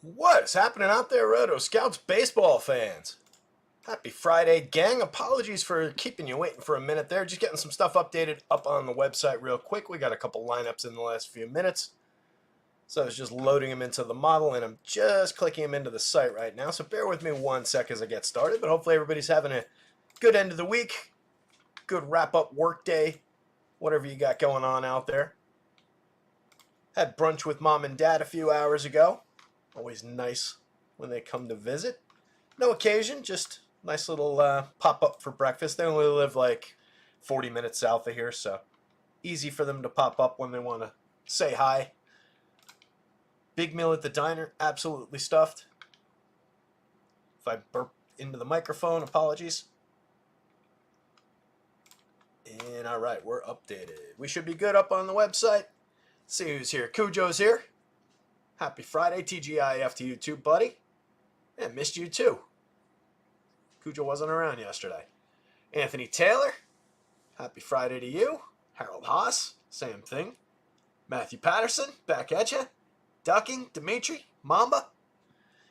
What is happening out there, Roto Scouts baseball fans? Happy Friday, gang. Apologies for keeping you waiting for a minute there. Just getting some stuff updated up on the website real quick. We got a couple lineups in the last few minutes. So I was just loading them into the model, and I'm just clicking them into the site right now. So bear with me one sec as I get started. But hopefully everybody's having a good end of the week, good wrap-up work day, whatever you got going on out there. Had brunch with mom and dad a few hours ago. Always nice when they come to visit. No occasion, just nice little pop-up for breakfast. They only live like 40 minutes south of here, so easy for them to pop up when they want to say hi. Big meal at the diner, absolutely stuffed. If I burp into the microphone, apologies. And all right, we're updated. We should be good up on the website. Let's see who's here. Cujo's here. Happy Friday, TGIF to you too, buddy. Yeah, missed you too. Cujo wasn't around yesterday. Anthony Taylor, happy Friday to you. Harold Haas, same thing. Matthew Patterson, back at you. Ducking, Dimitri, Mamba.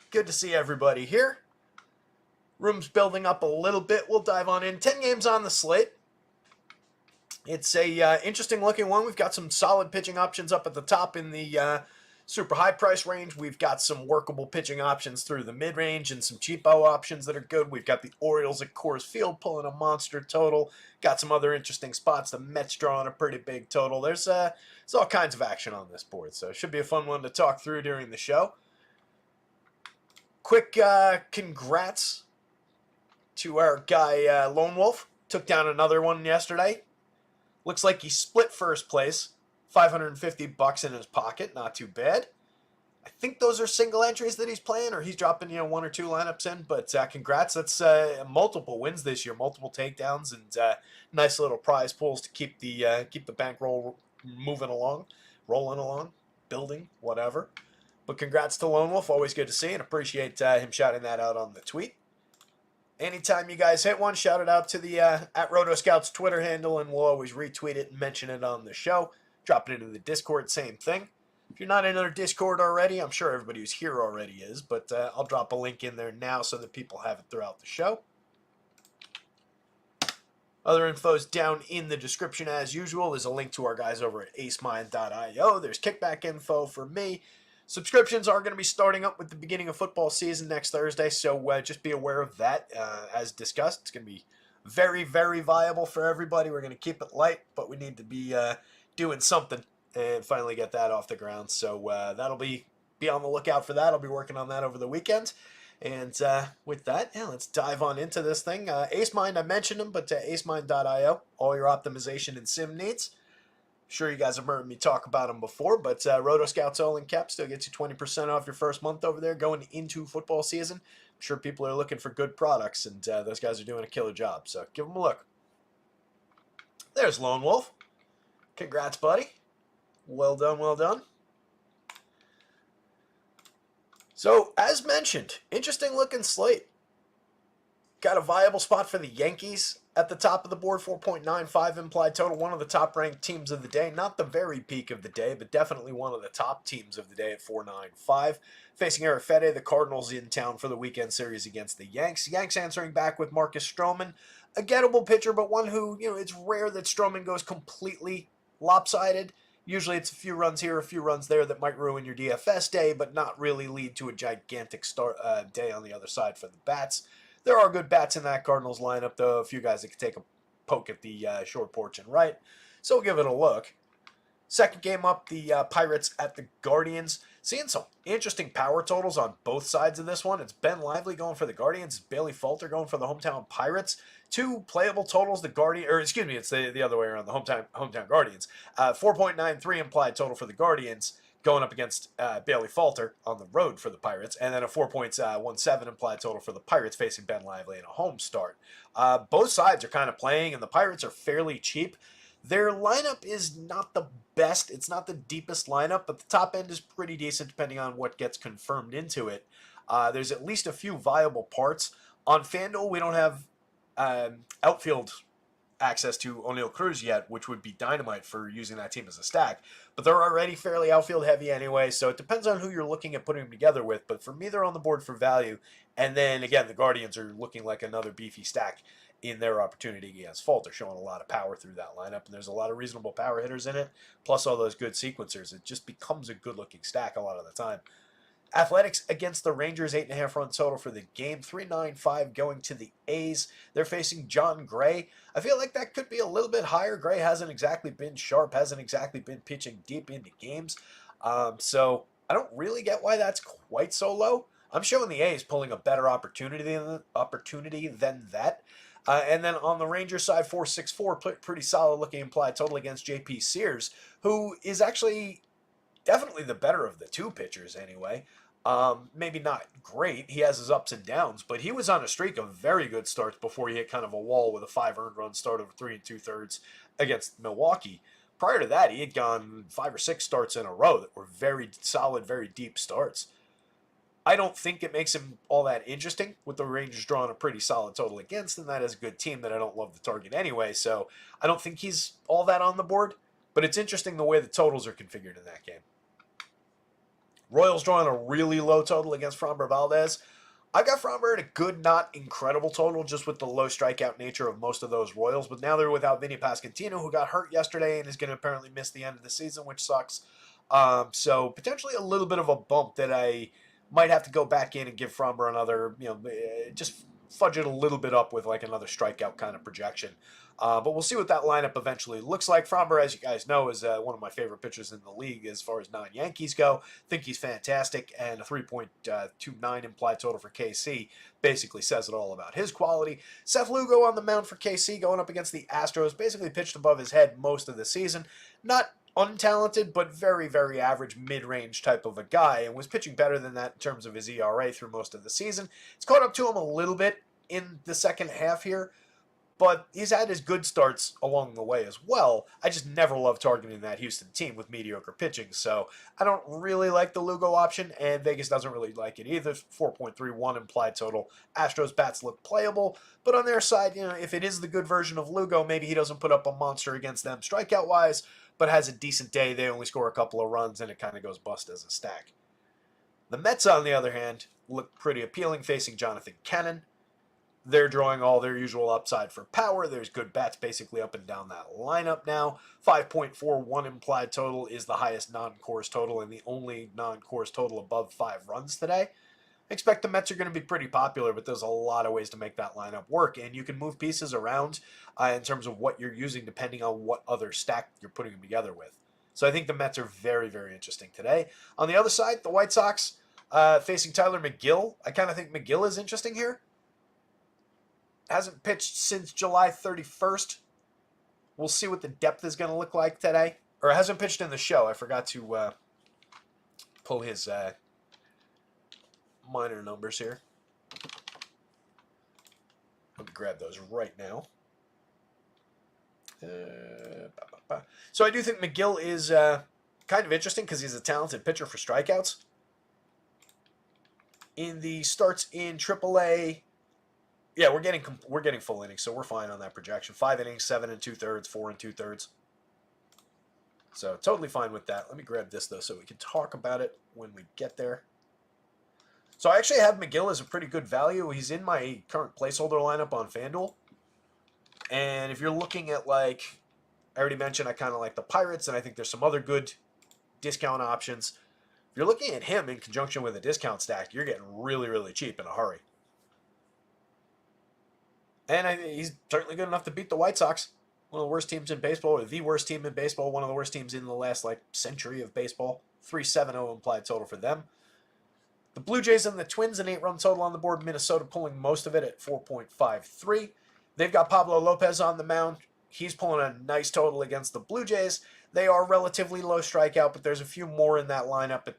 Good to see everybody here. Room's building up a little bit. We'll dive on in. 10 games on the slate. It's a interesting looking one. We've got some solid pitching options up at the top in the super high price range. We've got some workable pitching options through the mid range and some cheapo options that are good. We've got the Orioles at Coors Field pulling a monster total. Got some other interesting spots. The Mets drawing a pretty big total. There's all kinds of action on this board, so it should be a fun one to talk through during the show. Quick congrats to our guy Lone Wolf. Took down another one yesterday. Looks like he split first place. $550 in his pocket, not too bad. I think those are single entries that he's playing, or he's dropping one or two lineups in. But congrats, that's multiple wins this year, multiple takedowns, and nice little prize pools to keep the bankroll moving along, rolling along, building, whatever. But congrats to Lone Wolf, always good to see, and appreciate him shouting that out on the tweet. Anytime you guys hit one, shout it out to the at rotoscouts Twitter handle, and we'll always retweet it and mention it on the show. Drop it into the Discord, same thing. If you're not in our Discord already, I'm sure everybody who's here already is, but I'll drop a link in there now so that people have it throughout the show. Other info's down in the description as usual. There's a link to our guys over at acemind.io. There's kickback info for me. Subscriptions are going to be starting up with the beginning of football season next Thursday, so just be aware of that. As discussed, it's going to be very, very viable for everybody. We're going to keep it light, but we need to be doing something and finally get that off the ground. So that'll be on the lookout for that. I'll be working on that over the weekend. And with that, let's dive on into this thing. AceMind, I mentioned them, but acemind.io, all your optimization and sim needs. Sure you guys have heard me talk about them before, but rotoscouts all in cap still gets you 20% off your first month over there going into football season. I'm sure people are looking for good products, and those guys are doing a killer job, so give them a look. There's Lone Wolf. Congrats, buddy. Well done, well done. So, as mentioned, interesting looking slate. Got a viable spot for the Yankees at the top of the board, 4.95 implied total. One of the top-ranked teams of the day. Not the very peak of the day, but definitely one of the top teams of the day at 4.95. Facing Eric Fede, the Cardinals in town for the weekend series against the Yanks. Yanks answering back with Marcus Stroman. A gettable pitcher, but one who, it's rare that Stroman goes completely lopsided. Usually it's a few runs here, a few runs there that might ruin your DFS day, but not really lead to a gigantic day on the other side for the bats. There are good bats in that Cardinals lineup, though. A few guys that could take a poke at the short porch and right. So we'll give it a look. Second game up, the Pirates at the Guardians. Seeing some interesting power totals on both sides of this one. It's Ben Lively going for the Guardians. It's Bailey Falter going for the hometown Pirates. Two playable totals. It's the other way around. The hometown Guardians. 4.93 implied total for the Guardians, going up against Bailey Falter on the road for the Pirates, and then a 4.17 implied total for the Pirates facing Ben Lively in a home start. Both sides are kind of playing, and the Pirates are fairly cheap. Their lineup is not the best. It's not the deepest lineup, but the top end is pretty decent depending on what gets confirmed into it. There's at least a few viable parts. On FanDuel, we don't have outfield access to O'Neill Cruz yet, which would be dynamite for using that team as a stack. But they're already fairly outfield heavy anyway, so it depends on who you're looking at putting them together with. But for me, they're on the board for value. And then, again, the Guardians are looking like another beefy stack in their opportunity against fault. They're showing a lot of power through that lineup, and there's a lot of reasonable power hitters in it, plus all those good sequencers. It just becomes a good-looking stack a lot of the time. Athletics against the Rangers, 8.5 run total for the game. 3.95 going to the A's. They're facing John Gray. I feel like that could be a little bit higher. Gray hasn't exactly been sharp, hasn't exactly been pitching deep into games. So I don't really get why that's quite so low. I'm showing the A's pulling a better opportunity than that. And then on the Rangers side, 4.64, pretty solid looking implied total against J.P. Sears, who is actually definitely the better of the two pitchers anyway. Maybe not great. He has his ups and downs, but he was on a streak of very good starts before he hit kind of a wall with a 5 earned run start of 3 2/3 against Milwaukee. Prior to that, he had gone 5 or 6 starts in a row that were very solid, very deep starts. I don't think it makes him all that interesting with the Rangers drawing a pretty solid total against, and that is a good team that I don't love the target anyway, so I don't think he's all that on the board, but it's interesting the way the totals are configured in that game. Royals drawing a really low total against Framber Valdez. I've got Framber at a good, not incredible total, just with the low strikeout nature of most of those Royals, but now they're without Vinny Pasquantino, who got hurt yesterday and is going to apparently miss the end of the season, which sucks. So potentially a little bit of a bump that I might have to go back in and give Framber another, just fudge it a little bit up with like another strikeout kind of projection. But we'll see what that lineup eventually looks like. Framber, as you guys know, is one of my favorite pitchers in the league as far as non-Yankees go. Think he's fantastic, and a 3.29 implied total for KC basically says it all about his quality. Seth Lugo on the mound for KC going up against the Astros, basically pitched above his head most of the season. Not untalented, but very, very average mid-range type of a guy, and was pitching better than that in terms of his ERA through most of the season. It's caught up to him a little bit in the second half here, but he's had his good starts along the way as well. I just never love targeting that Houston team with mediocre pitching, so I don't really like the Lugo option, and Vegas doesn't really like it either. 4.31 implied total. Astros bats look playable, but on their side, if it is the good version of Lugo, maybe he doesn't put up a monster against them strikeout-wise, but has a decent day. They only score a couple of runs, and it kind of goes bust as a stack. The Mets, on the other hand, look pretty appealing, facing Jonathan Cannon. They're drawing all their usual upside for power. There's good bats basically up and down that lineup now. 5.41 implied total is the highest non-course total and the only non-course total above 5 runs today. I expect the Mets are going to be pretty popular, but there's a lot of ways to make that lineup work, and you can move pieces around in terms of what you're using depending on what other stack you're putting them together with. So I think the Mets are very, very interesting today. On the other side, the White Sox facing Tyler McGill. I kind of think McGill is interesting here. Hasn't pitched since July 31st. We'll see what the depth is going to look like today. Or hasn't pitched in the show. I forgot to pull his minor numbers here. Let me grab those right now. So I do think McGill is kind of interesting because he's a talented pitcher for strikeouts. In the starts in AAA, yeah, we're getting full innings, so we're fine on that projection. 5 innings, 7 2/3, 4 2/3. So totally fine with that. Let me grab this though, so we can talk about it when we get there. So I actually have McGill as a pretty good value. He's in my current placeholder lineup on FanDuel. And if you're looking at, like, I already mentioned I kind of like the Pirates, and I think there's some other good discount options. If you're looking at him in conjunction with a discount stack, you're getting really, really cheap in a hurry. And he's certainly good enough to beat the White Sox, one of the worst teams in baseball, or the worst team in baseball, one of the worst teams in the last, century of baseball. 3.70 implied total for them. The Blue Jays and the Twins, an 8-run total on the board. Minnesota pulling most of it at 4.53. They've got Pablo Lopez on the mound. He's pulling a nice total against the Blue Jays. They are relatively low strikeout, but there's a few more in that lineup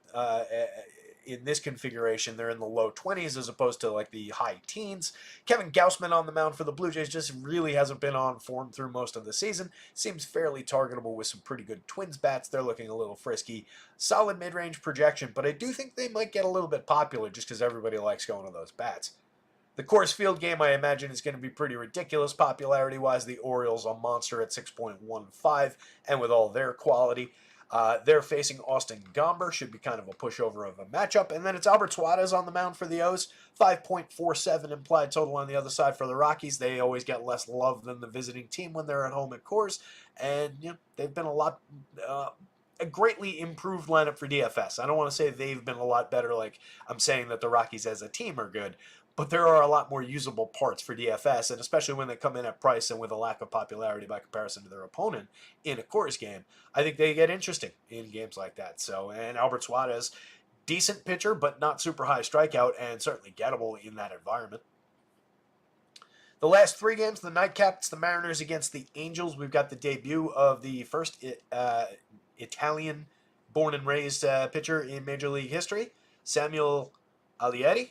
in this configuration. They're in the low 20s as opposed to the high teens. Kevin Gausman on the mound for the Blue Jays just really hasn't been on form through most of the season. Seems fairly targetable with some pretty good Twins bats. They're looking a little frisky. Solid mid-range projection, but I do think they might get a little bit popular just because everybody likes going to those bats. The Coors Field game, I imagine, is going to be pretty ridiculous popularity-wise. The Orioles a monster at 6.15, and with all their quality. They're facing Austin Gomber. Should be kind of a pushover of a matchup. And then it's Albert Suarez on the mound for the O's. 5.47 implied total on the other side for the Rockies. They always get less love than the visiting team when they're at home at Coors. And they've been a greatly improved lineup for DFS. I don't want to say they've been a lot better like I'm saying that the Rockies as a team are good. But there are a lot more usable parts for DFS, and especially when they come in at price and with a lack of popularity by comparison to their opponent in a Coors game, I think they get interesting in games like that. So, and Albert Suarez, decent pitcher, but not super high strikeout, and certainly gettable in that environment. The last three games, the nightcap, it's the Mariners against the Angels. We've got the debut of the first Italian born and raised pitcher in Major League history, Samuel Allieri.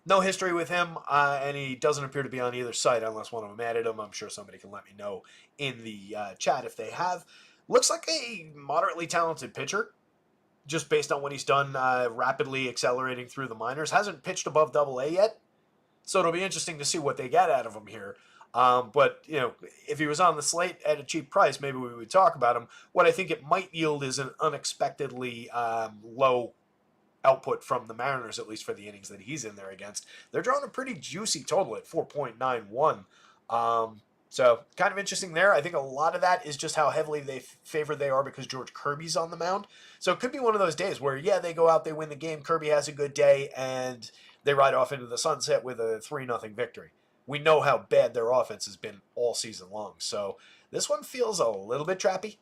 No history with him, and he doesn't appear to be on either side unless one of them added him. I'm sure somebody can let me know in the chat if they have. Looks like a moderately talented pitcher, just based on what he's done, rapidly accelerating through the minors. Hasn't pitched above Double-A yet, so it'll be interesting to see what they get out of him here. But, if he was on the slate at a cheap price, maybe we would talk about him. What I think it might yield is an unexpectedly low output from the Mariners, at least for the innings that he's in there against. They're drawing a pretty juicy total at 4.91. So kind of interesting there. I think a lot of that is just how heavily favored they are because George Kirby's on the mound. So it could be one of those days where, they go out, they win the game, Kirby has a good day, and they ride off into the sunset with a 3-0 victory. We know how bad their offense has been all season long. So this one feels a little bit trappy.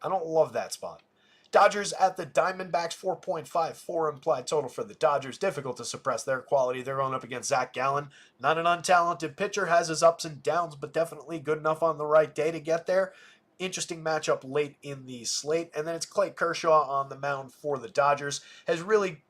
I don't love that spot. Dodgers at the Diamondbacks, 4.54 implied total for the Dodgers. Difficult to suppress their quality. They're going up against Zach Gallen. Not an untalented pitcher, has his ups and downs, but definitely good enough on the right day to get there. Interesting matchup late in the slate. And then it's Clay Kershaw on the mound for the Dodgers. Has really,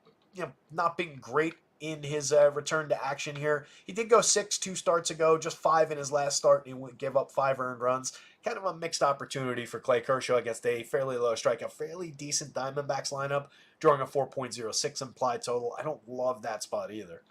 not been great in his return to action here. He did go 6 2 starts ago, just 5 in his last start. He would give up 5 earned runs. Kind of a mixed opportunity for Clay Kershaw against a fairly low strikeout, fairly decent Diamondbacks lineup, drawing a 4.06 implied total. I don't love that spot either.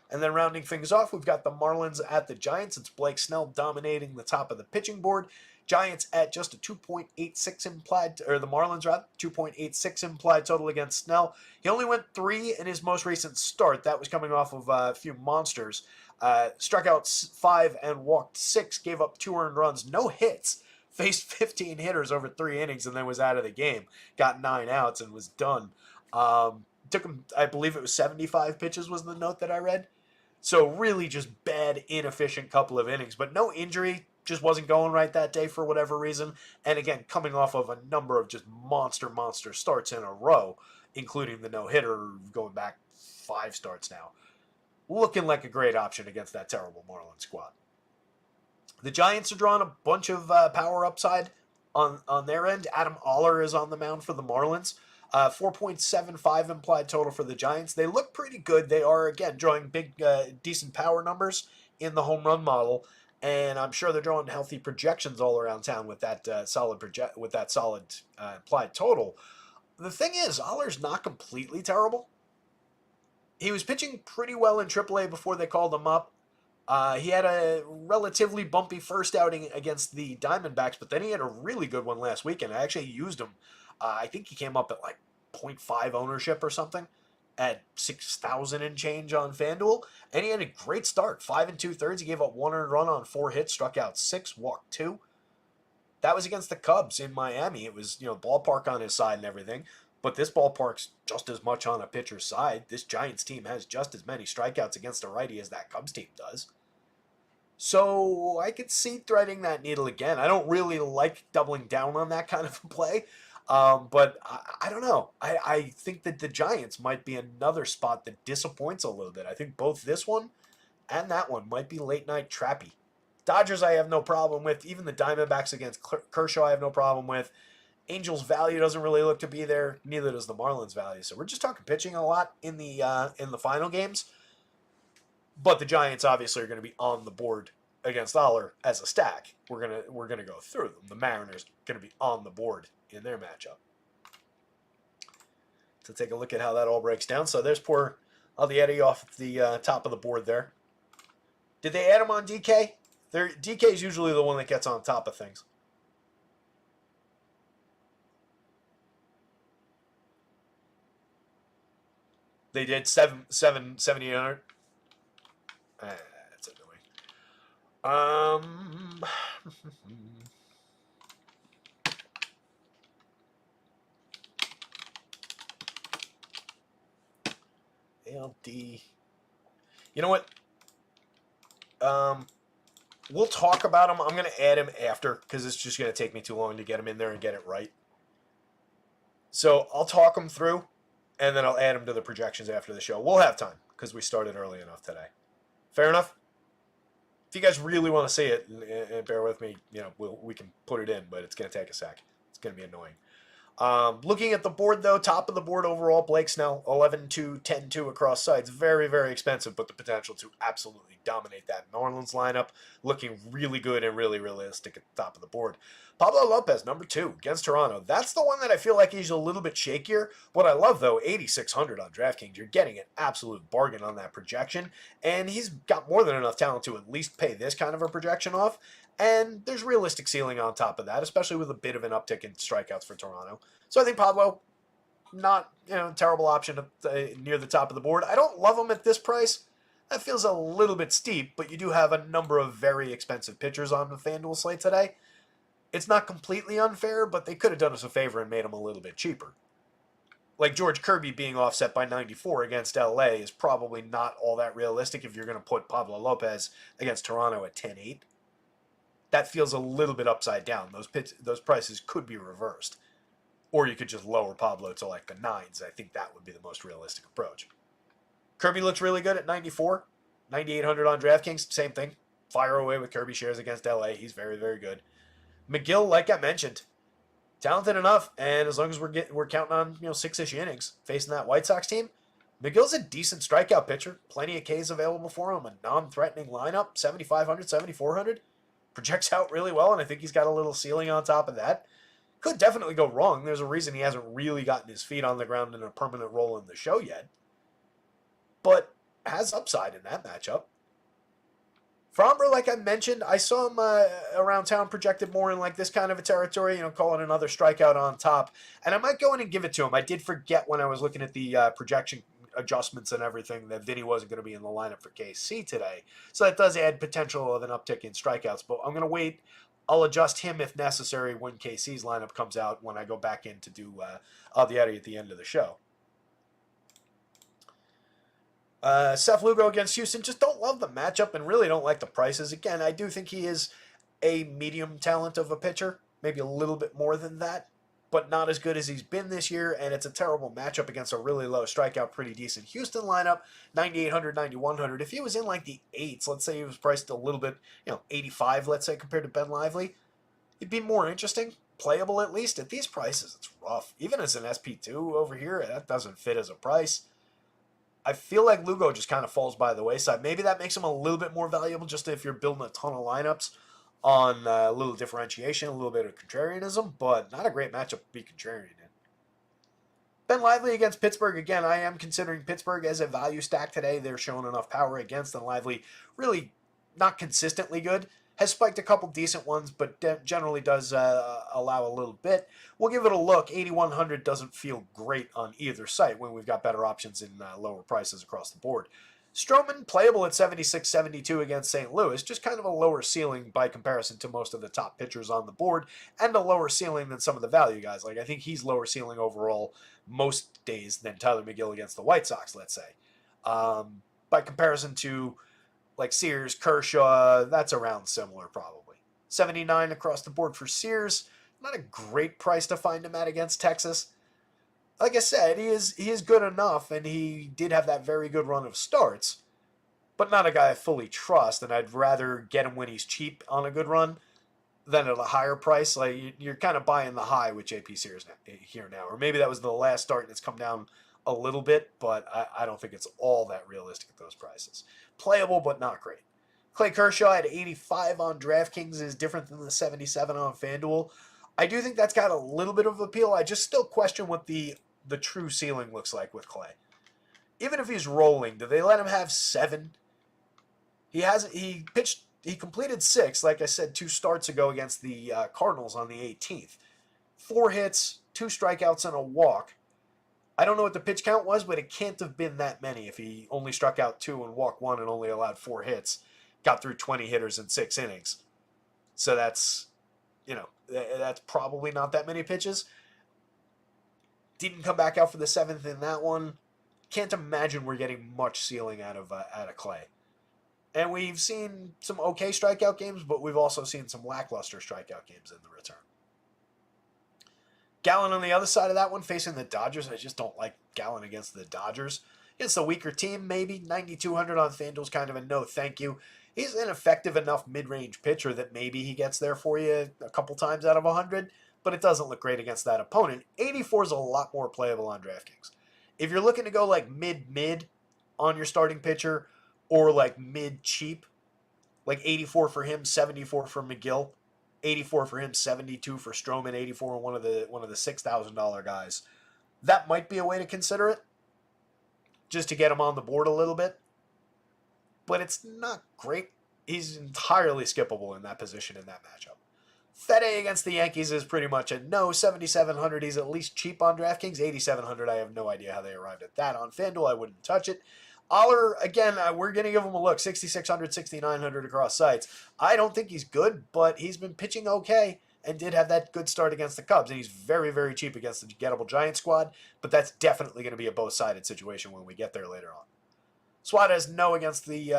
And then rounding things off, we've got the Marlins at the Giants. It's Blake Snell dominating the top of the pitching board. Giants at just a 2.86 implied, or the Marlins rather, 2.86 implied total against Snell. He only went 3 in his most recent start. That was coming off of a few monsters. Struck out 5 and walked 6, gave up 2 earned runs, no hits. Faced 15 hitters over 3 innings and then was out of the game. Got 9 outs and was done. Took him, I believe it was 75 pitches was the note that I read. So really just bad, inefficient couple of innings. But no injury, just wasn't going right that day for whatever reason. And again, coming off of a number of just monster starts in a row, including the no-hitter going back 5 starts now. Looking like a great option against that terrible Marlins squad. The Giants are drawing a bunch of power upside on their end. Adam Oller is on the mound for the Marlins. 4.75 implied total for the Giants. They look pretty good. They are, again, drawing big, decent power numbers in the home run model. And I'm sure they're drawing healthy projections all around town with that solid implied total. The thing is, Oller's not completely terrible. He was pitching pretty well in AAA before they called him up. He had a relatively bumpy first outing against the Diamondbacks, but then he had a really good one last weekend. I actually used him. I think he came up at like 0.5 ownership or something at 6,000 and change on FanDuel, and he had a great start. 5 2/3. He gave up 1 earned run on 4 hits, struck out 6, walked 2. That was against the Cubs in Miami. It was, ballpark on his side and everything. But this ballpark's just as much on a pitcher's side. This Giants team has just as many strikeouts against a righty as that Cubs team does. So I could see threading that needle again. I don't really like doubling down on that kind of play. But I don't know. I think that the Giants might be another spot that disappoints a little bit. I think both this one and that one might be late night trappy. Dodgers I have no problem with. Even the Diamondbacks against Kershaw I have no problem with. Angels' value doesn't really look to be there. Neither does the Marlins' value. So we're just talking pitching a lot in the final games. But the Giants obviously are going to be on the board against Oller as a stack. We're gonna go through them. The Mariners are going to be on the board in their matchup. So take a look at how that all breaks down. So there's poor Eddie off the top of the board there. Did they add him on DK? DK is usually the one that gets on top of things. They did 7,800. That's annoying. ALD. You know what? We'll talk about him. I'm going to add him after because it's just going to take me too long to get him in there and get it right. So I'll talk him through, and then I'll add him to the projections after the show. We'll have time because we started early enough today. Fair enough? If you guys really want to see it, and bear with me, we can put it in, but it's going to take a sec. It's going to be annoying. Looking at the board, though, top of the board overall, Blake Snell, 11-2, 10-2 across sides. Very, very expensive, but the potential to absolutely dominate that Marlins lineup. Looking really good and really realistic at the top of the board. Pablo Lopez, number 2, against Toronto. That's the one that I feel like he's a little bit shakier. What I love, though, 8,600 on DraftKings. You're getting an absolute bargain on that projection, and he's got more than enough talent to at least pay this kind of a projection off. And there's realistic ceiling on top of that, especially with a bit of an uptick in strikeouts for Toronto. So I think Pablo, not terrible option near the top of the board. I don't love him at this price. That feels a little bit steep, but you do have a number of very expensive pitchers on the FanDuel slate today. It's not completely unfair, but they could have done us a favor and made him a little bit cheaper. Like George Kirby being offset by 94 against LA is probably not all that realistic if you're going to put Pablo Lopez against Toronto at 10-8. That feels a little bit upside down. Those prices could be reversed. Or you could just lower Pablo to like the 9s. I think that would be the most realistic approach. Kirby looks really good at 94. 9,800 on DraftKings, same thing. Fire away with Kirby shares against LA. He's very, very good. McGill, like I mentioned, talented enough. And as long as we're counting on 6-ish innings facing that White Sox team, McGill's a decent strikeout pitcher. Plenty of Ks available for him. A non-threatening lineup, 7,500, 7,400. Projects out really well, and I think he's got a little ceiling on top of that. Could definitely go wrong. There's a reason he hasn't really gotten his feet on the ground in a permanent role in the show yet. But has upside in that matchup. Framber, like I mentioned, I saw him around town projected more in like this kind of a territory, calling another strikeout on top. And I might go in and give it to him. I did forget when I was looking at the projection adjustments and everything that Vinny wasn't going to be in the lineup for KC today. So that does add potential of an uptick in strikeouts. But I'm going to wait. I'll adjust him if necessary when KC's lineup comes out when I go back in to do Aldieri at the end of the show. Seth Lugo against Houston. Just don't love the matchup and really don't like the prices. Again, I do think he is a medium talent of a pitcher. Maybe a little bit more than that. But not as good as he's been this year, and it's a terrible matchup against a really low strikeout, pretty decent Houston lineup, 9,800, 9,100. If he was in like the 8s, let's say he was priced a little bit, 85, let's say, compared to Ben Lively, it'd be more interesting, playable at least. At these prices, it's rough. Even as an SP2 over here, that doesn't fit as a price. I feel like Lugo just kind of falls by the wayside. Maybe that makes him a little bit more valuable just if you're building a ton of lineups on a little differentiation, a little bit of contrarianism, but not a great matchup to be contrarian in. Ben Lively against Pittsburgh. Again, I am considering Pittsburgh as a value stack today. They're showing enough power against, and Lively really not consistently good. Has spiked a couple decent ones, but generally does allow a little bit. We'll give it a look. 8,100 doesn't feel great on either site when we've got better options in lower prices across the board. Stroman, playable at 76-72 against St. Louis, just kind of a lower ceiling by comparison to most of the top pitchers on the board, and a lower ceiling than some of the value guys. Like, I think he's lower ceiling overall most days than Tyler McGill against the White Sox, let's say. By comparison to, like, Sears, Kershaw, that's around similar probably. 79 across the board for Sears. Not a great price to find him at against Texas. Like I said, he is good enough, and he did have that very good run of starts, but not a guy I fully trust, and I'd rather get him when he's cheap on a good run than at a higher price. Like, you're kind of buying the high with JP Sears here now, or maybe that was the last start and it's come down a little bit, but I don't think it's all that realistic at those prices. Playable, but not great. Clay Kershaw at 85 on DraftKings is different than the 77 on FanDuel. I do think that's got a little bit of appeal. I just still question what the true ceiling looks like with Clay. even if he's rolling, do they let him have 7? He completed 6, like I said, 2 starts ago against the Cardinals on the 18th. 4 hits, 2 strikeouts, and a walk. I don't know what the pitch count was, but it can't have been that many if he only struck out 2 and walked 1 and only allowed 4 hits. Got through 20 hitters in 6 innings. So that's probably not that many pitches. Didn't come back out for the 7th in that one. Can't imagine we're getting much ceiling out of Clay. And we've seen some okay strikeout games, but we've also seen some lackluster strikeout games in the return. Gallen on the other side of that one, facing the Dodgers. I just don't like Gallen against the Dodgers. Against the weaker team, maybe. 9,200 on FanDuel's kind of a no thank you. He's an effective enough mid-range pitcher that maybe he gets there for you a couple times out of 100, but it doesn't look great against that opponent. 84 is a lot more playable on DraftKings. If you're looking to go like mid on your starting pitcher, or like mid-cheap, like 84 for him, 74 for McGill, 84 for him, 72 for Stroman, 84 on one of the $6,000 guys. That might be a way to consider it, just to get him on the board a little bit. But it's not great. He's entirely skippable in that position in that matchup. Fede against the Yankees is pretty much a no. 7,700, he's at least cheap on DraftKings. 8,700, I have no idea how they arrived at that. On FanDuel, I wouldn't touch it. Aller, again, we're going to give him a look. 6,600, 6,900 across sites. I don't think he's good, but he's been pitching okay and did have that good start against the Cubs. And he's very, very cheap against the gettable Giant squad, but that's definitely going to be a both-sided situation when we get there later on. Suarez, no against the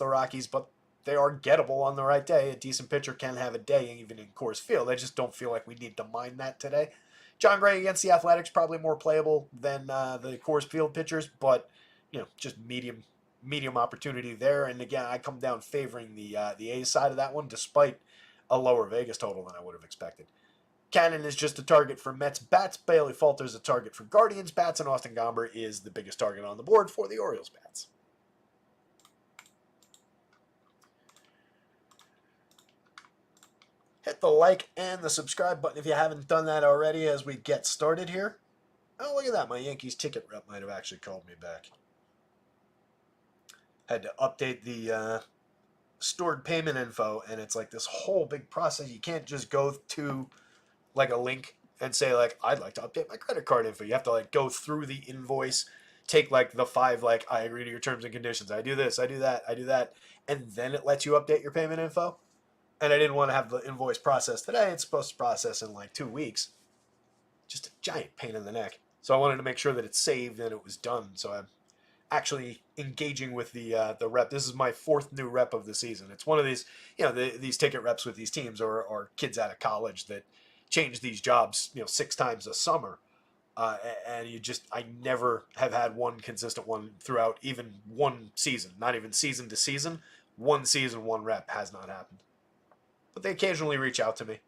Rockies, but they are gettable on the right day. A decent pitcher can have a day even in Coors Field. I just don't feel like we need to mine that today. John Gray against the Athletics, probably more playable than the Coors Field pitchers, but just medium opportunity there. And again, I come down favoring the A's side of that one, despite a lower Vegas total than I would have expected. Cannon is just a target for Mets bats. Bailey Falter's a target for Guardians bats, and Austin Gomber is the biggest target on the board for the Orioles bats. Hit the like and the subscribe button if you haven't done that already as we get started here. Oh, look at that. My Yankees ticket rep might have actually called me back. Had to update the stored payment info, and it's like this whole big process. You can't just go to like a link and say like, I'd like to update my credit card info. You have to like go through the invoice, take like the 5, like, I agree to your terms and conditions. I do this, I do that, I do that. And then it lets you update your payment info. And I didn't want to have the invoice processed today. It's supposed to process in like 2 weeks. Just a giant pain in the neck. So I wanted to make sure that it's saved and it was done. So I'm actually engaging with the rep. This is my 4th new rep of the season. It's one of these, these ticket reps with these teams are kids out of college that change these jobs, 6 times a summer. And I never have had one consistent one throughout even one season, not even season to season. 1 season, 1 rep has not happened. But they occasionally reach out to me.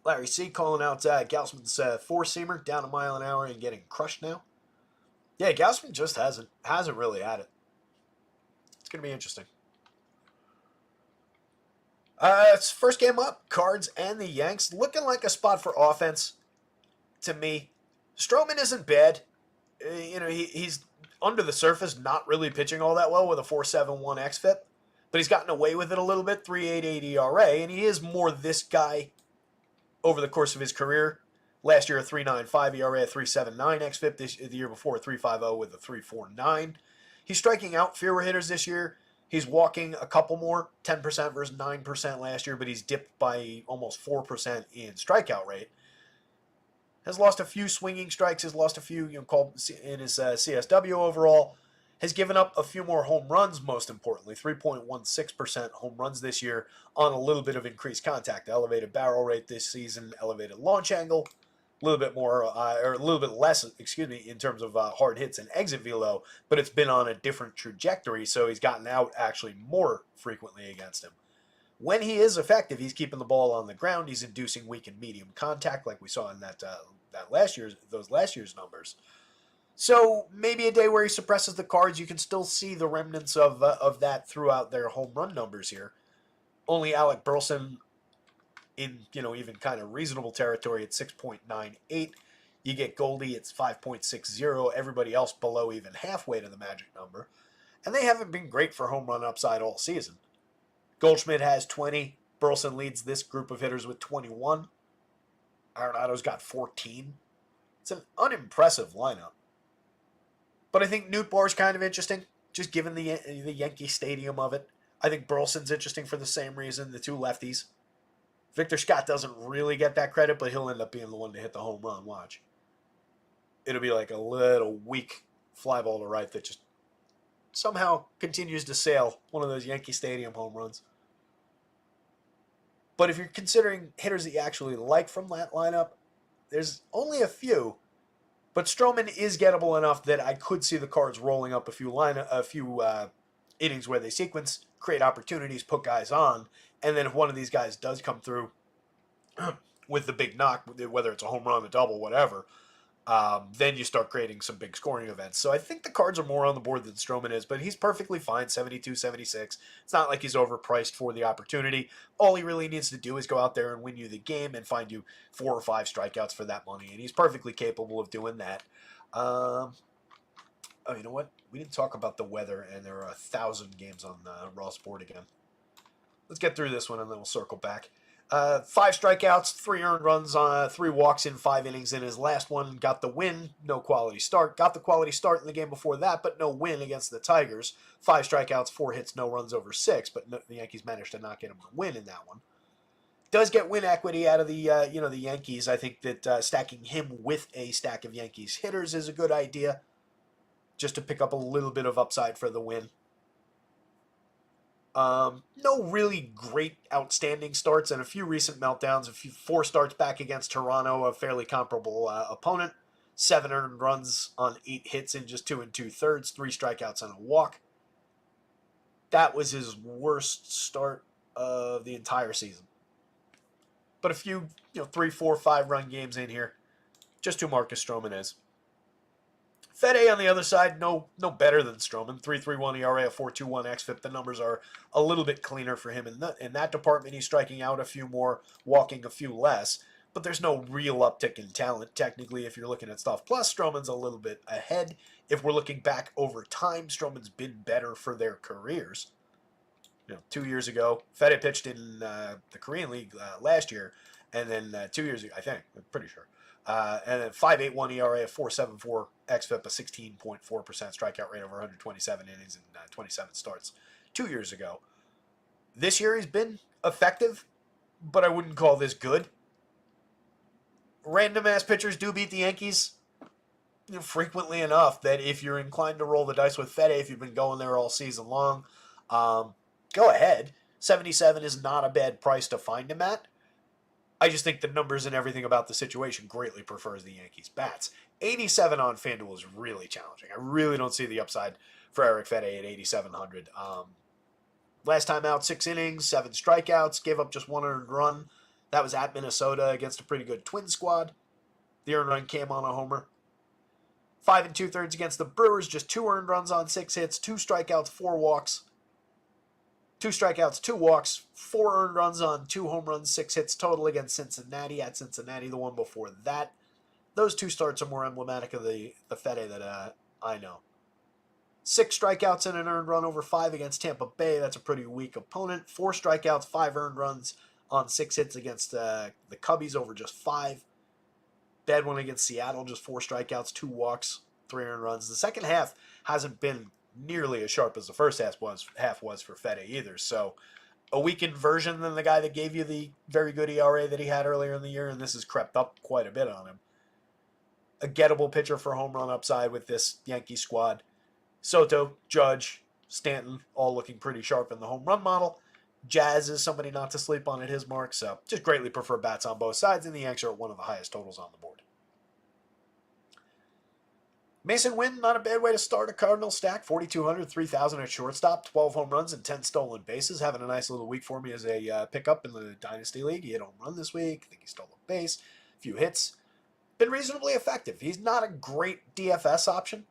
Larry C. calling out Gausman's 4-seamer down a mile an hour and getting crushed now. Yeah, Gausman just hasn't really had it. It's going to be interesting. It's first game up. Cards and the Yanks. Looking like a spot for offense to me. Stroman isn't bad. He's under the surface not really pitching all that well with a 4.71 xFIP. But he's gotten away with it a little bit. 3.88 ERA. And he is more this guy over the course of his career. Last year, a 3.95 ERA, a 3.79 xFIP. The year before, a 3.50 with a 3.49. He's striking out fewer hitters this year. He's walking a couple more, 10% versus 9% last year, but he's dipped by almost 4% in strikeout rate. Has lost a few swinging strikes, has lost a few called in his CSW overall. Has given up a few more home runs, most importantly, 3.16% home runs this year on a little bit of increased contact. Elevated barrel rate this season, elevated launch angle, a little bit more, or a little bit less, in terms of hard hits and exit velo, but it's been on a different trajectory, so he's gotten out actually more frequently against him. When he is effective, he's keeping the ball on the ground. He's inducing weak and medium contact, like we saw in those last year's numbers. So maybe a day where he suppresses the cards, you can still see the remnants of that throughout their home run numbers here. Only Alec Burleson in, even kind of reasonable territory at 6.98. You get Goldie, it's 5.60. Everybody else below even halfway to the magic number. And they haven't been great for home run upside all season. Goldschmidt has 20. Burleson leads this group of hitters with 21. Arenado's got 14. It's an unimpressive lineup. But I think Nootbaar's kind of interesting, just given the Yankee Stadium of it. I think Burleson's interesting for the same reason, the two lefties. Victor Scott doesn't really get that credit, but he'll end up being the one to hit the home run. Watch. It'll be like a little weak fly ball to right that just somehow continues to sail one of those Yankee Stadium home runs. But if you're considering hitters that you actually like from that lineup, there's only a few. But Stroman is gettable enough that I could see the Cards rolling up a few innings where they sequence, create opportunities, put guys on, and then if one of these guys does come through with the big knock, whether it's a home run, a double, whatever, then you start creating some big scoring events. So I think the Cards are more on the board than Stroman is, but he's perfectly fine, 72, 76. It's not like he's overpriced for the opportunity. All he really needs to do is go out there and win you the game and find you 4 or 5 strikeouts for that money, and he's perfectly capable of doing that. Oh, you know what? We didn't talk about the weather, and there are 1,000 games on Raw Sport again. Let's get through this one, and then we'll circle back. 5 strikeouts, 3 earned runs, 3 walks in 5 innings in his last one. Got the win, no quality start. Got the quality start in the game before that, but no win against the Tigers. 5 strikeouts, 4 hits, no runs over 6, but the Yankees managed to not get him to win in that one. Does get win equity out of the the Yankees. I think that stacking him with a stack of Yankees hitters is a good idea, just to pick up a little bit of upside for the win. No really great outstanding starts and a few recent meltdowns. 4 starts back against Toronto, a fairly comparable opponent. 7 earned runs on 8 hits in just 2 2/3, 3 strikeouts and a walk. That was his worst start of the entire season. But a few, 3, 4, 5 run games in here, just who Marcus Stroman is. Fede on the other side, no better than Stroman. 3.31 ERA, a 4.21 xFIP. The numbers are a little bit cleaner for him in that department. He's striking out a few more, walking a few less. But there's no real uptick in talent, technically, if you're looking at stuff. Plus, Stroman's a little bit ahead. If we're looking back over time, Stroman's been better for their careers. 2 years ago, Fede pitched in the Korean League last year. And then 2 years ago, I think, I'm pretty sure. And then 5.81 ERA, a 4.74 xFIP, a 16.4% strikeout rate over 127 innings and 27 starts 2 years ago. This year he's been effective, but I wouldn't call this good. Random ass pitchers do beat the Yankees frequently enough that if you're inclined to roll the dice with Fede, if you've been going there all season long, go ahead. 77 is not a bad price to find him at. I just think the numbers and everything about the situation greatly prefers the Yankees' bats. 87 on FanDuel is really challenging. I really don't see the upside for Eric Fede at 8,700. Last time out, 6 innings, 7 strikeouts, gave up just 1 earned run. That was at Minnesota against a pretty good Twins squad. The earned run came on a homer. 5 2/3 against the Brewers, just 2 earned runs on 6 hits, 2 strikeouts, 4 walks. 2 strikeouts, 2 walks, 4 earned runs on 2 home runs, 6 hits total against Cincinnati. At Cincinnati, the one before that. Those 2 starts are more emblematic of the Fede that I know. 6 strikeouts and an earned run over 5 against Tampa Bay. That's a pretty weak opponent. 4 strikeouts, 5 earned runs on 6 hits against the Cubbies over just 5. Bad one against Seattle, just 4 strikeouts, 2 walks, 3 earned runs. The second half hasn't been nearly as sharp as the first half was for Fede either. So a weakened version than the guy that gave you the very good ERA that he had earlier in the year, and this has crept up quite a bit on him. A gettable pitcher for home run upside with this Yankee squad. Soto, Judge, Stanton, all looking pretty sharp in the home run model. Jazz is somebody not to sleep on at his mark, so just greatly prefer bats on both sides, and the Yanks are at one of the highest totals on the board. Mason Wynn, not a bad way to start a Cardinal stack. 4,200, 3,000 at shortstop, 12 home runs and 10 stolen bases. Having a nice little week for me as a pickup in the Dynasty League. He hit a home run this week. I think he stole a base. A few hits. Been reasonably effective. He's not a great DFS option.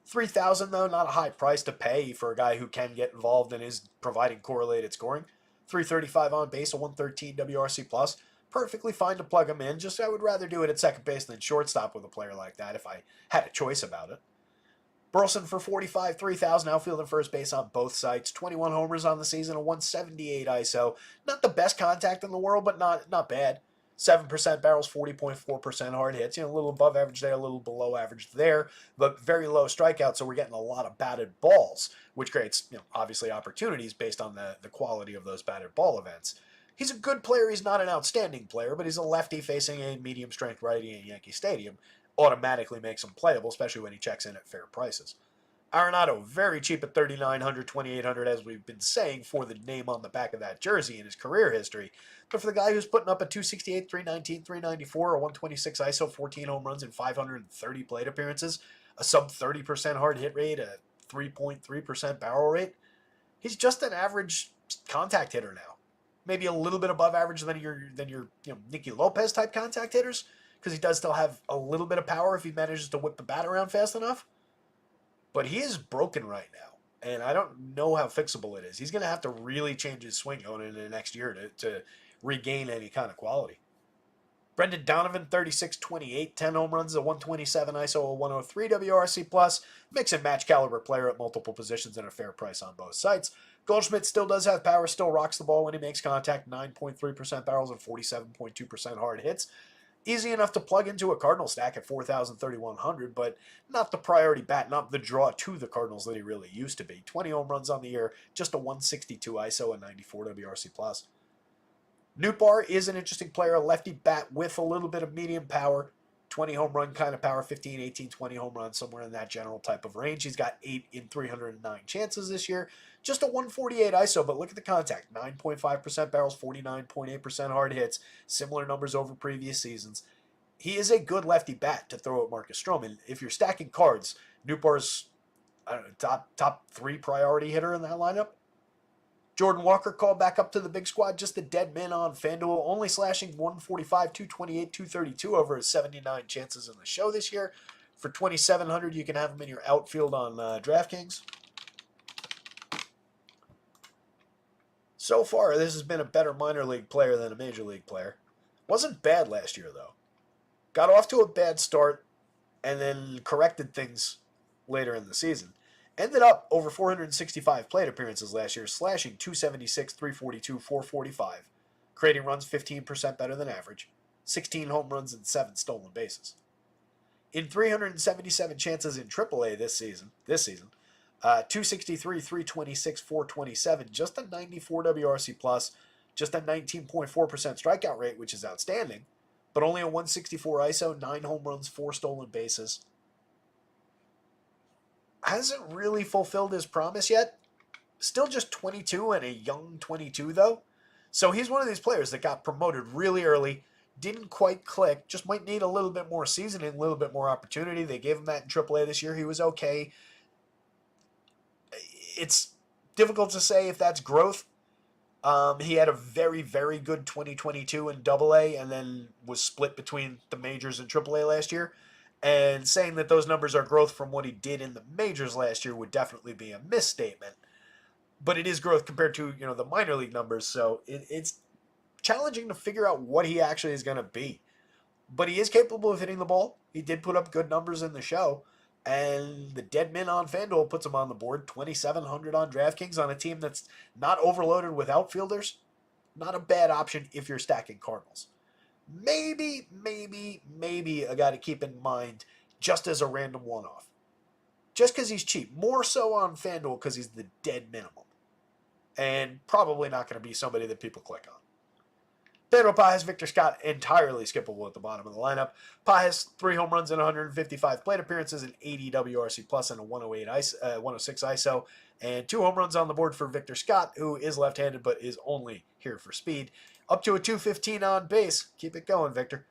3,000 though, not a high price to pay for a guy who can get involved and is providing correlated scoring. 335 on base, a 113 WRC plus. Perfectly fine to plug him in. Just I would rather do it at second base than shortstop with a player like that if I had a choice about it. Burleson for 45, 3,000 outfield and first base on both sites. 21 homers on the season, a 178 ISO. Not the best contact in the world, but not bad. 7% barrels, 40.4% hard hits. A little above average there, a little below average there, but very low strikeouts, so we're getting a lot of batted balls, which creates, obviously opportunities based on the quality of those batted ball events. He's a good player. He's not an outstanding player, but he's a lefty facing a medium-strength righty in Yankee Stadium. Automatically makes him playable, especially when he checks in at fair prices. Arenado, very cheap at $3,900, $2,800, as we've been saying, for the name on the back of that jersey in his career history. But for the guy who's putting up a 268, 319, 394, a 126 ISO, 14 home runs, and 530 plate appearances, a sub 30% hard hit rate, a 3.3% barrel rate, he's just an average contact hitter now. Maybe a little bit above average than your Nicky Lopez type contact hitters, because he does still have a little bit of power if he manages to whip the bat around fast enough. But he is broken right now, and I don't know how fixable it is. He's going to have to really change his swing going into the next year to regain any kind of quality. Brendan Donovan, 36-28, 10 home runs, a 127 ISO, a 103 WRC+, mix and match caliber player at multiple positions and a fair price on both sites. Goldschmidt still does have power, still rocks the ball when he makes contact, 9.3% barrels and 47.2% hard hits. Easy enough to plug into a Cardinal stack at 4,000, 3,100, but not the priority bat, not the draw to the Cardinals that he really used to be. 20 home runs on the year, just a 162 ISO and 94 WRC+. Nootbaar is an interesting player, a lefty bat with a little bit of medium power, 20 home run kind of power, 15, 18, 20 home runs, somewhere in that general type of range. He's got 8 in 309 chances this year. Just a 148 ISO, but look at the contact. 9.5% barrels, 49.8% hard hits. Similar numbers over previous seasons. He is a good lefty bat to throw at Marcus Stroman. If you're stacking cards, Nootbaar's top 3 priority hitter in that lineup. Jordan Walker called back up to the big squad, just a dead man on FanDuel, only slashing 145, 228, 232 over his 79 chances in the show this year. For $2,700, you can have him in your outfield on DraftKings. So far, this has been a better minor league player than a major league player. Wasn't bad last year, though. Got off to a bad start and then corrected things later in the season. Ended up over 465 plate appearances last year, slashing 276, 342, 445, creating runs 15% better than average, 16 home runs and 7 stolen bases. In 377 chances in AAA this season, 263, 326, 427, just a 94 WRC+, just a 19.4% strikeout rate, which is outstanding, but only a 164 ISO, 9 home runs, 4 stolen bases. Hasn't really fulfilled his promise yet. Still just 22 and a young 22, though. So he's one of these players that got promoted really early, didn't quite click, just might need a little bit more seasoning, a little bit more opportunity. They gave him that in AAA this year. He was okay. It's difficult to say if that's growth. He had a very, very good 2022 in AA and then was split between the majors and AAA last year. And saying that those numbers are growth from what he did in the majors last year would definitely be a misstatement. But it is growth compared to, the minor league numbers, so it's challenging to figure out what he actually is going to be. But he is capable of hitting the ball. He did put up good numbers in the show. And the dead min on FanDuel puts him on the board, 2,700 on DraftKings on a team that's not overloaded with outfielders. Not a bad option if you're stacking Cardinals. Maybe a guy to keep in mind just as a random one-off. Just because he's cheap. More so on FanDuel because he's the dead minimum. And probably not going to be somebody that people click on. Pedro Pages, Victor Scott, entirely skippable at the bottom of the lineup. Pages, 3 home runs and 155 plate appearances, an 80 WRC plus and a 106 ISO, and 2 home runs on the board for Victor Scott, who is left-handed but is only here for speed. Up to a 215 on base. Keep it going, Victor.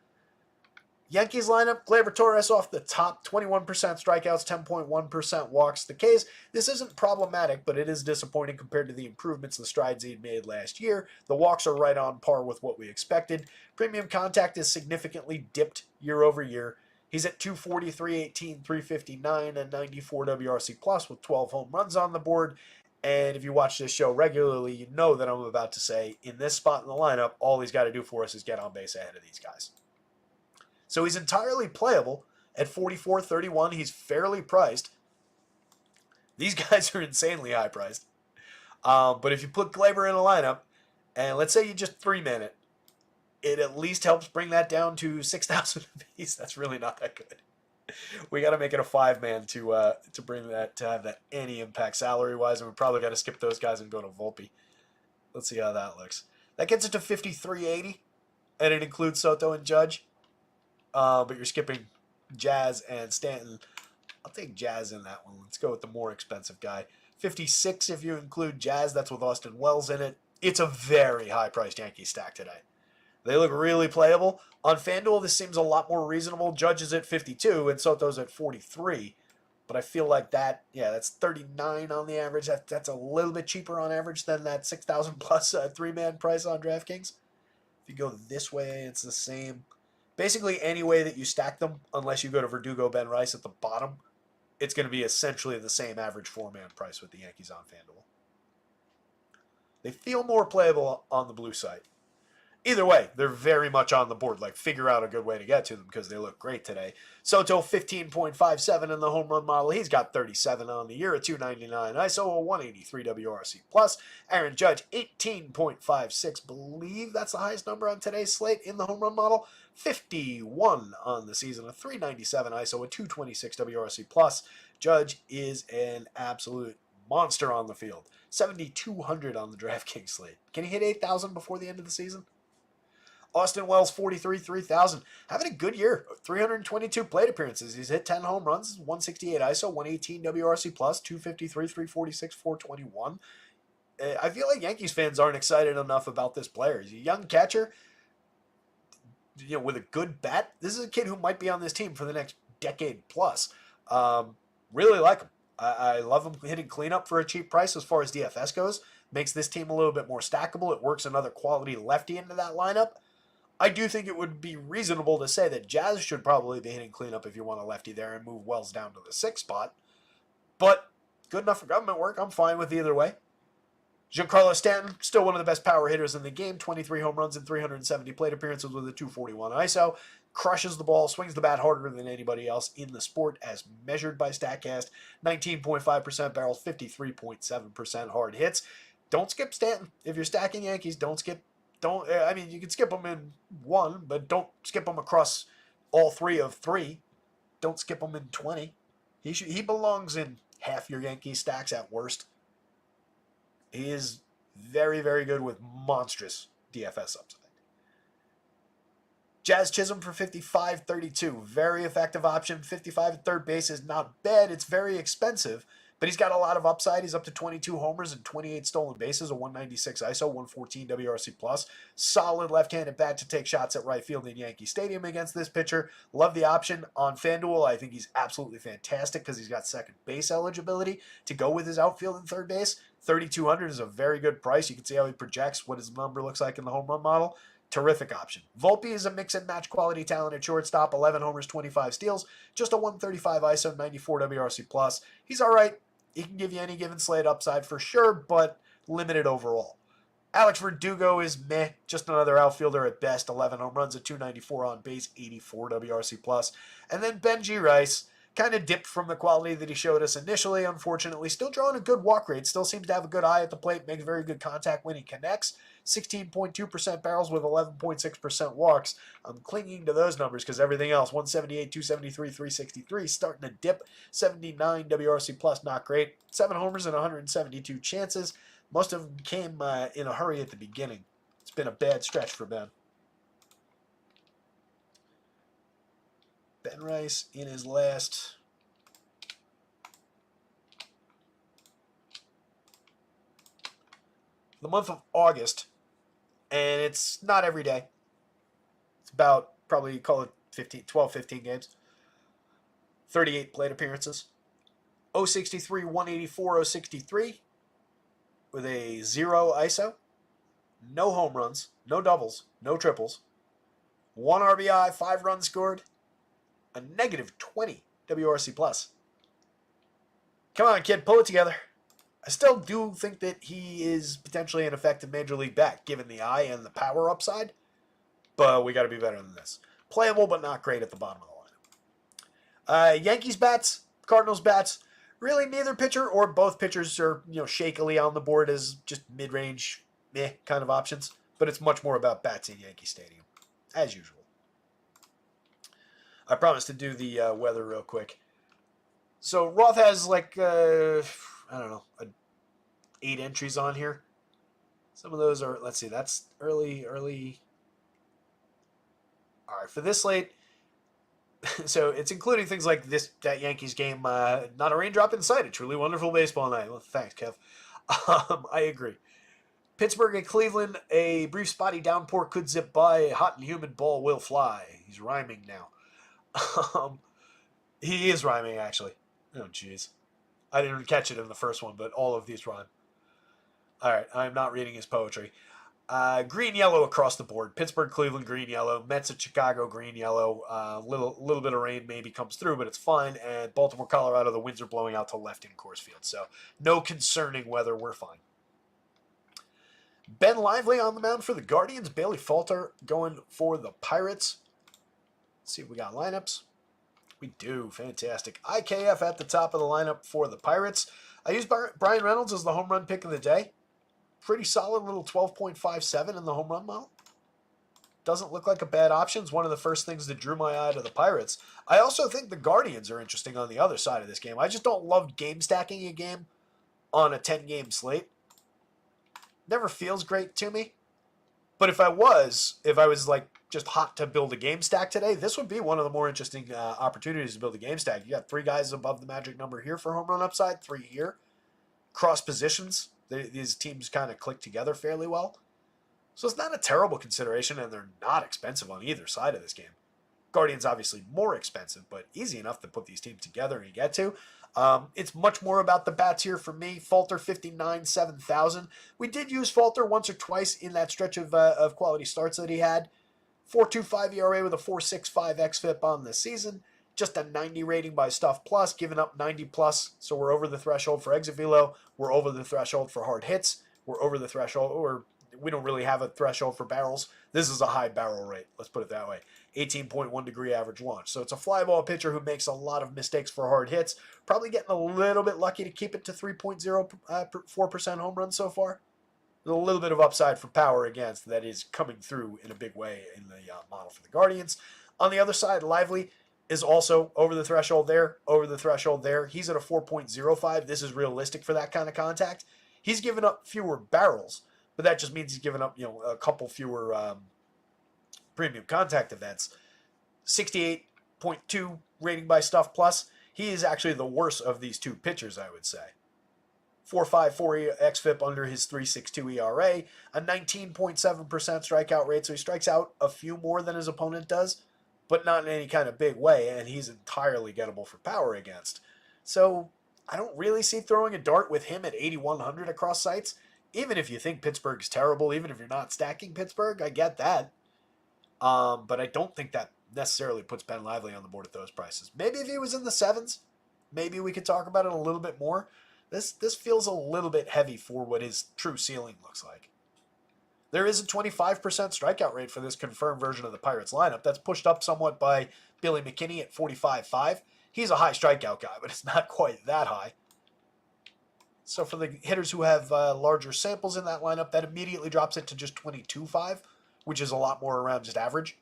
Yankees lineup, Gleyber Torres off the top, 21% strikeouts, 10.1% walks. The case, this isn't problematic, but it is disappointing compared to the improvements and strides he'd made last year. The walks are right on par with what we expected. Premium contact is significantly dipped year over year. He's at 240, 318, 359, and 94 WRC plus with 12 home runs on the board. And if you watch this show regularly, you know that I'm about to say, in this spot in the lineup, all he's got to do for us is get on base ahead of these guys. So he's entirely playable at 44.31. He's fairly priced. These guys are insanely high priced. But if you put Glaber in a lineup, and let's say you just 3-man it, it at least helps bring that down to 6,000 apiece. That's really not that good. We got to make it a 5-man to bring that, to have that any impact salary wise, and we probably got to skip those guys and go to Volpe. Let's see how that looks. That gets it to 53.80, and it includes Soto and Judge. But you're skipping Jazz and Stanton. I'll take Jazz in that one. Let's go with the more expensive guy. 56 if you include Jazz. That's with Austin Wells in it. It's a very high-priced Yankees stack today. They look really playable. On FanDuel, this seems a lot more reasonable. Judge is at 52 and Soto's at 43. But I feel like that, yeah, that's 39 on the average. That's a little bit cheaper on average than that 6,000 plus 3-man price on DraftKings. If you go this way, it's the same. Basically, any way that you stack them, unless you go to Verdugo, Ben Rice at the bottom, it's going to be essentially the same average 4-man price with the Yankees on FanDuel. They feel more playable on the blue side. Either way, they're very much on the board. Like, figure out a good way to get to them because they look great today. Soto, 15.57 in the home run model. He's got 37 on the year, a 299 ISO, a 183 WRC+. Aaron Judge, 18.56. Believe that's the highest number on today's slate in the home run model. 51 on the season, a 397 ISO, a 226 WRC+. Judge is an absolute monster on the field. 7,200 on the DraftKings slate. Can he hit 8,000 before the end of the season? Austin Wells, 43, 3,000. Having a good year. 322 plate appearances. He's hit 10 home runs, 168 ISO, 118 WRC+, 253, 346, 421. I feel like Yankees fans aren't excited enough about this player. He's a young catcher, with a good bat. This is a kid who might be on this team for the next decade plus. Really like him. I love him hitting cleanup for a cheap price as far as DFS goes. Makes this team a little bit more stackable. It works another quality lefty into that lineup. I do think it would be reasonable to say that Jazz should probably be hitting cleanup if you want a lefty there and move Wells down to the 6th spot. But good enough for government work. I'm fine with either way. Giancarlo Stanton, still one of the best power hitters in the game. 23 home runs and 370 plate appearances with a 241 ISO. Crushes the ball, swings the bat harder than anybody else in the sport as measured by StatCast. 19.5% barrels, 53.7% hard hits. Don't skip Stanton. If you're stacking Yankees, you can skip them in one, but don't skip them across all 3 of 3. Don't skip them in 20. He belongs in half your Yankees stacks at worst. He is very, very good with monstrous DFS upside. Jazz Chisholm for 55.32. Very effective option. 55 at third base is not bad. It's very expensive, but he's got a lot of upside. He's up to 22 homers and 28 stolen bases, a 196 ISO, 114 WRC+. Solid left-handed bat to take shots at right field in Yankee Stadium against this pitcher. Love the option on FanDuel. I think he's absolutely fantastic because he's got second base eligibility to go with his outfield and third base. 3,200 is a very good price. You can see how he projects what his number looks like in the home run model. Terrific option. Volpe is a mix and match quality talent at shortstop. 11 homers, 25 steals. Just a 135 ISO, 94 WRC+. He's all right. He can give you any given slate upside for sure, but limited overall. Alex Verdugo is meh. Just another outfielder at best. 11 home runs, a 294 on base, 84 WRC+. And then Benji Rice kind of dipped from the quality that he showed us initially, unfortunately. Still drawing a good walk rate. Still seems to have a good eye at the plate. Makes very good contact when he connects. 16.2% barrels with 11.6% walks. I'm clinging to those numbers because everything else, 178, 273, 363, starting to dip. 79 WRC+, not great. 7 homers and 172 chances. Most of them came in a hurry at the beginning. It's been a bad stretch for Ben. Ben Rice in his last the month of August, and it's not every day. It's about, probably call it 12, 15 games. 38 plate appearances. 063, 184, 063 with a 0 ISO. No home runs, no doubles, no triples. 1 RBI, 5 runs scored. A negative 20 WRC+. Come on, kid, pull it together. I still do think that he is potentially an effective major league bat, given the eye and the power upside. But we got to be better than this. Playable, but not great at the bottom of the lineup. Yankees bats, Cardinals bats. Really, neither pitcher or both pitchers are shakily on the board as just mid-range, meh kind of options. But it's much more about bats in Yankee Stadium, as usual. I promised to do the weather real quick. So Roth has like I don't know, 8 entries on here. Some of those are, let's see, that's early. All right, for this slate, so it's including things like that Yankees game, not a raindrop in sight, a truly wonderful baseball night. Well, thanks, Kev. I agree. Pittsburgh and Cleveland, a brief spotty downpour could zip by, a hot and humid ball will fly. He's rhyming now. He is rhyming, actually. Oh, jeez. I didn't catch it in the first one, but all of these rhyme. All right, I'm not reading his poetry. Green, yellow across the board. Pittsburgh, Cleveland, green, yellow. Mets at Chicago, green, yellow. Little bit of rain maybe comes through, but it's fine. And Baltimore, Colorado, the winds are blowing out to left in Coors Field. So no concerning weather. We're fine. Ben Lively on the mound for the Guardians. Bailey Falter going for the Pirates. Let's see if we got lineups. We do. Fantastic. IKF at the top of the lineup for the Pirates. I used Brian Reynolds as the home run pick of the day. Pretty solid little 12.57 in the home run mile. Doesn't look like a bad option. It's one of the first things that drew my eye to the Pirates. I also think the Guardians are interesting on the other side of this game. I just don't love game stacking a game on a 10-game slate. Never feels great to me. But if I was like just hot to build a game stack today, this would be one of the more interesting opportunities to build a game stack. You got 3 guys above the magic number here for home run upside, 3 here. Cross positions. These teams kind of click together fairly well. So it's not a terrible consideration, and they're not expensive on either side of this game. Guardians obviously more expensive, but easy enough to put these teams together and get to. It's much more about the bats here for me. Falter 59, 7,000. We did use Falter once or twice in that stretch of quality starts that he had. 4.25 ERA with a 4.65 xFIP on the season. Just a 90 rating by Stuff Plus, giving up 90 plus. So we're over the threshold for exit velo. We're over the threshold for hard hits. We're over the threshold, or we don't really have a threshold for barrels. This is a high barrel rate. Let's put it that way. 18.1 degree average launch. So it's a fly ball pitcher who makes a lot of mistakes for hard hits. Probably getting a little bit lucky to keep it to 3.04% home runs so far. There's a little bit of upside for power against that is coming through in a big way in the model for the Guardians. On the other side, Lively is also over the threshold there, over the threshold there. He's at a 4.05. This is realistic for that kind of contact. He's given up fewer barrels, but that just means he's given up, a couple fewer premium contact events. 68.2 rating by Stuff Plus. He is actually the worst of these two pitchers, I would say. 4.54 xFIP under his 3.62 ERA, a 19.7% strikeout rate, so he strikes out a few more than his opponent does, but not in any kind of big way, and he's entirely gettable for power against. So I don't really see throwing a dart with him at 8,100 across sites, even if you think Pittsburgh's terrible, even if you're not stacking Pittsburgh, I get that. But I don't think that necessarily puts Ben Lively on the board at those prices. Maybe if he was in the 7s, maybe we could talk about it a little bit more. This feels a little bit heavy for what his true ceiling looks like. There is a 25% strikeout rate for this confirmed version of the Pirates lineup. That's pushed up somewhat by Billy McKinney at 45.5. He's a high strikeout guy, but it's not quite that high. So for the hitters who have larger samples in that lineup, that immediately drops it to just 22.5, which is a lot more around just average.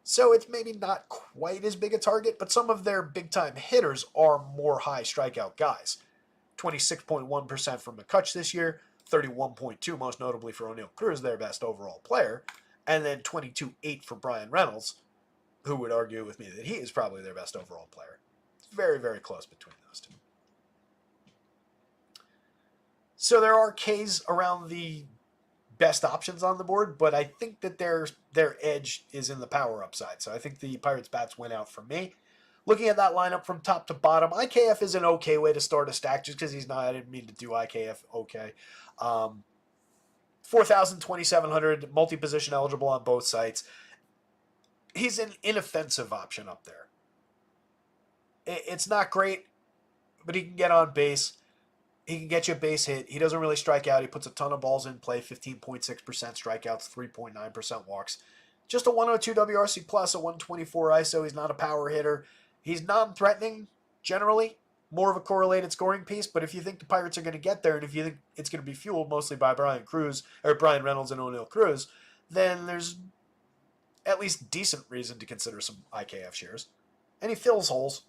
So it's maybe not quite as big a target, but some of their big-time hitters are more high strikeout guys. 26.1% for McCutch this year, 31.2 most notably for O'Neill Cruz, their best overall player, and then 22.8 for Brian Reynolds, who would argue with me that he is probably their best overall player. It's very, very close between those two. So there are Ks around the best options on the board, but I think that their edge is in the power upside. So I think the Pirates bats win out for me. Looking at that lineup from top to bottom, IKF is an okay way to start a stack just because he's not, I didn't mean to do IKF okay. 4,000, 2,700, multi-position eligible on both sites. He's an inoffensive option up there. It's not great, but he can get on base. He can get you a base hit. He doesn't really strike out. He puts a ton of balls in play, 15.6% strikeouts, 3.9% walks. Just a 102 WRC plus, a 124 ISO. He's not a power hitter. He's non-threatening, generally. More of a correlated scoring piece, but if you think the Pirates are going to get there, and if you think it's going to be fueled mostly by Brian Reynolds and O'Neill Cruz, then there's at least decent reason to consider some IKF shares. And he fills holes.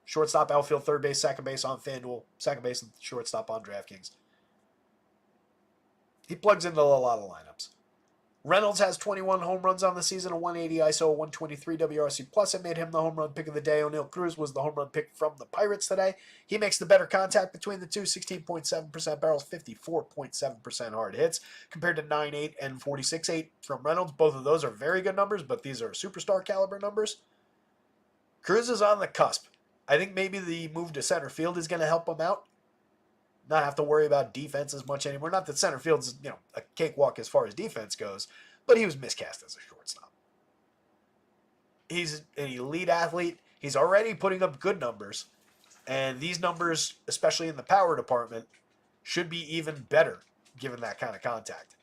Shortstop, outfield, third base, second base on FanDuel, second base and shortstop on DraftKings. He plugs into a lot of lineups. Reynolds has 21 home runs on the season, a 180 ISO, a 123 WRC plus. It made him the home run pick of the day. O'Neill Cruz was the home run pick from the Pirates today. He makes the better contact between the two, 16.7% barrels, 54.7% hard hits, compared to 9.8 and 46.8 from Reynolds. Both of those are very good numbers, but these are superstar caliber numbers. Cruz is on the cusp. I think maybe the move to center field is going to help him out. Not have to worry about defense as much anymore. Not that center field's a cakewalk as far as defense goes, but he was miscast as a shortstop. He's an elite athlete. He's already putting up good numbers, and these numbers, especially in the power department, should be even better given that kind of contact.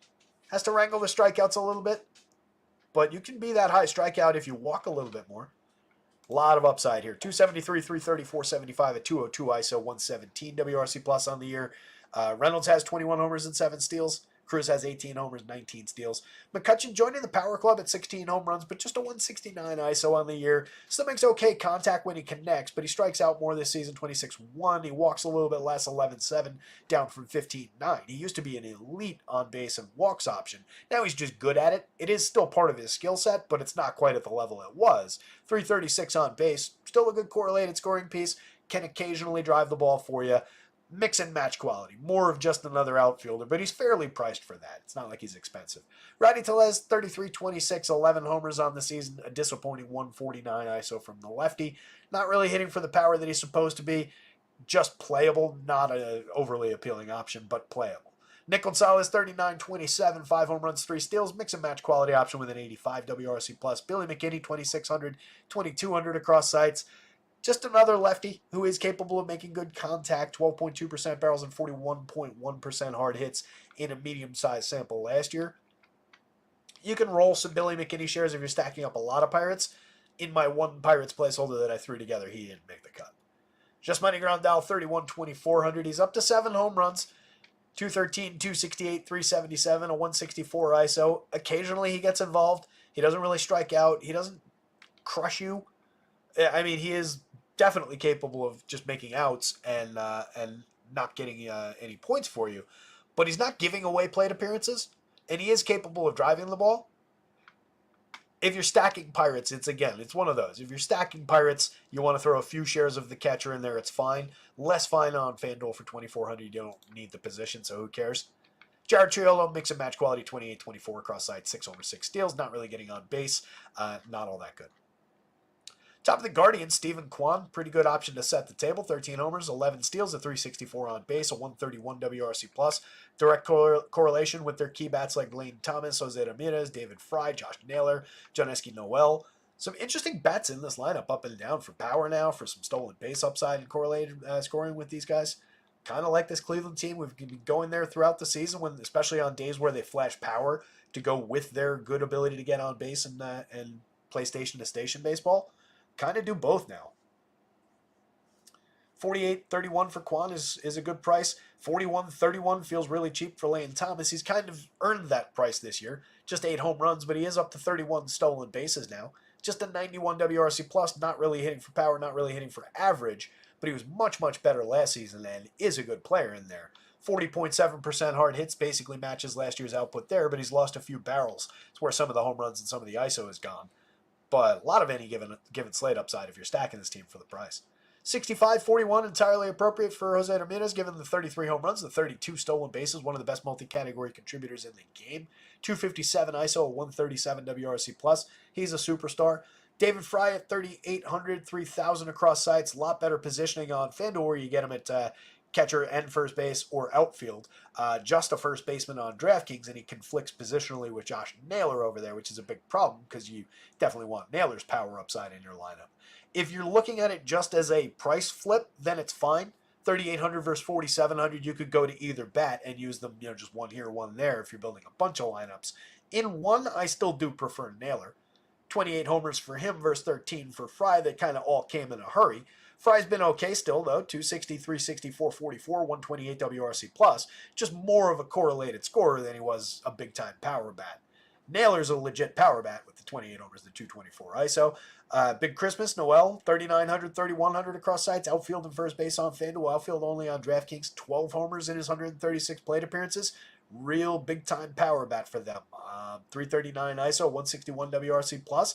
Has to wrangle the strikeouts a little bit, but you can be that high strikeout if you walk a little bit more. A lot of upside here. 273, 330, 475 at 202 ISO, 117 WRC plus on the year. Reynolds has 21 homers and 7 steals. Cruz has 18 homers, 19 steals. McCutchen joining the power club at 16 home runs, but just a 169 ISO on the year. Still makes okay contact when he connects, but he strikes out more this season, 26-1. He walks a little bit less, 11-7, down from 15-9. He used to be an elite on-base and walks option. Now he's just good at it. It is still part of his skill set, but it's not quite at the level it was. 336 on base, still a good correlated scoring piece, can occasionally drive the ball for you. Mix and match quality, more of just another outfielder, but he's fairly priced for that. It's not like he's expensive. Rodney Tellez, 33, 26, 11 homers on the season, a disappointing 149 ISO from the lefty. Not really hitting for the power that he's supposed to be, just playable, not an overly appealing option, but playable. Nick Gonzalez, 39, 27, 5 home runs, 3 steals, mix and match quality option with an 85 WRC plus. Billy McKinney, 2,600, 2,200 across sites. Just another lefty who is capable of making good contact, 12.2% barrels and 41.1% hard hits in a medium-sized sample last year. You can roll some Billy McKinney shares if you're stacking up a lot of Pirates. In my one Pirates placeholder that I threw together, he didn't make the cut. Just Money Grandal, 31, 2,400. He's up to 7 home runs, 213, 268, 377, a 164 ISO. Occasionally he gets involved. He doesn't really strike out. He doesn't crush you. I mean, he is definitely capable of just making outs and not getting any points for you. But he's not giving away plate appearances, and he is capable of driving the ball. If you're stacking Pirates, it's one of those. If you're stacking Pirates, you want to throw a few shares of the catcher in there, it's fine. Less fine on FanDuel for 2,400. You don't need the position, so who cares? Jared Triolo, mix and match quality, 28-24 across sites, 6 homers, 6 steals. Not really getting on base. Not all that good. Top of the Guardians, Stephen Kwan, pretty good option to set the table. 13 homers, 11 steals, a 364 on base, a 131 WRC plus. Direct correlation with their key bats like Lane Thomas, Jose Ramirez, David Fry, Josh Naylor, Joneski Noel. Some interesting bets in this lineup, up and down for power now, for some stolen base upside and correlated scoring with these guys. Kind of like this Cleveland team. We've been going there throughout the season, especially on days where they flash power to go with their good ability to get on base and play station to station baseball. Kind of do both now. 48.31 for Kwan is a good price. 41.31 feels really cheap for Lane Thomas. He's kind of earned that price this year. Just 8 home runs, but he is up to 31 stolen bases now. Just a 91 WRC plus, not really hitting for power, not really hitting for average, but he was much, much better last season and is a good player in there. 40.7% hard hits basically matches last year's output there, but he's lost a few barrels. It's where some of the home runs and some of the ISO is gone. But a lot of any given slate upside if you're stacking this team for the price. 65-41 entirely appropriate for Jose Ramirez, given the 33 home runs, the 32 stolen bases, one of the best multi-category contributors in the game. 257 ISO, 137 WRC plus. He's a superstar. David Fry at 3,800, 3,000 across sites. A lot better positioning on FanDuel where you get him at catcher and first base or outfield. Just a first baseman on DraftKings, and he conflicts positionally with Josh Naylor over there, which is a big problem because you definitely want Naylor's power upside in your lineup. If you're looking at it just as a price flip, then it's fine. 3,800 versus 4,700, you could go to either bet and use them, just one here, one there if you're building a bunch of lineups. In one, I still do prefer Naylor. 28 homers for him versus 13 for Fry. They kind of all came in a hurry. Fry's been okay still, though. 260, 360, 444, 128 WRC+. Plus. Just more of a correlated scorer than he was a big-time power bat. Naylor's a legit power bat with the 28 homers, the 224 ISO. Big Christmas, Noel, 3,900, 3,100 across sites. Outfield and first base on FanDuel. Outfield only on DraftKings. 12 homers in his 136 plate appearances. Real big-time power bat for them. 339 ISO, 161 WRC+. Plus.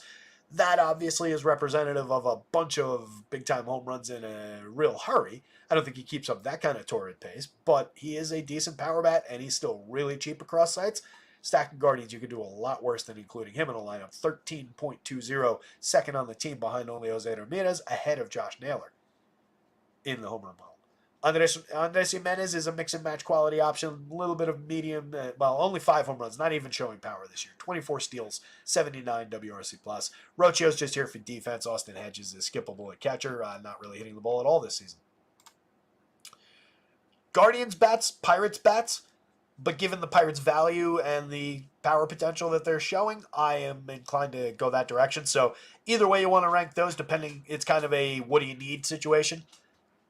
That obviously is representative of a bunch of big-time home runs in a real hurry. I don't think he keeps up that kind of torrid pace, but he is a decent power bat, and he's still really cheap across sites. Stacking Guardians, you could do a lot worse than including him in a lineup. 13.20, second on the team behind only Jose Ramirez, ahead of Josh Naylor in the home run model. Andres Jimenez is a mix-and-match quality option, a little bit of medium, only 5 home runs, not even showing power this year. 24 steals, 79 WRC+. Rochio's just here for defense. Austin Hedges is skippable at catcher, not really hitting the ball at all this season. Guardians bats, Pirates bats, but given the Pirates' value and the power potential that they're showing, I am inclined to go that direction. So either way you want to rank those, depending, it's kind of a what do you need situation.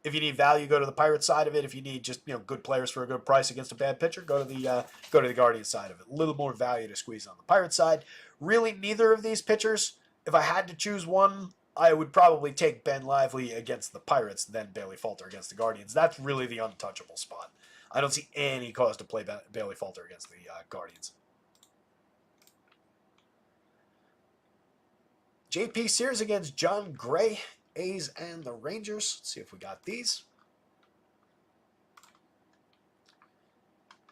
If you need value, go to the Pirates side of it. If you need just good players for a good price against a bad pitcher, go to the Guardians side of it. A little more value to squeeze on the Pirates side. Really, neither of these pitchers. If I had to choose one, I would probably take Ben Lively against the Pirates, then Bailey Falter against the Guardians. That's really the untouchable spot. I don't see any cause to play Bailey Falter against the Guardians. J.P. Sears against John Gray. A's and the Rangers. Let's see if we got these.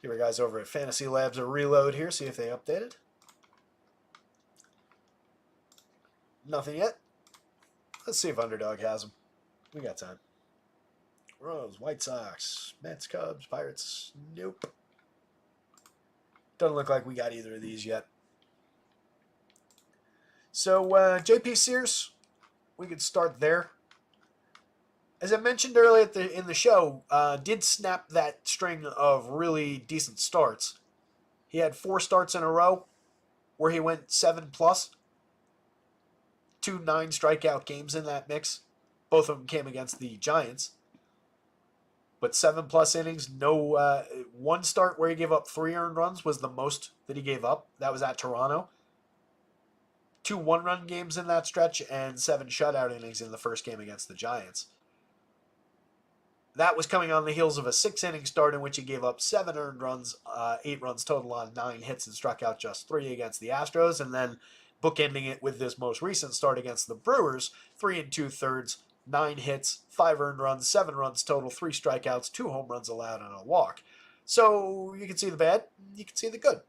Give our guys over at Fantasy Labs a reload here, see if they updated. Nothing yet. Let's see if Underdog has them. We got time. Rose, White Sox, Mets, Cubs, Pirates. Nope. Doesn't look like we got either of these yet. So, J.P. Sears, we could start there. As I mentioned earlier in the show, did snap that string of really decent starts. He had 4 starts in a row where he went 7+. 2 9-strikeout games in that mix. Both of them came against the Giants. But 7+ innings, no one start where he gave up 3 earned runs was the most that he gave up. That was at Toronto. 2 one-run games in that stretch and 7 shutout innings in the first game against the Giants. That was coming on the heels of a 6-inning start in which he gave up 7 earned runs, 8 runs total on 9 hits and struck out just 3 against the Astros, and then bookending it with this most recent start against the Brewers, 3 2/3, 9 hits, 5 earned runs, 7 runs total, 3 strikeouts, 2 home runs allowed, and a walk. So you can see the bad, you can see the good.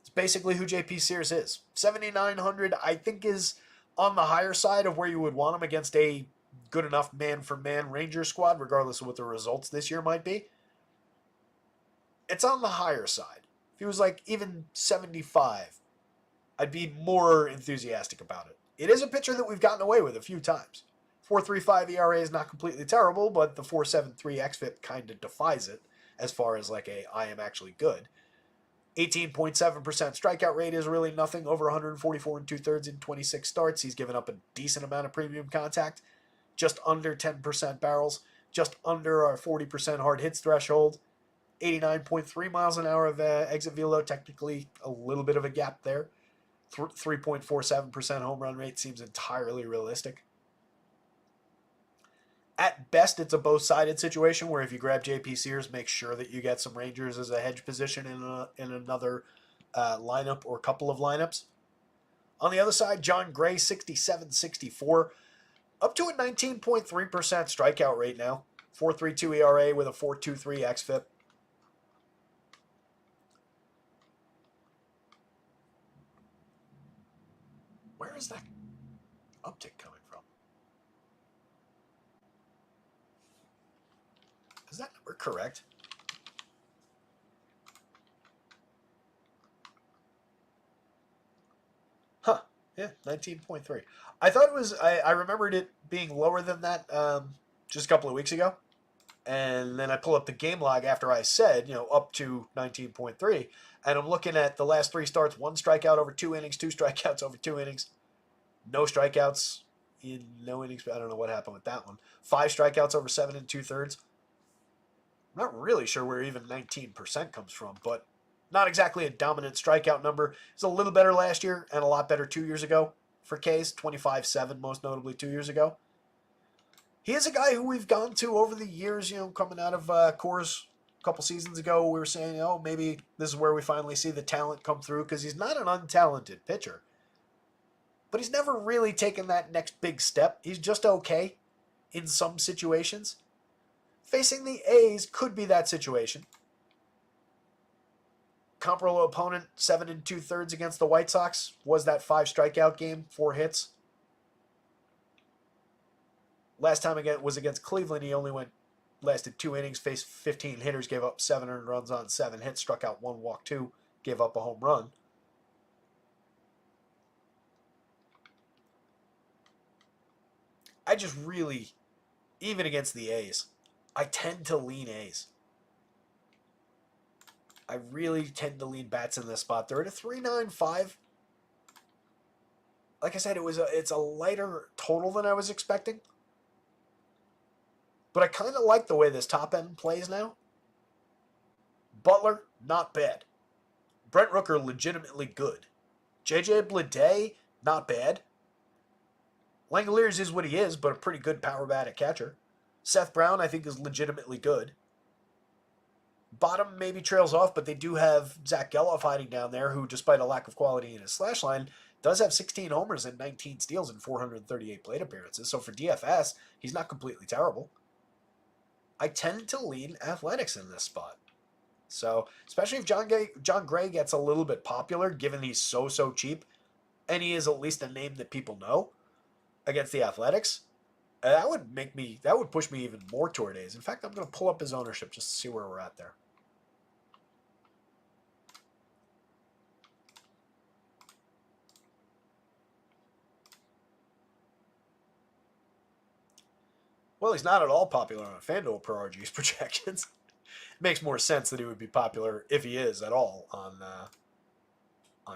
It's basically who J.P. Sears is. 7,900, I think, is on the higher side of where you would want him against a good enough man-for-man Ranger squad, regardless of what the results this year might be. It's on the higher side. If he was like even 75, I'd be more enthusiastic about it. It is a pitcher that we've gotten away with a few times. 4.35 ERA is not completely terrible, but the 4.73 xFIP kind of defies it as far as like a I am actually good. 18.7% strikeout rate is really nothing. Over 144 2/3 in 26 starts. He's given up a decent amount of premium contact. Just under 10% barrels. Just under our 40% hard hits threshold. 89.3 miles an hour of exit velo. Technically a little bit of a gap there. 3.47% home run rate seems entirely realistic. At best, it's a both-sided situation where if you grab J.P. Sears, make sure that you get some Rangers as a hedge position in another lineup or couple of lineups. On the other side, John Gray, 67-64, up to a 19.3% strikeout rate now. 4.32 ERA with a 4.23 xFIP. Where is that uptick coming from? Is that number correct? Huh. Yeah, 19.3. I thought it was, I remembered it being lower than that just a couple of weeks ago. And then I pull up the game log after I said, up to 19.3. And I'm looking at the last 3 starts, 1 strikeout over 2 innings, 2 strikeouts over 2 innings, no strikeouts in no innings. I don't know what happened with that one. 5 strikeouts over 7 2/3. I'm not really sure where even 19% comes from, but not exactly a dominant strikeout number. It's a little better last year and a lot better 2 years ago for Case, 25-7 most notably 2 years ago. He is a guy who we've gone to over the years, coming out of Coors a couple seasons ago. We were saying, maybe this is where we finally see the talent come through because he's not an untalented pitcher. But he's never really taken that next big step. He's just okay in some situations. Facing the A's could be that situation. Comparable opponent, 7 2/3 against the White Sox. Was that 5 strikeout game, 4 hits. Last time again was against Cleveland. He only lasted 2 innings, faced 15 hitters, gave up 7 earned runs on 7 hits, struck out 1, walked 2, gave up a home run. I just really, even against the A's, I tend to lean A's. I really tend to lean bats in this spot. They're at a 3.95. Like I said, it's a lighter total than I was expecting. But I kind of like the way this top end plays now. Butler, not bad. Brent Rooker, legitimately good. JJ Bleday, not bad. Langoliers is what he is, but a pretty good power bat at catcher. Seth Brown, I think, is legitimately good. Bottom maybe trails off, but they do have Zach Geloff hiding down there, who, despite a lack of quality in his slash line, does have 16 homers and 19 steals in 438 plate appearances. So for DFS, he's not completely terrible. I tend to lean Athletics in this spot. So, especially if John Gray gets a little bit popular, given he's so cheap, and he is at least a name that people know against the Athletics, that would push me even more toward A's. In fact, I'm going to pull up his ownership just to see where we're at there. Well, he's not at all popular on FanDuel per RG's projections. It makes more sense that he would be popular, if he is at all, on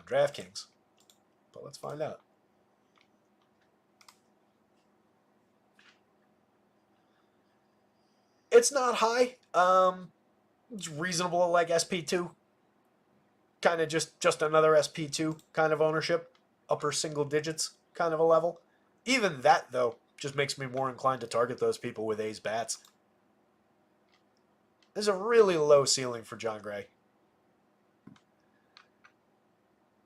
DraftKings. But let's find out. It's not high. It's reasonable, like SP2. Kind of just another SP2 kind of ownership. Upper single digits kind of a level. Even that, though, just makes me more inclined to target those people with A's bats. There's a really low ceiling for John Gray.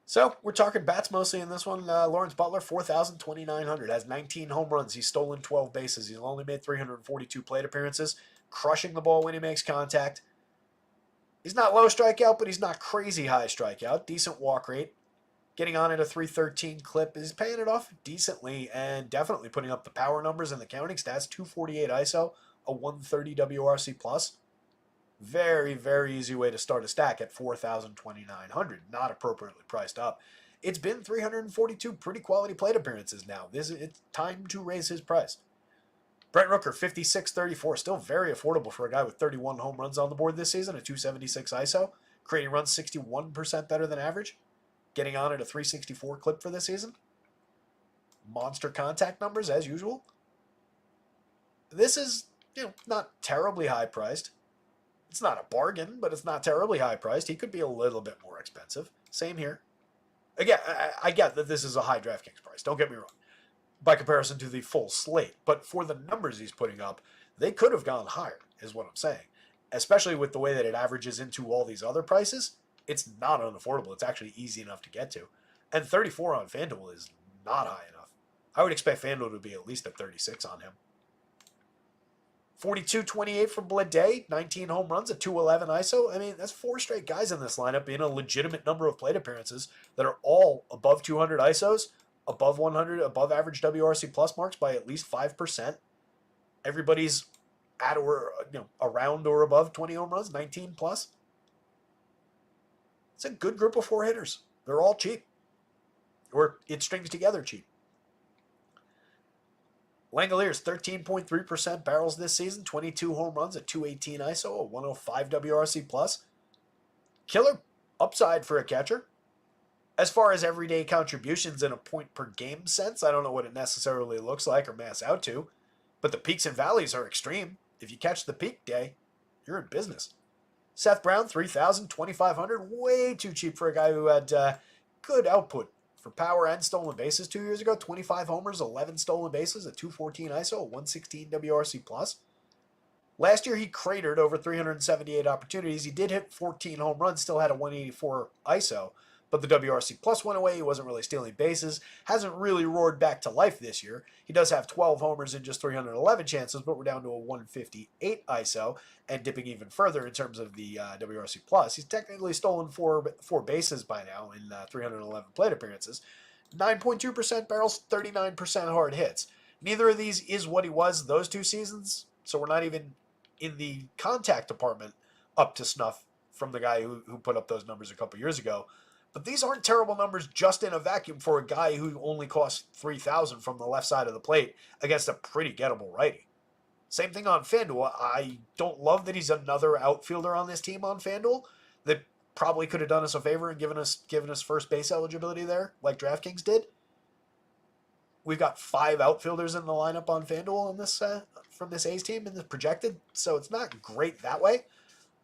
So, we're talking bats mostly in this one. Lawrence Butler, 4,200, has 19 home runs. He's stolen 12 bases. He's only made 342 plate appearances, crushing the ball when he makes contact. He's not low strikeout, but he's not crazy high strikeout. Decent walk rate. Getting on at a 313 clip is paying it off decently and definitely putting up the power numbers and the counting stats. 248 ISO, a 130 WRC plus. Very, very easy way to start a stack at 4,200. Not appropriately priced up. It's been 342 pretty quality plate appearances now. It's time to raise his price. Brent Rooker, 56.34. Still very affordable for a guy with 31 home runs on the board this season, a 276 ISO. Creating runs 61% better than average. Getting on at a 364 clip for this season. Monster contact numbers as usual. This is, not terribly high priced. It's not a bargain, but it's not terribly high priced. He could be a little bit more expensive. Same here. Again, I get that this is a high DraftKings price. Don't get me wrong. By comparison to the full slate. But for the numbers he's putting up, they could have gone higher, is what I'm saying. Especially with the way that it averages into all these other prices. It's not unaffordable. It's actually easy enough to get to. And 34 on FanDuel is not high enough. I would expect FanDuel to be at least at 36 on him. 42-28 from Bleday, 19 home runs, a 211 ISO. I mean, that's 4 straight guys in this lineup in a legitimate number of plate appearances that are all above 200 ISOs, above 100, above average WRC plus marks by at least 5%. Everybody's at or around or above 20 home runs, 19 plus. It's a good group of 4 hitters. They're all cheap. Or it strings together cheap. Langoliers, 13.3% barrels this season, 22 home runs, a 218 ISO, a 105 WRC+. Killer upside for a catcher. As far as everyday contributions in a point per game sense, I don't know what it necessarily looks like or mass out to, but the peaks and valleys are extreme. If you catch the peak day, you're in business. Seth Brown, 3,000, 2,500, way too cheap for a guy who had good output for power and stolen bases 2 years ago. 25 homers, 11 stolen bases, a 214 ISO, a 116 WRC+. Last year, he cratered over 378 opportunities. He did hit 14 home runs, still had a 184 ISO, but the WRC plus went away. He wasn't really stealing bases. Hasn't really roared back to life this year. He does have 12 homers in just 311 chances, but we're down to a 158 ISO and dipping even further in terms of the WRC plus. He's technically stolen four bases by now in 311 plate appearances. 9.2% barrels, 39% hard hits. Neither of these is what he was those 2 seasons, so we're not even in the contact department up to snuff from the guy who put up those numbers a couple years ago. But these aren't terrible numbers just in a vacuum for a guy who only costs $3,000 from the left side of the plate against a pretty gettable righty. Same thing on FanDuel. I don't love that he's another outfielder on this team on FanDuel that probably could have done us a favor and given us first base eligibility there, like DraftKings did. We've got 5 outfielders in the lineup on FanDuel in this from this A's team and this projected, so it's not great that way.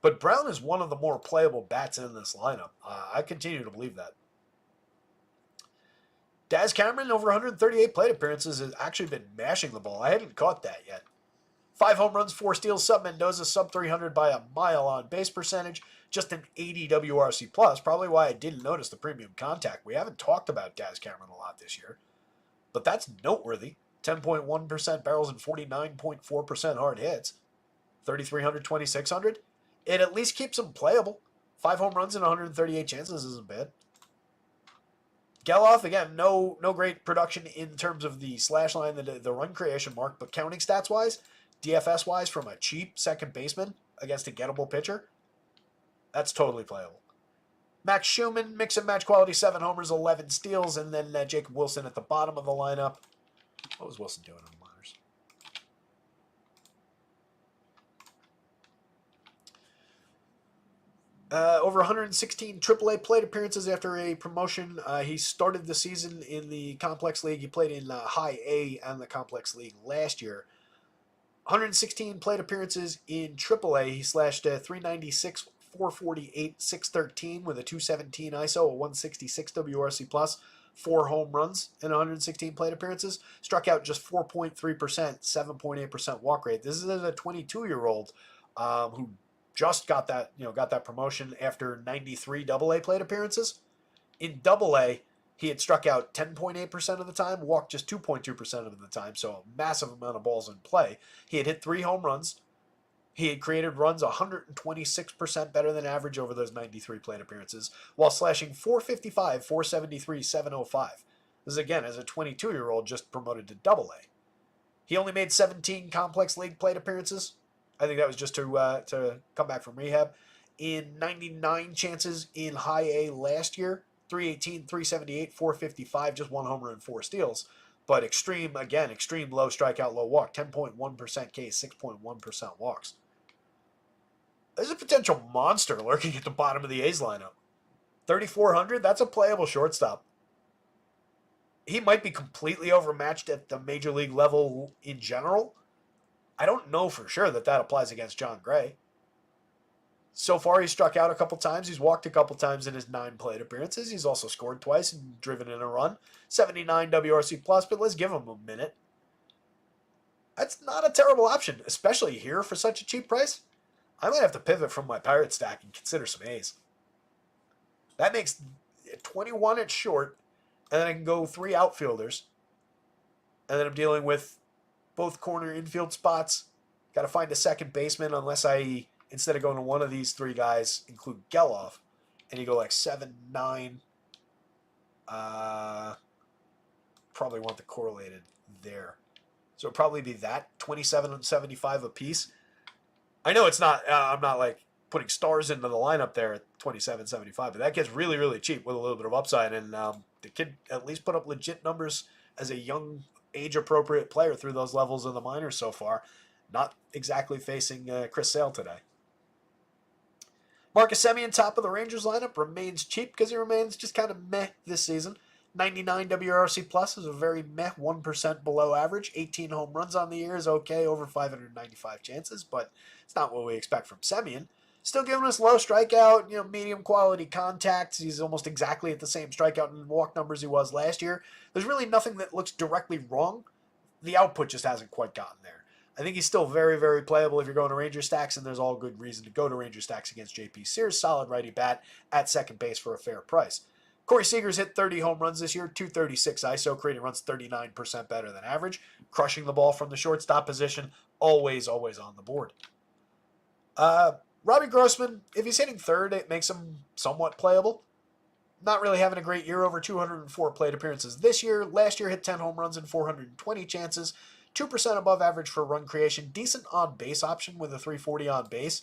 But Brown is one of the more playable bats in this lineup. I continue to believe that. Daz Cameron, over 138 plate appearances, has actually been mashing the ball. I hadn't caught that yet. 5 home runs, 4 steals, sub Mendoza, sub 300 by a mile on base percentage. Just an 80 WRC+, probably why I didn't notice the premium contact. We haven't talked about Daz Cameron a lot this year, but that's noteworthy. 10.1% barrels and 49.4% hard hits. 3,300, 2,600. It at least keeps him playable. 5 home runs in 138 chances isn't bad. Geloff, again, no great production in terms of the slash line, the run creation mark, but counting stats-wise, DFS-wise, from a cheap second baseman against a gettable pitcher, that's totally playable. Max Schumann, mix and match quality, 7 homers, 11 steals, and then Jacob Wilson at the bottom of the lineup. What was Wilson doing on the minors? Over 116 AAA plate appearances after a promotion. He started the season in the Complex League. He played in High A and the Complex League last year. 116 plate appearances in AAA. He slashed 396, 448, 613 with a 217 ISO, a 166 WRC+, 4 home runs in 116 plate appearances. Struck out just 4.3%, 7.8% walk rate. This is a 22-year-old who just got that promotion after 93 AA plate appearances. In AA, he had struck out 10.8% of the time, walked just 2.2% of the time, so a massive amount of balls in play. He had hit 3 home runs. He had created runs 126% better than average over those 93 plate appearances, while slashing 455, 473, 705. This is, again, as a 22-year-old just promoted to AA. He only made 17 Complex League plate appearances. I think that was just to come back from rehab. In 99 chances in High A last year, 318, 378, 455, just 1 homer and 4 steals. But extreme low strikeout, low walk, 10.1% K, 6.1% walks. There's a potential monster lurking at the bottom of the A's lineup. 3,400, that's a playable shortstop. He might be completely overmatched at the major league level in general. I don't know for sure that applies against John Gray. So far, he's struck out a couple times. He's walked a couple times in his 9 plate appearances. He's also scored twice and driven in a run. 79 WRC+, but let's give him a minute. That's not a terrible option, especially here for such a cheap price. I might have to pivot from my Pirate stack and consider some A's. That makes 21 at short, and then I can go 3 outfielders. And then I'm dealing with both corner infield spots. Got to find a second baseman unless I, instead of going to one of these 3 guys, include Geloff. And you go like 7, 9. Probably want the correlated there. So it'll probably be that, 27 and 75 apiece. I know it's not, I'm not like putting stars into the lineup there at 27.75, but that gets really cheap with a little bit of upside. And the kid at least put up legit numbers as a young age-appropriate player through those levels of the minors so far. Not exactly facing Chris Sale today. Marcus Semien, top of the Rangers lineup, remains cheap because he remains just kind of meh this season. 99 WRC plus is a very meh, 1% below average. 18 home runs on the year is okay, over 595 chances, but it's not what we expect from Semien. Still giving us low strikeout, medium quality contacts. He's almost exactly at the same strikeout and walk numbers he was last year. There's really nothing that looks directly wrong. The output just hasn't quite gotten there. I think he's still very, very playable if you're going to Ranger stacks, and there's all good reason to go to Ranger stacks against JP Sears. Solid righty bat at second base for a fair price. Corey Seager's hit 30 home runs this year, 236 ISO, creating runs 39% better than average. Crushing the ball from the shortstop position, always on the board. Robbie Grossman, if he's hitting third, it makes him somewhat playable. Not really having a great year, over 204 plate appearances this year. Last year hit 10 home runs in 420 chances. 2% above average for run creation. Decent on-base option with a 340 on base.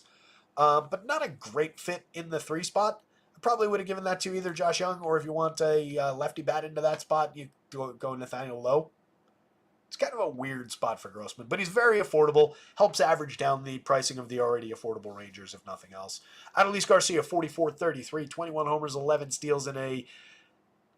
But not a great fit in the 3 spot. I probably would have given that to either Josh Young, or if you want a lefty bat into that spot, you go Nathaniel Lowe. It's kind of a weird spot for Grossman, but he's very affordable. Helps average down the pricing of the already affordable Rangers, if nothing else. Adolis Garcia, 44-33, 21 homers, 11 steals in a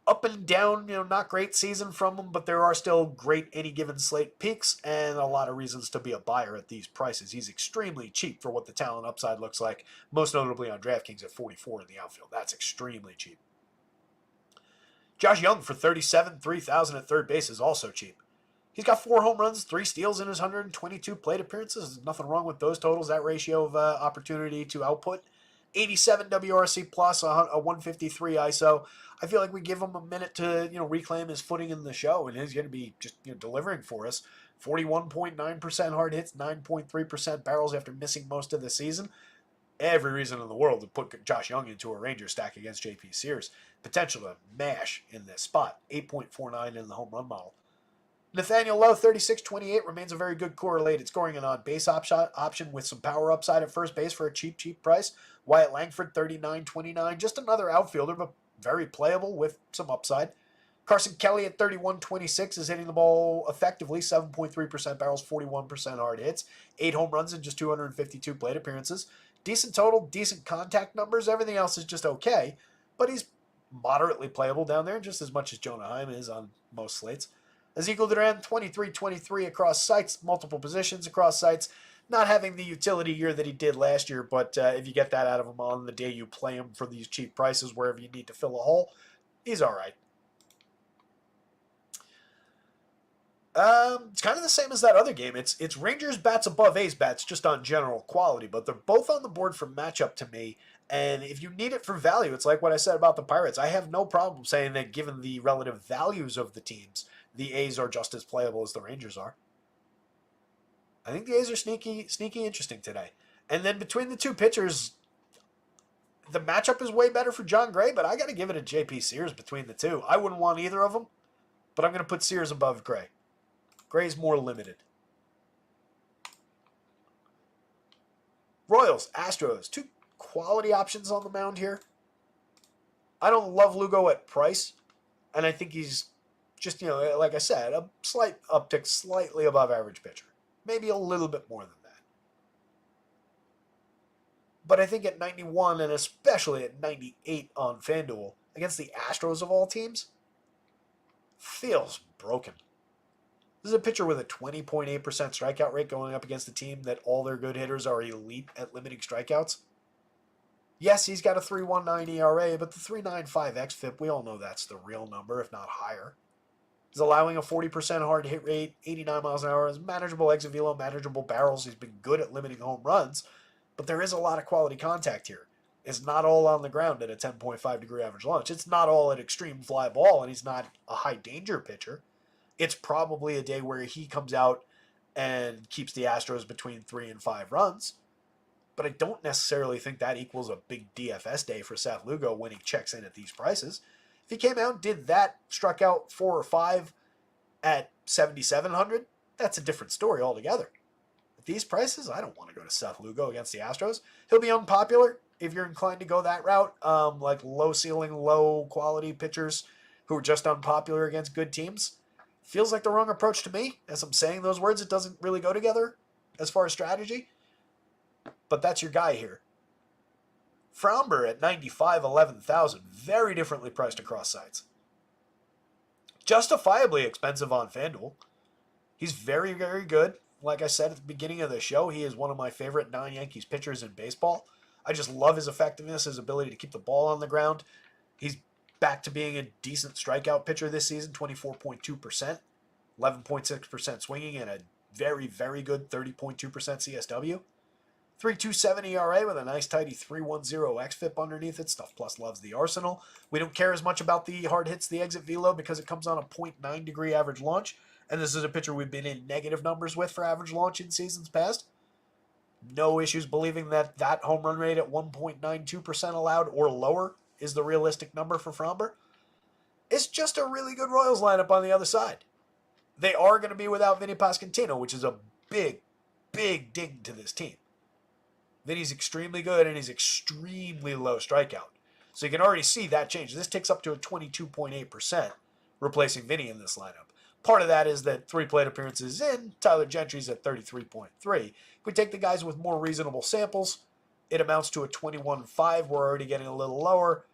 up and down, not great season from him, but there are still great any given slate peaks and a lot of reasons to be a buyer at these prices. He's extremely cheap for what the talent upside looks like, most notably on DraftKings at 44 in the outfield. That's extremely cheap. Josh Young for 37, 3,000 at third base is also cheap. He's got 4 home runs, 3 steals in his 122 plate appearances. There's nothing wrong with those totals, that ratio of opportunity to output. 87 WRC plus, a 153 ISO. I feel like we give him a minute to reclaim his footing in the show, and he's going to be just delivering for us. 41.9% hard hits, 9.3% barrels after missing most of the season. Every reason in the world to put Josh Young into a Ranger stack against JP Sears. Potential to mash in this spot. 8.49 in the home run model. Nathaniel Lowe, 36-28, remains a very good correlated scoring and on-base option with some power upside at first base for a cheap price. Wyatt Langford, 39-29, just another outfielder, but very playable with some upside. Carson Kelly at 31-26 is hitting the ball effectively, 7.3% barrels, 41% hard hits, 8 home runs in just 252 plate appearances. Decent total, decent contact numbers, everything else is just okay, but he's moderately playable down there, just as much as Jonah Heim is on most slates. Ezekiel Duran, 23-23 across sites, multiple positions across sites. Not having the utility year that he did last year, but if you get that out of him on the day you play him for these cheap prices, wherever you need to fill a hole, he's all right. It's kind of the same as that other game. It's Rangers bats above A's bats just on general quality, but they're both on the board for matchup to me. And if you need it for value, it's like what I said about the Pirates. I have no problem saying that given the relative values of the teams, the A's are just as playable as the Rangers are. I think the A's are sneaky interesting today. And then between the two pitchers, the matchup is way better for John Gray, but I got to give it to JP Sears between the two. I wouldn't want either of them, but I'm going to put Sears above Gray. Gray's more limited. Royals, Astros, 2 quality options on the mound here. I don't love Lugo at price, and I think he's just, like I said, a slight uptick, slightly above average pitcher. Maybe a little bit more than that. But I think at 91, and especially at 98 on FanDuel, against the Astros of all teams, feels broken. This is a pitcher with a 20.8% strikeout rate going up against a team that all their good hitters are elite at limiting strikeouts. Yes, he's got a 3.19 ERA, but the 3.95 xFIP, we all know that's the real number, if not higher. He's allowing a 40% hard hit rate, 89 miles an hour, manageable exit velo, manageable barrels. He's been good at limiting home runs, but there is a lot of quality contact here. It's not all on the ground at a 10.5 degree average launch. It's not all at extreme fly ball, and he's not a high danger pitcher. It's probably a day where he comes out and keeps the Astros between 3 and 5 runs, but I don't necessarily think that equals a big DFS day for Seth Lugo when he checks in at these prices. If he came out, did that, struck out 4 or 5 at 7,700, that's a different story altogether. At these prices, I don't want to go to Seth Lugo against the Astros. He'll be unpopular if you're inclined to go that route, like low ceiling, low quality pitchers who are just unpopular against good teams. Feels like the wrong approach to me. As I'm saying those words, it doesn't really go together as far as strategy. But that's your guy here. Framber at 95, 11,000. Very differently priced across sites. Justifiably expensive on FanDuel. He's very, very good. Like I said at the beginning of the show, he is one of my favorite non-Yankees pitchers in baseball. I just love his effectiveness, his ability to keep the ball on the ground. He's back to being a decent strikeout pitcher this season, 24.2%, 11.6% swinging, and a very, very good 30.2% CSW. 3.27 ERA with a nice tidy 3.10 xFIP underneath it. Stuff Plus loves the arsenal. We don't care as much about the hard hits, the exit velo, because it comes on a 0.9 degree average launch. And this is a pitcher we've been in negative numbers with for average launch in seasons past. No issues believing that that home run rate at 1.92% allowed or lower is the realistic number for Framber. It's just a really good Royals lineup on the other side. They are going to be without Vinny Pasquantino, which is a big, big ding to this team. Vinny's extremely good, and he's extremely low strikeout. So you can already see that change. This takes up to a 22.8%, replacing Vinny in this lineup. Part of that is that 3 plate appearances in, Tyler Gentry's at 33.3. If we take the guys with more reasonable samples, it amounts to a 21.5. We're already getting a little lower.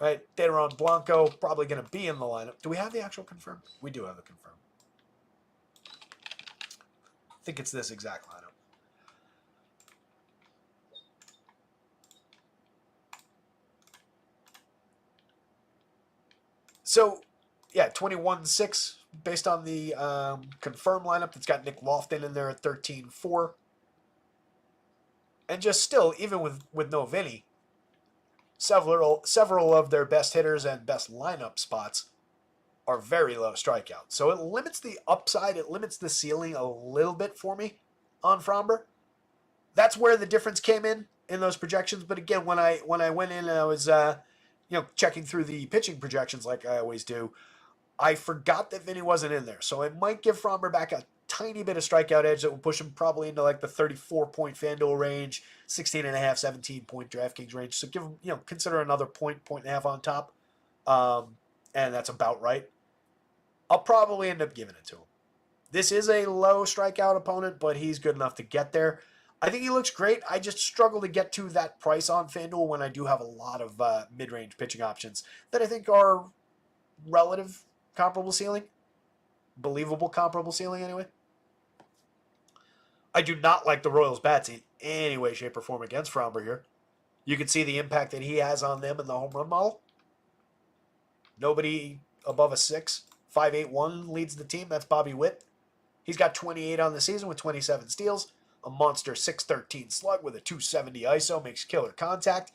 Right, Dataron Blanco probably going to be in the lineup. Do we have the actual confirmed? We do have the confirmed. I think it's this exact lineup. So, yeah, 21.6 based on the confirmed lineup that's got Nick Lofton in there at 13.4. And just still, even with no Vinny, several of their best hitters and best lineup spots are very low strikeout. So it limits the upside, it limits the ceiling a little bit for me on Framber. That's where the difference came in those projections. But again, when I went in and I was checking through the pitching projections like I always do, I forgot that Vinny wasn't in there. So it might give Framber back a tiny bit of strikeout edge that will push him probably into like the 34-point FanDuel range, 16.5, 17-point DraftKings range. So give him, consider another point and a half on top. And that's about right. I'll probably end up giving it to him. This is a low strikeout opponent, but he's good enough to get there. I think he looks great. I just struggle to get to that price on FanDuel when I do have a lot of mid-range pitching options that I think are relative comparable ceiling. Believable comparable ceiling, anyway. I do not like the Royals' bats in any way, shape, or form against Framber here. You can see the impact that he has on them in the home run model. Nobody above a 6. 5.81 leads the team. That's Bobby Witt. He's got 28 on the season with 27 steals. A monster 6.13 slug with a 270 ISO. Makes killer contact.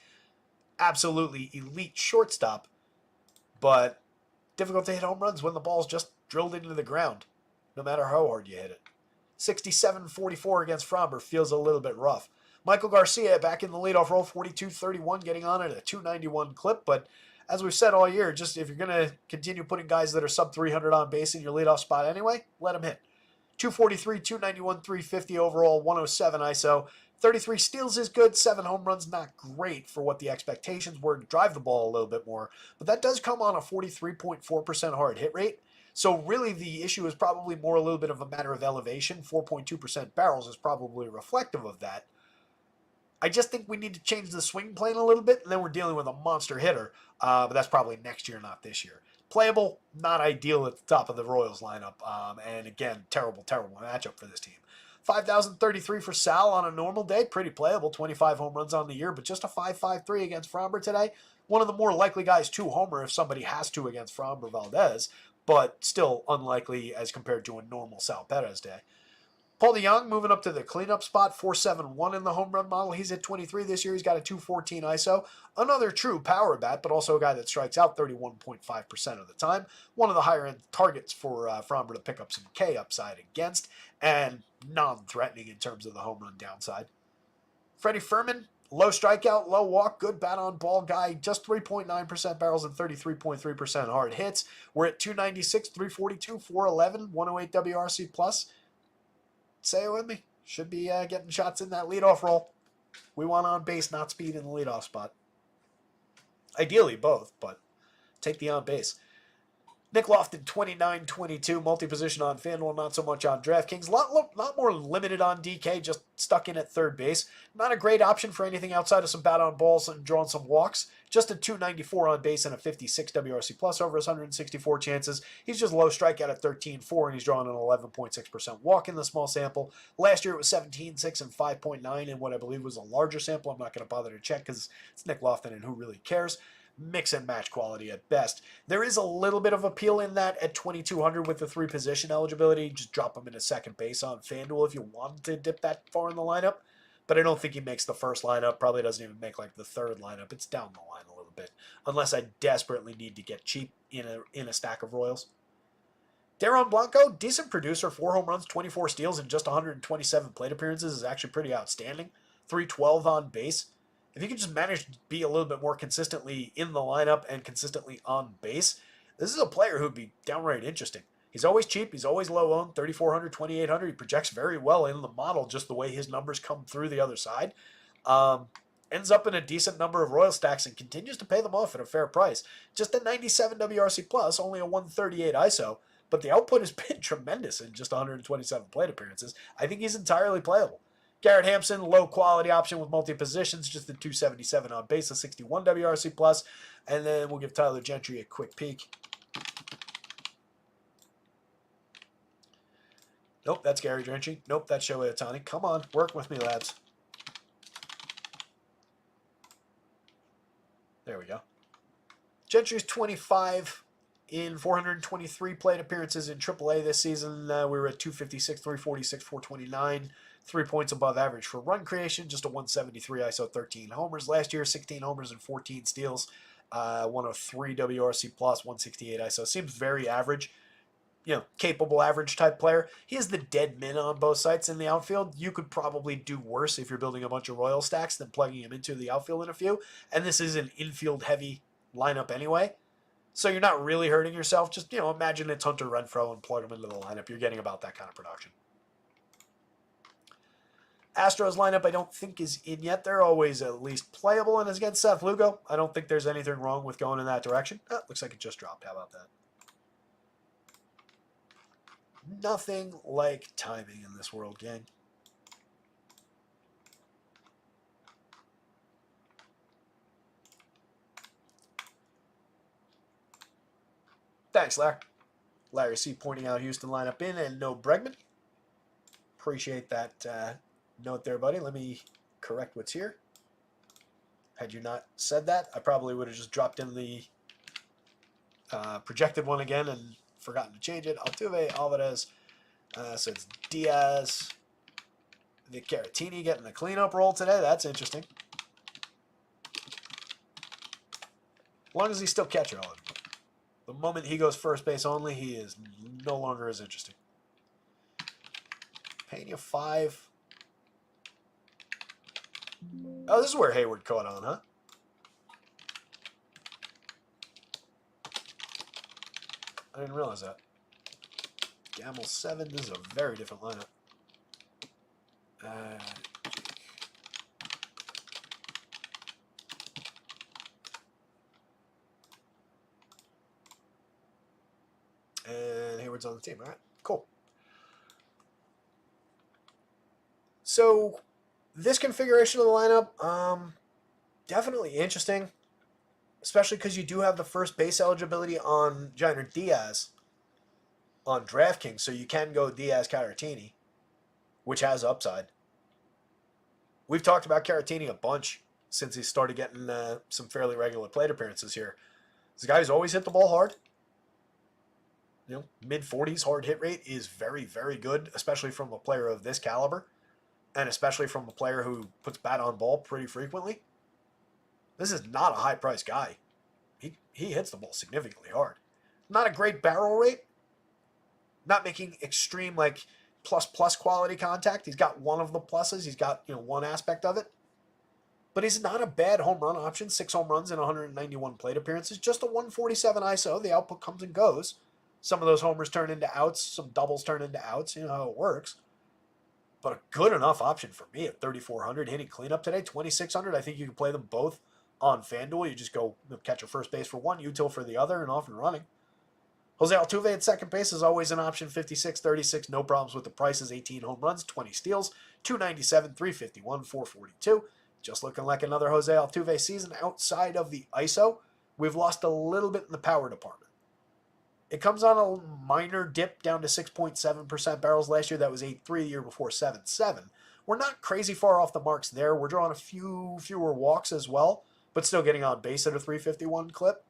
Absolutely elite shortstop. But difficult to hit home runs when the ball's just drilled into the ground, no matter how hard you hit it. 67-44 against Framber feels a little bit rough. Michael Garcia back in the leadoff role, 42-31, getting on at a 291 clip. But as we've said all year, just if you're going to continue putting guys that are sub 300 on base in your leadoff spot anyway, let them hit. 243, 291, 350 overall, 107 ISO. 33 steals is good. 7 home runs, not great for what the expectations were to drive the ball a little bit more. But that does come on a 43.4% hard hit rate. So really the issue is probably more a little bit of a matter of elevation. 4.2% barrels is probably reflective of that. I just think we need to change the swing plane a little bit, and then we're dealing with a monster hitter. But that's probably next year, not this year. Playable, not ideal at the top of the Royals lineup. And again, terrible matchup for this team. 5,033 for Sal on a normal day. Pretty playable. 25 home runs on the year, but just a 5.53 against Framber today. One of the more likely guys to homer if somebody has to against Framber Valdez, but still unlikely as compared to a normal Sal Perez day. Paul DeJong moving up to the cleanup spot, 4.71 in the home run model. He's at 23 this year. He's got a 214 ISO. Another true power bat, but also a guy that strikes out 31.5% of the time. One of the higher end targets for Framber to pick up some K upside against, and non-threatening in terms of the home run downside. Freddie Fermin, low strikeout, low walk, good bat on ball guy, just 3.9% barrels and 33.3% hard hits. We're at 296, 342, 411, 108 WRC plus. Say it with me. Should be getting shots in that leadoff role. We want on base, not speed in the leadoff spot. Ideally both, but take the on base. Nick Lofton, 29-22, multi-position on FanDuel, not so much on DraftKings. Lot more limited on DK, just stuck in at third base. Not a great option for anything outside of some bat on balls and drawing some walks. Just a 294 on base and a 56 WRC plus over his 164 chances. He's just low strikeout at 13.4, and he's drawing an 11.6% walk in the small sample. Last year it was 17.6 and 5.9 in what I believe was a larger sample. I'm not going to bother to check because it's Nick Lofton and who really cares. Mix and match quality at best. There is a little bit of appeal in that at 2,200 with the 3-position eligibility. Just drop him into second base on FanDuel if you wanted to dip that far in the lineup. But I don't think he makes the first lineup. Probably doesn't even make like the third lineup. It's down the line a little bit. Unless I desperately need to get cheap in a stack of Royals. Daron Blanco, decent producer, 4 home runs, 24 steals, and just 127 plate appearances is actually pretty outstanding. 312 on base. If you can just manage to be a little bit more consistently in the lineup and consistently on base, this is a player who'd be downright interesting. He's always cheap. He's always low owned, 3,400, 2,800. He projects very well in the model, just the way his numbers come through the other side. Ends up in a decent number of Royal stacks and continues to pay them off at a fair price. Just a 97 WRC plus, only a 138 ISO, but the output has been tremendous in just 127 plate appearances. I think he's entirely playable. Garrett Hampson, low quality option with multi positions, just a 277 on base, a 61 WRC plus, and then we'll give Tyler Gentry a quick peek. Nope, that's Gary Gentry. Nope, that's Shohei Ohtani. Come on, work with me, lads. There we go. Gentry's 25 in 423 plate appearances in AAA this season. We were at 256, 346, 429. 3 points above average for run creation, just a 173 ISO, 13 homers. Last year, 16 homers and 14 steals, 103 WRC plus, 168 ISO. Seems very average, capable average type player. He is the dead min on both sides in the outfield. You could probably do worse if you're building a bunch of Royal stacks than plugging him into the outfield in a few. And this is an infield heavy lineup anyway. So you're not really hurting yourself. Just, imagine it's Hunter Renfroe and plug him into the lineup. You're getting about that kind of production. Astros lineup I don't think is in yet. They're always at least playable, and it's against Seth Lugo. I don't think there's anything wrong with going in that direction. Looks like it just dropped. How about that? Nothing like timing in this world, gang. Thanks, Larry. Larry C. pointing out Houston lineup in and no Bregman. Appreciate that note there, buddy. Let me correct what's here. Had you not said that, I probably would have just dropped in the projected one again and forgotten to change it. Altuve, Alvarez. So it's Diaz. Vic Caratini getting the cleanup role today. That's interesting. As long as he's still catcher eligible. The moment he goes first base only, he is no longer as interesting. Pena 5. Oh, this is where Hayward caught on, huh? I didn't realize that. Gamble 7. This is a very different lineup. And Hayward's on the team. All right, cool. So this configuration of the lineup, definitely interesting, especially because you do have the first base eligibility on Jainer Diaz on DraftKings, so you can go Diaz Caratini, which has upside. We've talked about Caratini a bunch since he started getting some fairly regular plate appearances here. This guy who's always hit the ball hard. Mid-40s hard hit rate is very, very good, especially from a player of this caliber, and especially from a player who puts bat on ball pretty frequently. This is not a high-priced guy. He hits the ball significantly hard. Not a great barrel rate. Not making extreme, plus quality contact. He's got one of the pluses. He's got, one aspect of it. But he's not a bad home run option. 6 home runs in 191 plate appearances. Just a 147 ISO. The output comes and goes. Some of those homers turn into outs. Some doubles turn into outs. You know how it works. But a good enough option for me at 3,400. Hitting cleanup today, 2,600. I think you can play them both on FanDuel. You just go catch your first base for one, util for the other, and off and running. Jose Altuve at second base is always an option, 56-36, no problems with the prices, 18 home runs, 20 steals, 297, 351, 442. Just looking like another Jose Altuve season outside of the ISO. We've lost a little bit in the power department. It comes on a minor dip down to 6.7% barrels last year. That was 8.3 the year before, 7.7. We're not crazy far off the marks there. We're drawing a few fewer walks as well, but still getting on base at a 351 clip.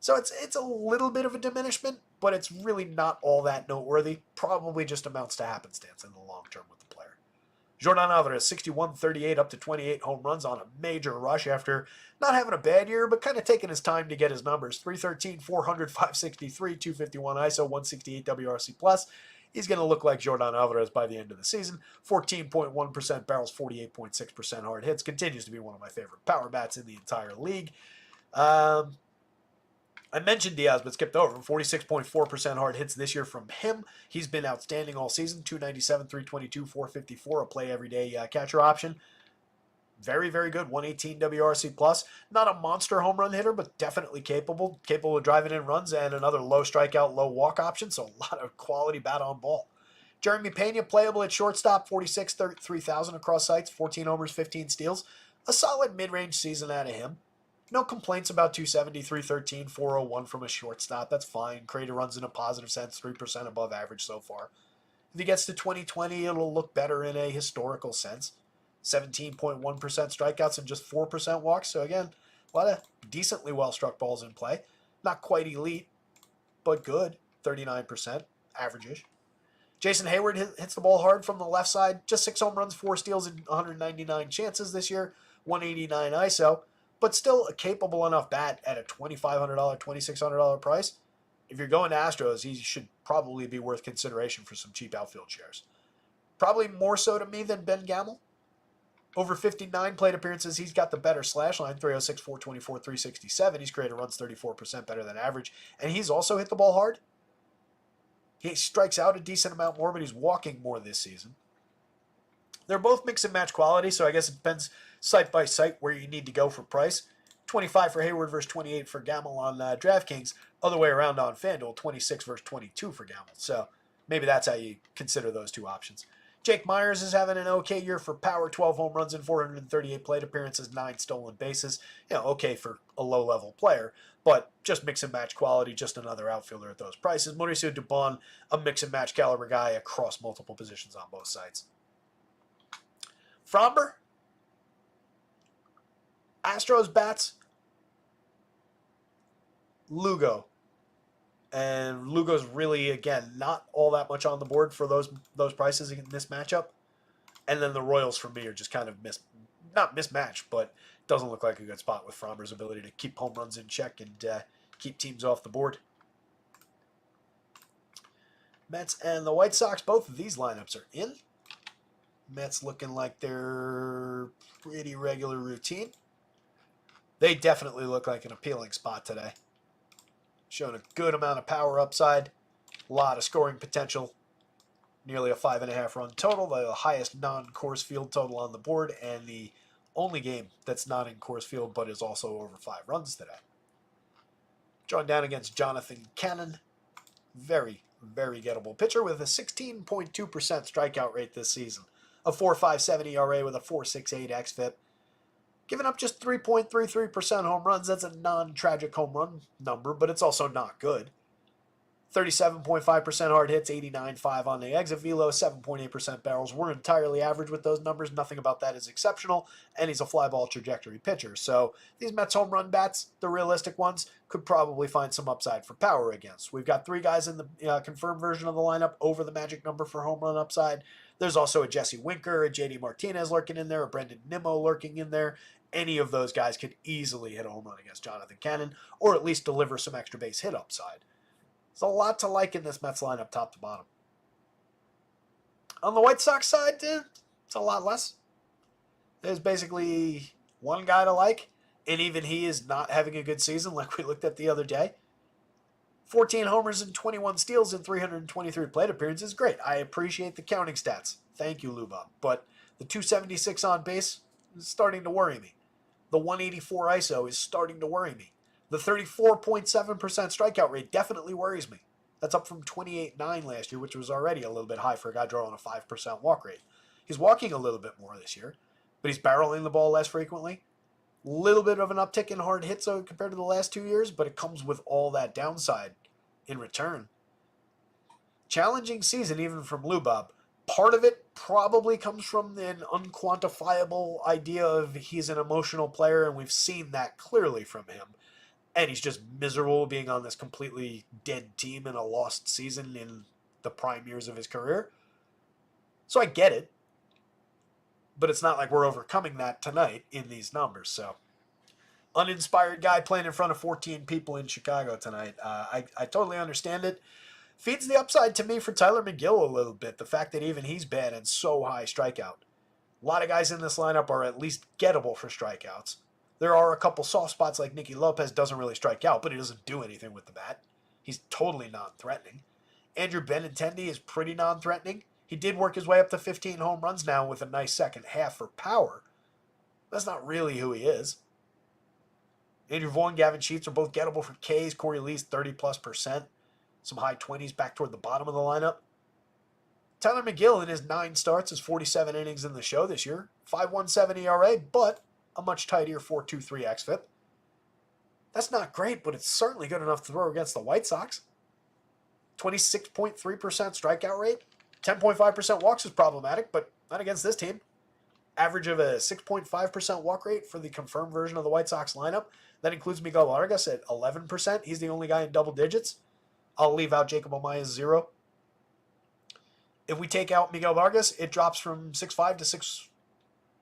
So it's a little bit of a diminishment, but it's really not all that noteworthy. Probably just amounts to happenstance in the long term with the player. Jordan Alvarez, 61-38 up to 28 home runs on a major rush after not having a bad year, but kind of taking his time to get his numbers. 313, 400, 563, 251 ISO, 168 WRC+. He's going to look like Jordan Alvarez by the end of the season. 14.1% barrels, 48.6% hard hits. Continues to be one of my favorite power bats in the entire league. I mentioned Diaz, but skipped over him. 46.4% hard hits this year from him. He's been outstanding all season. 297, 322, 454, a play every day catcher option. Very, very good. 118 WRC+. Not a monster home run hitter, but definitely capable. Capable of driving in runs and another low strikeout, low walk option. So a lot of quality bat on ball. Jeremy Pena, playable at shortstop. 46, 3,000 across sites. 14 homers, 15 steals. A solid mid-range season out of him. No complaints about 270, 313, 401 from a shortstop. That's fine. Crater runs in a positive sense, 3% above average so far. If he gets to 2020, it'll look better in a historical sense. 17.1% strikeouts and just 4% walks. So again, a lot of decently well-struck balls in play. Not quite elite, but good. 39%, average-ish. Jason Hayward hits the ball hard from the left side. Just 6 home runs, 4 steals, and 199 chances this year. 189 ISO. But still a capable enough bat at a $2,500, $2,600 price. If you're going to Astros, he should probably be worth consideration for some cheap outfield shares. Probably more so to me than Ben Gamel. Over 59 plate appearances, he's got the better slash line, 306, 424, 367. He's created runs 34% better than average. And he's also hit the ball hard. He strikes out a decent amount more, but he's walking more this season. They're both mix and match quality, so I guess it depends site by site where you need to go for price. 25 for Hayward versus 28 for Gamel on DraftKings. Other way around on FanDuel, 26 versus 22 for Gamel. So maybe that's how you consider those two options. Jake Myers is having an okay year for power, 12 home runs and 438 plate appearances, 9 stolen bases. Okay for a low-level player, but just mix and match quality, just another outfielder at those prices. Mauricio Dubon, a mix and match caliber guy across multiple positions on both sides. Fromber, Astros bats, Lugo. And Lugo's really, again, not all that much on the board for those prices in this matchup. And then the Royals for me are just kind of not mismatched, but doesn't look like a good spot with Fromber's ability to keep home runs in check and keep teams off the board. Mets and the White Sox, both of these lineups are in. Mets looking like they're pretty regular routine. They definitely look like an appealing spot today. Showing a good amount of power upside. A lot of scoring potential. Nearly a 5.5 run total. The highest non-course field total on the board. And the only game that's not in course field but is also over 5 runs today. Drawing down against Jonathan Cannon. Very, very gettable pitcher with a 16.2% strikeout rate this season. A 4.57 ERA with a 4.68 xFIP. Giving up just 3.33% home runs. That's a non-tragic home run number, but it's also not good. 37.5% hard hits, 89.5 on the exit velo, 7.8% barrels. We're entirely average with those numbers. Nothing about that is exceptional, and he's a fly ball trajectory pitcher. So these Mets home run bats, the realistic ones, could probably find some upside for power against. We've got 3 guys in the confirmed version of the lineup over the magic number for home run upside. There's also a Jesse Winker, a JD Martinez lurking in there, a Brendan Nimmo lurking in there. Any of those guys could easily hit a home run against Jonathan Cannon, or at least deliver some extra base hit upside. There's a lot to like in this Mets lineup, top to bottom. On the White Sox side, it's a lot less. There's basically one guy to like, and even he is not having a good season like we looked at the other day. 14 homers and 21 steals in 323 plate appearances. Great. I appreciate the counting stats. Thank you, Luba. But the 276 on base is starting to worry me. The 184 ISO is starting to worry me. The 34.7% strikeout rate definitely worries me. That's up from 28.9 last year, which was already a little bit high for a guy drawing a 5% walk rate. He's walking a little bit more this year, but he's barreling the ball less frequently. Little bit of an uptick in hard hits compared to the last 2 years, but it comes with all that downside in return. Challenging season even from Lou Bob. Part of it probably comes from an unquantifiable idea of he's an emotional player, and we've seen that clearly from him. And he's just miserable being on this completely dead team in a lost season in the prime years of his career. So I get it. But it's not like we're overcoming that tonight in these numbers. So, uninspired guy playing in front of 14 people in Chicago tonight. I totally understand it. Feeds the upside to me for Tyler McGill a little bit. The fact that even he's bad and so high strikeout. A lot of guys in this lineup are at least gettable for strikeouts. There are a couple soft spots like Nicky Lopez doesn't really strike out, but he doesn't do anything with the bat. He's totally non-threatening. Andrew Benintendi is pretty non-threatening. He did work his way up to 15 home runs now with a nice second half for power. That's not really who he is. Andrew Vaughn, Gavin Sheets are both gettable for Ks. Corey Lee's 30+%. Some high 20s back toward the bottom of the lineup. Tyler McGill in his 9 starts is 47 innings in the show this year. 5.17 ERA, but a much tidier 4.23 xFIP. That's not great, but it's certainly good enough to throw against the White Sox. 26.3% strikeout rate. 10.5% walks is problematic, but not against this team. Average of a 6.5% walk rate for the confirmed version of the White Sox lineup. That includes Miguel Vargas at 11%. He's the only guy in double digits. I'll leave out Jacob Omaya's 0. If we take out Miguel Vargas, it drops from 6.5 to 6.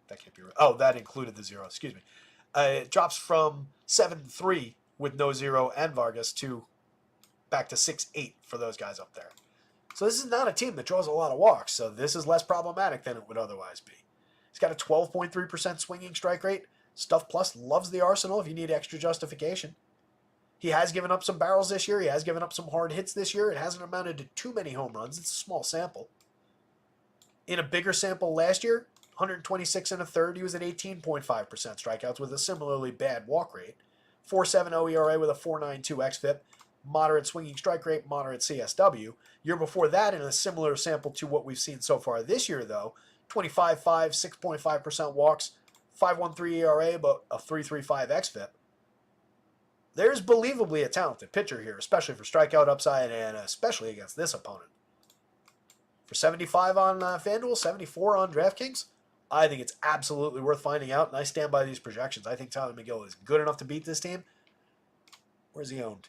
That can't be right. Oh, that included the 0. Excuse me. It drops from 7.3 with no 0 and Vargas to back to 6.8 for those guys up there. So this is not a team that draws a lot of walks, so this is less problematic than it would otherwise be. He's got a 12.3% swinging strike rate. Stuff Plus loves the arsenal if you need extra justification. He has given up some barrels this year. He has given up some hard hits this year. It hasn't amounted to too many home runs. It's a small sample. In a bigger sample last year, 126 and a third, he was at 18.5% strikeouts with a similarly bad walk rate. 4.70 ERA with a 4.92 xFIP. Moderate swinging strike rate, moderate CSW. Year before that, in a similar sample to what we've seen so far this year, though, 25.5, 6.5% walks, 5.13 ERA, but a 3.35 xFIP. There's believably a talented pitcher here, especially for strikeout upside and especially against this opponent. For 75 on FanDuel, 74 on DraftKings, I think it's absolutely worth finding out, and I stand by these projections. I think Tyler McGill is good enough to beat this team. Where's he owned?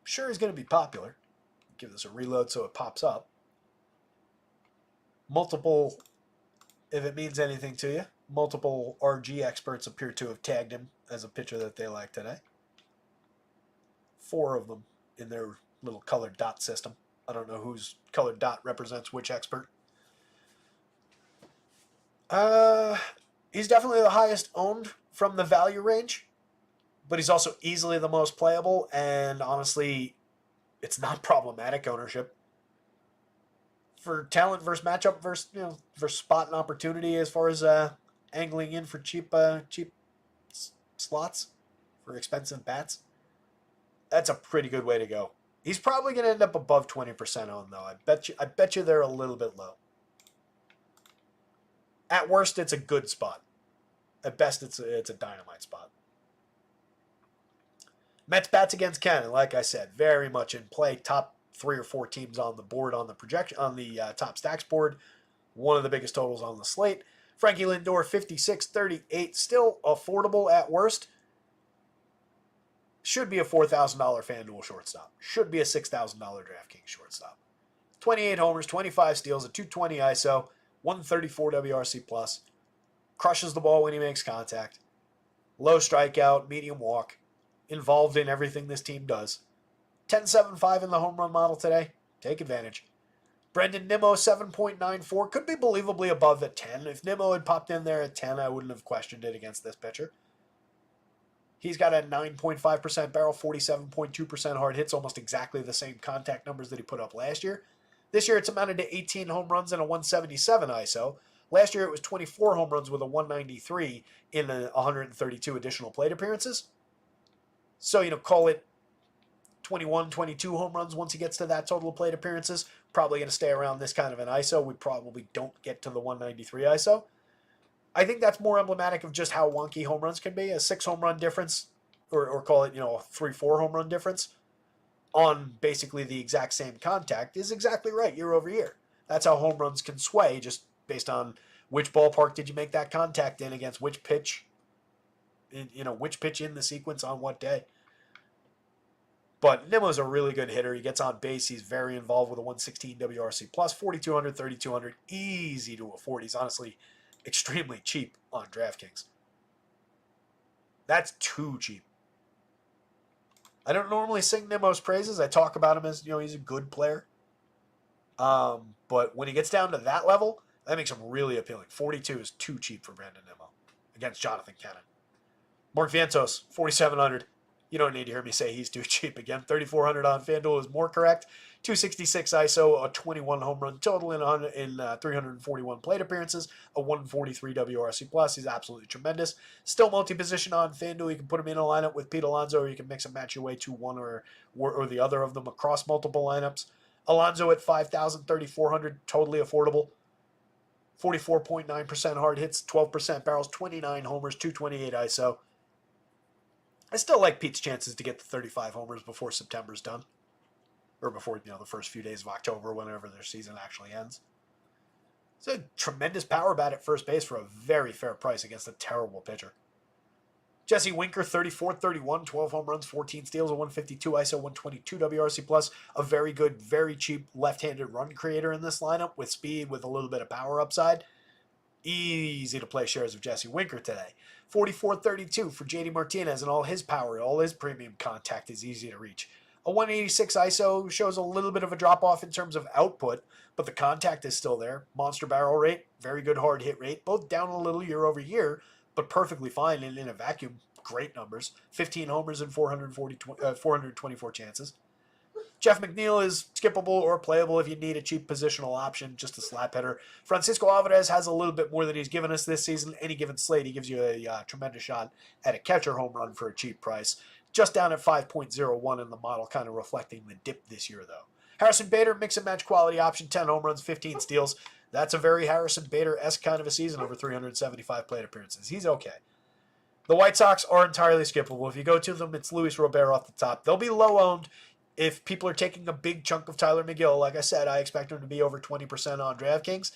Sure, he's going to be popular. Give this a reload so it pops up. Multiple, if it means anything to you, multiple RG experts appear to have tagged him as a pitcher that they like today. 4 of them in their little colored dot system. I don't know whose colored dot represents which expert. He's definitely the highest owned from the value range, but he's also easily the most playable, and honestly, it's not problematic ownership. For talent versus matchup versus spot and opportunity as far as angling in for cheap slots for expensive bats, that's a pretty good way to go. He's probably going to end up above 20% owned, though. I bet you they're a little bit low. At worst, it's a good spot. At best, it's a dynamite spot. Mets bats against Cannon, like I said, very much in play. Top 3 or 4 teams on the board on the projection on the top stacks board. One of the biggest totals on the slate. Frankie Lindor 56.38, still affordable at worst. Should be a $4,000 FanDuel shortstop. Should be a $6,000 DraftKings shortstop. 28 homers, 25 steals, a 220 ISO, 134 WRC plus. Crushes the ball when he makes contact. Low strikeout, medium walk. Involved in everything this team does. 10.75 in the home run model today. Take advantage. Brendan Nimmo, 7.94. Could be believably above at 10. If Nimmo had popped in there at 10, I wouldn't have questioned it against this pitcher. He's got a 9.5% barrel, 47.2% hard hits, almost exactly the same contact numbers that he put up last year. This year, it's amounted to 18 home runs and a 177 ISO. Last year it was 24 home runs with a 193 in 132 additional plate appearances. So, call it 21, 22 home runs once he gets to that total of plate appearances. Probably going to stay around this kind of an ISO. We probably don't get to the 193 ISO. I think that's more emblematic of just how wonky home runs can be. A 6 home run difference, or call it, a 3-4 home run difference on basically the exact same contact is exactly right year over year. That's how home runs can sway, just based on which ballpark did you make that contact in against which pitch, which pitch in the sequence on what day. But Nimmo's a really good hitter. He gets on base. He's very involved with a 116 WRC plus, 4,200, 3,200, easy to afford. He's honestly extremely cheap on DraftKings. That's too cheap. I don't normally sing Nimmo's praises. I talk about him as, he's a good player. But when he gets down to that level, that makes him really appealing. 42 is too cheap for Brandon Nimmo against Jonathan Cannon. Mark Vientos, 4,700. You don't need to hear me say he's too cheap again. 3,400 on FanDuel is more correct. 266 ISO, a 21 home run total in 341 plate appearances, a 143 WRC plus. He's absolutely tremendous. Still multi-position on FanDuel. You can put him in a lineup with Pete Alonso, or you can mix and match your way to one or the other of them across multiple lineups. Alonso at 5,000, 3,400, totally affordable. 44.9% hard hits, 12% barrels, 29 homers, 228 ISO. I still like Pete's chances to get to 35 homers before September's done. Or before, the first few days of October, whenever their season actually ends. It's a tremendous power bat at first base for a very fair price against a terrible pitcher. Jesse Winker, 34-31, 12 home runs, 14 steals, a 152 ISO, 122 WRC plus. A very good, very cheap left-handed run creator in this lineup with speed, with a little bit of power upside. Easy to play shares of Jesse Winker today. 44-32 for JD Martinez, and all his power, all his premium contact is easy to reach. A 186 ISO shows a little bit of a drop-off in terms of output, but the contact is still there. Monster barrel rate, very good hard hit rate, both down a little year over year, but perfectly fine in a vacuum. Great numbers. 15 homers and 424 chances. Jeff McNeil is skippable or playable if you need a cheap positional option, just a slap hitter. Francisco Alvarez has a little bit more than he's given us this season. Any given slate, he gives you a tremendous shot at a catcher home run for a cheap price. Just down at 5.01 in the model, kind of reflecting the dip this year, though. Harrison Bader, mix and match quality option, 10 home runs, 15 steals. That's a very Harrison Bader-esque kind of a season over 375 plate appearances. He's okay. The White Sox are entirely skippable. If you go to them, it's Luis Robert off the top. They'll be low-owned. If people are taking a big chunk of Tyler McGill, like I said, I expect him to be over 20% on DraftKings.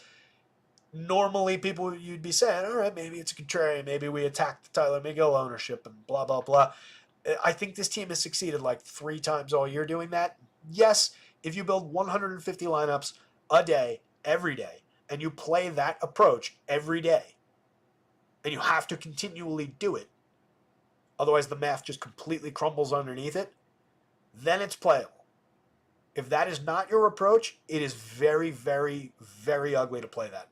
Normally, you'd be saying, all right, maybe it's a contrarian. Maybe we attack the Tyler McGill ownership and blah, blah, blah. I think this team has succeeded like 3 times all year doing that. Yes, if you build 150 lineups a day, every day, and you play that approach every day, and you have to continually do it, otherwise the math just completely crumbles underneath it, then it's playable. If that is not your approach, it is very, very, very ugly to play that.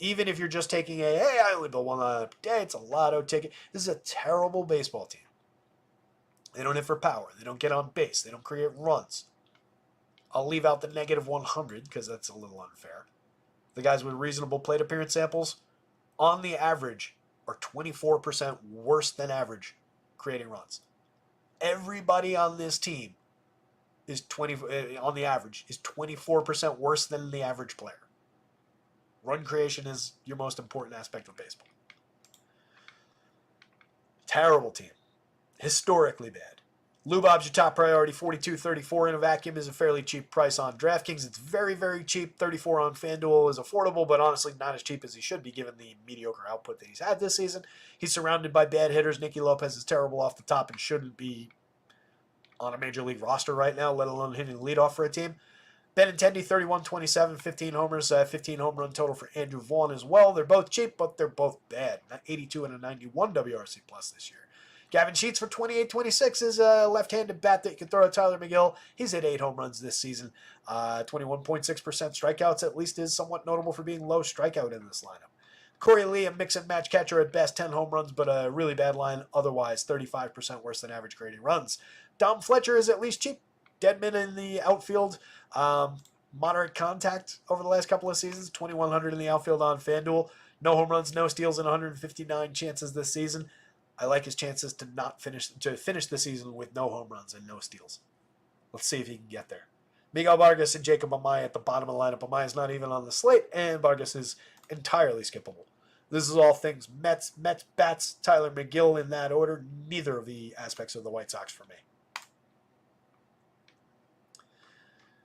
Even if you're just taking hey, I only build one lineup a day, it's a lotto ticket. This is a terrible baseball team. They don't hit for power. They don't get on base. They don't create runs. I'll leave out the negative 100 because that's a little unfair. The guys with reasonable plate appearance samples, on the average, are 24% worse than average creating runs. Everybody on this team is on the average is 24% worse than the average player. Run creation is your most important aspect of baseball. Terrible team. Historically bad. Lou Bob's your top priority. 42-34 in a vacuum is a fairly cheap price on DraftKings. It's very, very cheap. 34 on FanDuel is affordable, but honestly not as cheap as he should be given the mediocre output that he's had this season. He's surrounded by bad hitters. Nicky Lopez is terrible off the top and shouldn't be on a major league roster right now, let alone hitting leadoff for a team. Benintendi, 31-27, 15 homers, 15 home run total for Andrew Vaughn as well. They're both cheap, but they're both bad. 82 and a 91 WRC plus this year. Gavin Sheets for 28-26 is a left-handed bat that you can throw at Tyler McGill. He's hit 8 home runs this season. 21.6% strikeouts at least is somewhat notable for being low strikeout in this lineup. Corey Lee, a mix-and-match catcher at best, 10 home runs, but a really bad line. Otherwise, 35% worse than average creating runs. Dom Fletcher is at least cheap. Deadman in the outfield. moderate contact over the last couple of seasons. 2,100 in the outfield on FanDuel. No home runs, no steals, and 159 chances this season. I like his chances to finish the season with no home runs and no steals. Let's see if he can get there. Miguel Vargas and Jacob Amaya at the bottom of the lineup. Amaya's not even on the slate, and Vargas is entirely skippable. This is all things Mets, bats, Tyler McGill in that order. Neither of the aspects of the White Sox for me.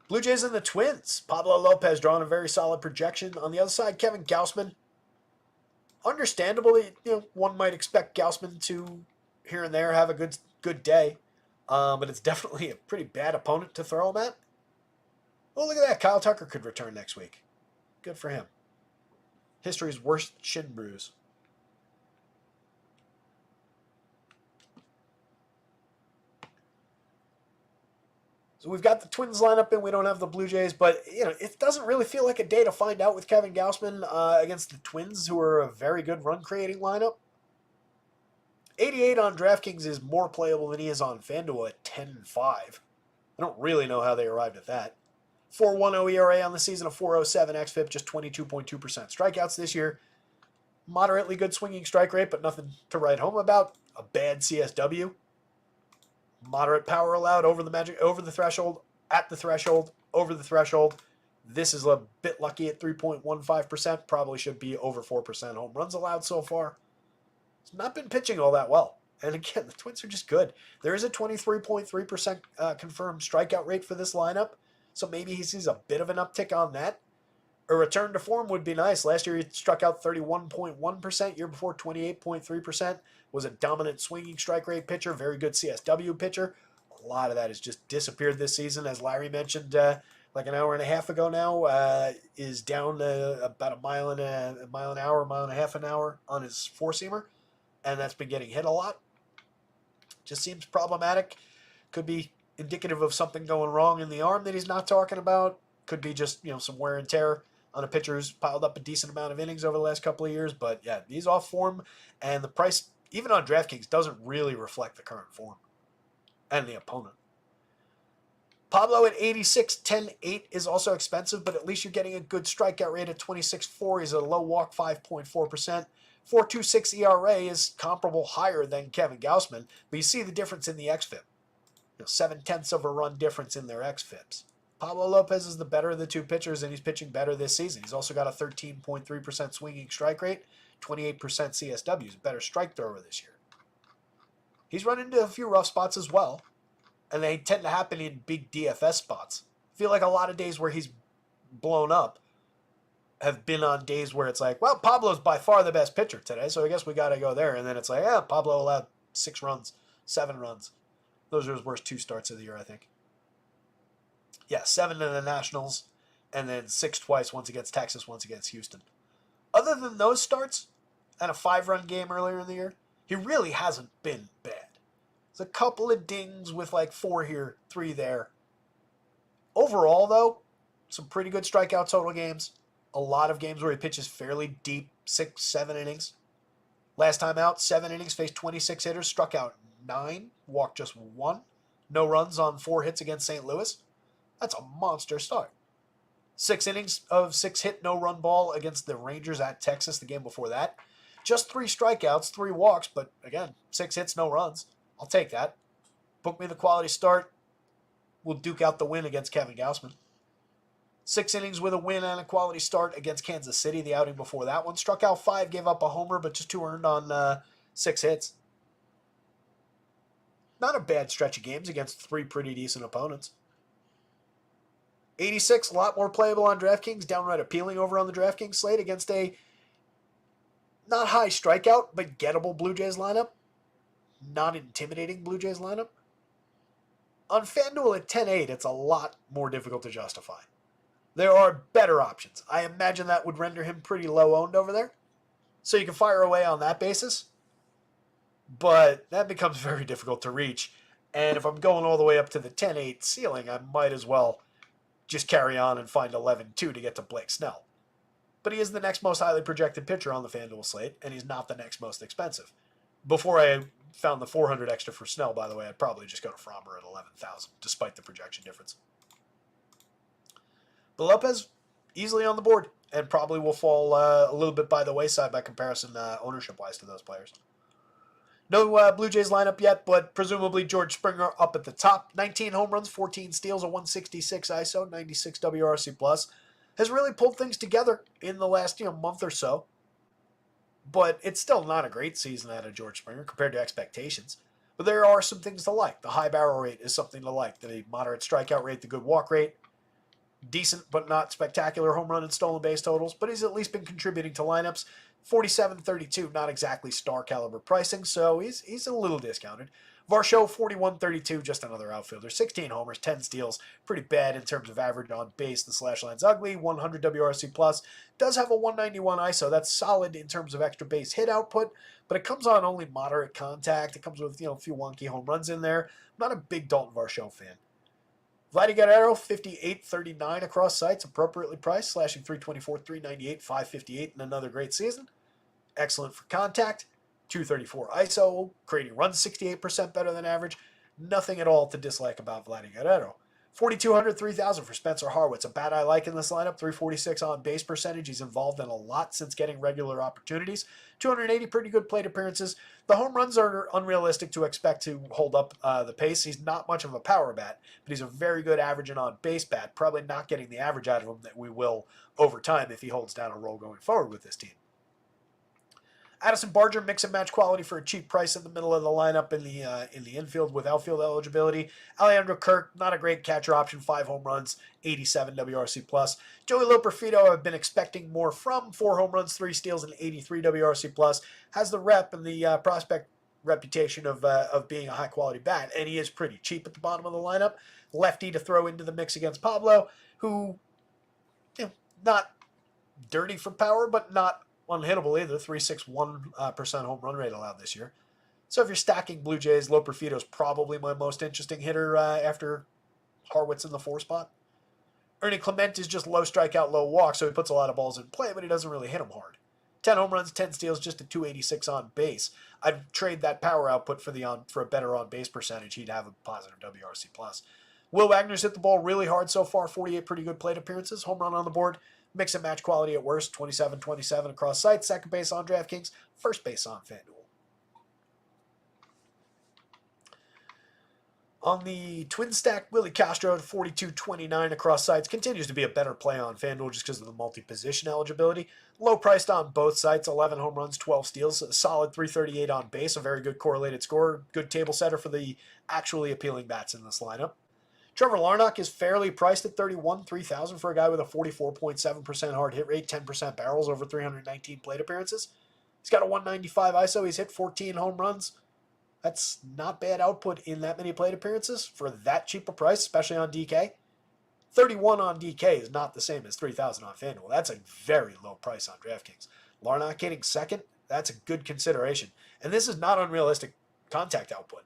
Blue Jays and the Twins. Pablo Lopez drawing a very solid projection. On the other side, Kevin Gausman. Understandably, one might expect Gausman to here and there have a good day, but it's definitely a pretty bad opponent to throw him at. Oh, look at that. Kyle Tucker could return next week. Good for him. History's worst shin bruise. So we've got the Twins lineup and we don't have the Blue Jays, but it doesn't really feel like a day to find out with Kevin Gausman against the Twins, who are a very good run-creating lineup. 88 on DraftKings is more playable than he is on FanDuel at 10-5. I don't really know how they arrived at that. 4.10 ERA on the season, a 4.07 xFIP, just 22.2% strikeouts this year. Moderately good swinging strike rate, but nothing to write home about. A bad CSW. Moderate power allowed over the threshold, at the threshold, over the threshold. This is a bit lucky at 3.15%. Probably should be over 4% home runs allowed so far. It's not been pitching all that well. And again, the Twins are just good. There is a 23.3% confirmed strikeout rate for this lineup. So maybe he sees a bit of an uptick on that. A return to form would be nice. Last year he struck out 31.1%. Year before 28.3%. Was a dominant swinging strike rate pitcher. Very good CSW pitcher. A lot of that has just disappeared this season. As Larry mentioned like an hour and a half ago now, is down about a mile and a half an hour on his four-seamer. And that's been getting hit a lot. Just seems problematic. Could be indicative of something going wrong in the arm that he's not talking about. Could be just some wear and tear on a pitcher who's piled up a decent amount of innings over the last couple of years. But yeah, he's off form, and the price, even on DraftKings, doesn't really reflect the current form and the opponent. Pablo at 86, 10-8 is also expensive, but at least you're getting a good strikeout rate at 26.4. He's a low walk, 5.4%. 4.26 ERA is comparable higher than Kevin Gausman, but you see the difference in the xFIP. 0.7 of a run difference in their xFIPs. Pablo Lopez is the better of the two pitchers, and he's pitching better this season. He's also got a 13.3% swinging strike rate, 28% CSW. He's a better strike thrower this year. He's run into a few rough spots as well, and they tend to happen in big DFS spots. I feel like a lot of days where he's blown up have been on days where it's like, well, Pablo's by far the best pitcher today, so I guess we got to go there. And then it's like, Pablo allowed 6 runs, 7 runs. Those are his worst 2 starts of the year, I think. Yeah, 7 in the Nationals, and then 6 twice, once against Texas, once against Houston. Other than those starts, and a 5-run game earlier in the year, he really hasn't been bad. There's a couple of dings with like 4 here, 3 there. Overall, though, some pretty good strikeout total games. A lot of games where he pitches fairly deep, 6, 7 innings. Last time out, 7 innings, faced 26 hitters, struck out 9, walked just 1. No runs on 4 hits against St. Louis. That's a monster start. 6 innings of 6 hit, no run ball against the Rangers at Texas the game before that. Just 3 strikeouts, 3 walks, but again, 6 hits, no runs. I'll take that. Book me the quality start. We'll duke out the win against Kevin Gausman. 6 innings with a win and a quality start against Kansas City, the outing before that one. Struck out 5, gave up a homer, but just 2 earned on 6 hits. Not a bad stretch of games against 3 pretty decent opponents. 86, a lot more playable on DraftKings, downright appealing over on the DraftKings slate against a not high strikeout, but gettable Blue Jays lineup. Not intimidating Blue Jays lineup. On FanDuel at 10-8, it's a lot more difficult to justify. There are better options. I imagine that would render him pretty low owned over there. So you can fire away on that basis. But that becomes very difficult to reach. And if I'm going all the way up to the 10-8 ceiling, I might as well just carry on and find 11-2 to get to Blake Snell. But he is the next most highly projected pitcher on the FanDuel slate, and he's not the next most expensive. Before I found the 400 extra for Snell, by the way, I'd probably just go to Frommer at 11,000, despite the projection difference. But Lopez easily on the board and probably will fall a little bit by the wayside by comparison ownership-wise to those players. No Blue Jays lineup yet, but presumably George Springer up at the top. 19 home runs, 14 steals, a 166 ISO, 96 WRC+. Has really pulled things together in the last month or so. But it's still not a great season out of George Springer compared to expectations. But there are some things to like. The high barrel rate is something to like. The moderate strikeout rate, the good walk rate. Decent but not spectacular home run and stolen base totals. But he's at least been contributing to lineups. 47.32, not exactly star caliber pricing, so he's a little discounted. Varsho, 41.32, just another outfielder. 16 homers, 10 steals. Pretty bad in terms of average on base. The slash line's ugly. 100 WRC+. Does have a 191 ISO. That's solid in terms of extra base hit output, but it comes on only moderate contact. It comes with a few wonky home runs in there. I'm not a big Dalton Varsho fan. Vladdy Guerrero, 58.39 across sites, appropriately priced, slashing 324, 398, 558 in another great season. Excellent for contact, 234 ISO, creating runs 68% better than average. Nothing at all to dislike about Vladdy Guerrero. 4,200, 3,000 for Spencer Harwitz. A bat I like in this lineup, 346 on base percentage. He's involved in a lot since getting regular opportunities. 280 pretty good plate appearances. The home runs are unrealistic to expect to hold up the pace. He's not much of a power bat, but he's a very good average and on base bat. Probably not getting the average out of him that we will over time if he holds down a role going forward with this team. Addison Barger, mix and match quality for a cheap price in the middle of the lineup in the infield with outfield eligibility. Alejandro Kirk, not a great catcher option, 5 home runs, 87 WRC+. Joey Loperfido, I've been expecting more from, 4 home runs, 3 steals, and 83 WRC+. Has the rep and the prospect reputation of being a high-quality bat, and he is pretty cheap at the bottom of the lineup. Lefty to throw into the mix against Pablo, who, not dirty for power, but not unhittable either. 3.61% home run rate allowed this year. So if you're stacking Blue Jays, Loperfido's probably my most interesting hitter after Harwitz in the 4 spot. Ernie Clement is just low strikeout, low walk, so he puts a lot of balls in play, but he doesn't really hit them hard. 10 home runs, 10 steals, just a 286 on base. I'd trade that power output for a better on base percentage. He'd have a positive WRC+. Will Wagner's hit the ball really hard so far. 48 pretty good plate appearances. Home run on the board. Mix and match quality at worst, 27-27 across sites. Second base on DraftKings, first base on FanDuel. On the twin stack, Willie Castro at 42.29 across sites continues to be a better play on FanDuel just because of the multi-position eligibility. Low priced on both sites, 11 home runs, 12 steals, a solid 338 on base, a very good correlated score, good table setter for the actually appealing bats in this lineup. Trevor Larnach is fairly priced at 3,000 for a guy with a 44.7% hard hit rate, 10% barrels over 319 plate appearances. He's got a 195 ISO. He's hit 14 home runs. That's not bad output in that many plate appearances for that cheap a price, especially on DK. 31 on DK is not the same as 3,000 on FanDuel. That's a very low price on DraftKings. Larnach hitting second, that's a good consideration. And this is not unrealistic contact output.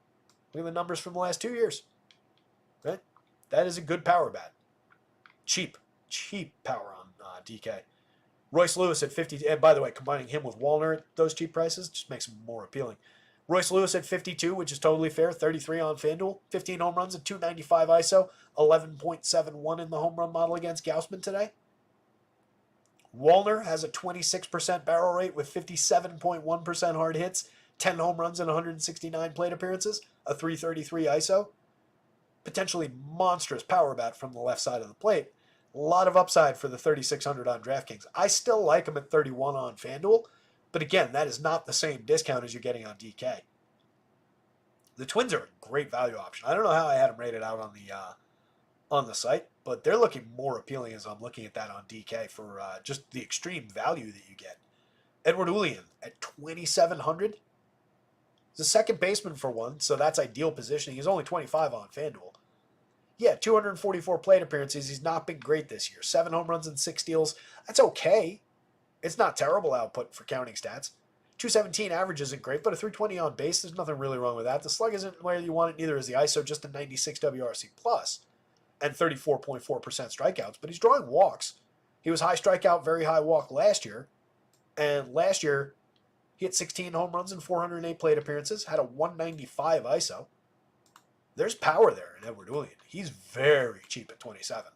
Look at the numbers from the last 2 years. Right? That is a good power bat. Cheap power on DK. Royce Lewis at 50. And by the way, combining him with Wallner at those cheap prices just makes him more appealing. Royce Lewis at 52, which is totally fair. 33 on FanDuel. 15 home runs at 295 ISO. 11.71 in the home run model against Gausman today. Wallner has a 26% barrel rate with 57.1% hard hits. 10 home runs and 169 plate appearances. A 333 ISO. Potentially monstrous power bat from the left side of the plate. A lot of upside for the 3,600 on DraftKings. I still like him at 31 on FanDuel, but again, that is not the same discount as you're getting on DK. The Twins are a great value option. I don't know how I had them rated out on the site, but they're looking more appealing as I'm looking at that on DK for just the extreme value that you get. Edward Julian at 2,700. He's a second baseman for one, so that's ideal positioning. He's only 25 on FanDuel. Yeah, 244 plate appearances. He's not been great this year. 7 home runs and 6 steals. That's okay. It's not terrible output for counting stats. 217 average isn't great, but a 320 on base, there's nothing really wrong with that. The slug isn't where you want it, neither is the ISO, just a 96 WRC+, and 34.4% strikeouts, but he's drawing walks. He was high strikeout, very high walk last year, and last year he had 16 home runs and 408 plate appearances, had a 195 ISO. There's power there in Edward Julian. He's very cheap at 27.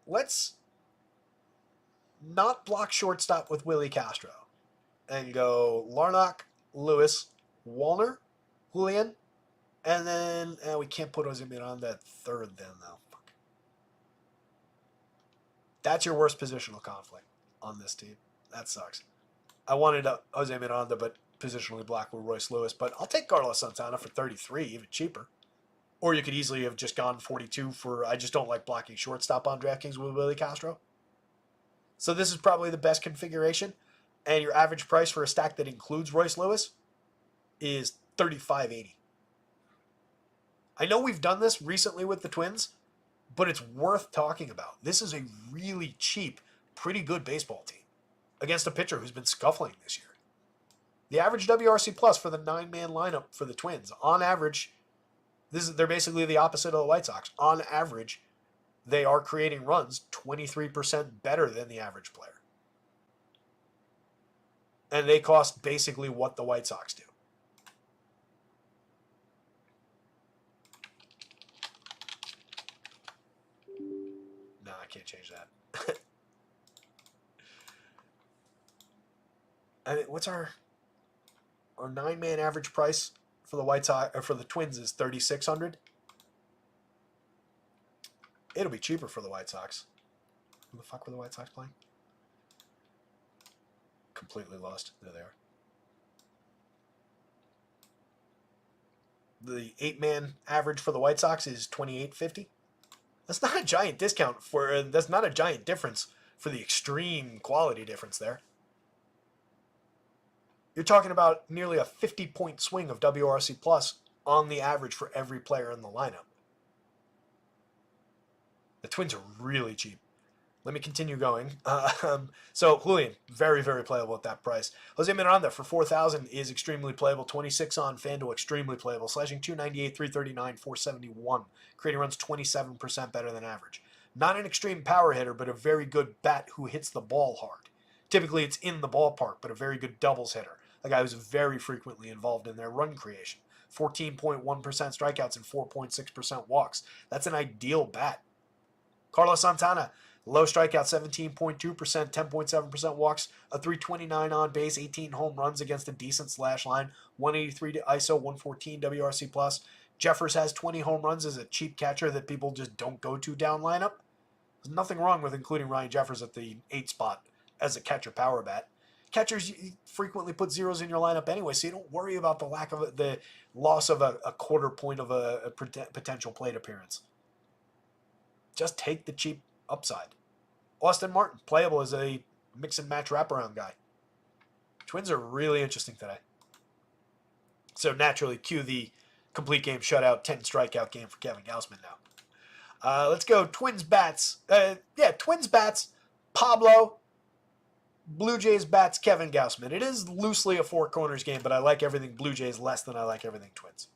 Let's not block shortstop with Willie Castro and go Larnach, Lewis, Wallner, Julian, and then we can't put Ozimir on that third then, though. Fuck. That's your worst positional conflict on this team. That sucks. I wanted Jose Miranda, but positionally blocked with Royce Lewis. But I'll take Carlos Santana for 33, even cheaper. Or you could easily have just gone 42 for, I just don't like blocking shortstop on DraftKings with Willie Castro. So this is probably the best configuration. And your average price for a stack that includes Royce Lewis is $35.80. I know we've done this recently with the Twins, but it's worth talking about. This is a really cheap, pretty good baseball team against a pitcher who's been scuffling this year. The average WRC plus for the 9-man lineup for the Twins, on average, they're basically the opposite of the White Sox. On average, they are creating runs 23% better than the average player. And they cost basically what the White Sox do. No, I can't change that. I mean, what's our 9-man average price for the White Sox or for the Twins is $3,600. It'll be cheaper for the White Sox. Who the fuck were the White Sox playing? Completely lost. There they are. The 8-man average for the White Sox is $2,850. That's not a giant discount for. That's not a giant difference for the extreme quality difference there. You're talking about nearly a 50-point swing of WRC plus on the average for every player in the lineup. The Twins are really cheap. Let me continue going. So Julian, very, very playable at that price. Jose Miranda for $4,000 is extremely playable. 26 on FanDuel, extremely playable. Slashing 298, 339, 471. Creating runs 27% better than average. Not an extreme power hitter, but a very good bat who hits the ball hard. Typically it's in the ballpark, but a very good doubles hitter. A guy who's very frequently involved in their run creation. 14.1% strikeouts and 4.6% walks. That's an ideal bat. Carlos Santana, low strikeout, 17.2%, 10.7% walks, a 329 on base, 18 home runs against a decent slash line, 183 to ISO, 114 WRC plus. Jeffers has 20 home runs as a cheap catcher that people just don't go to down lineup. There's nothing wrong with including Ryan Jeffers at the 8 spot as a catcher power bat. Catchers frequently put zeros in your lineup anyway, so you don't worry about the loss of a quarter point of a potential plate appearance. Just take the cheap upside. Austin Martin, playable as a mix and match wraparound guy. Twins are really interesting today. So naturally, cue the complete game shutout, 10 strikeout game for Kevin Gausman now. Let's go Twins bats. Twins bats, Pablo. Blue Jays bats, Kevin Gausman. It is loosely a four corners game, but I like everything Blue Jays less than I like everything Twins.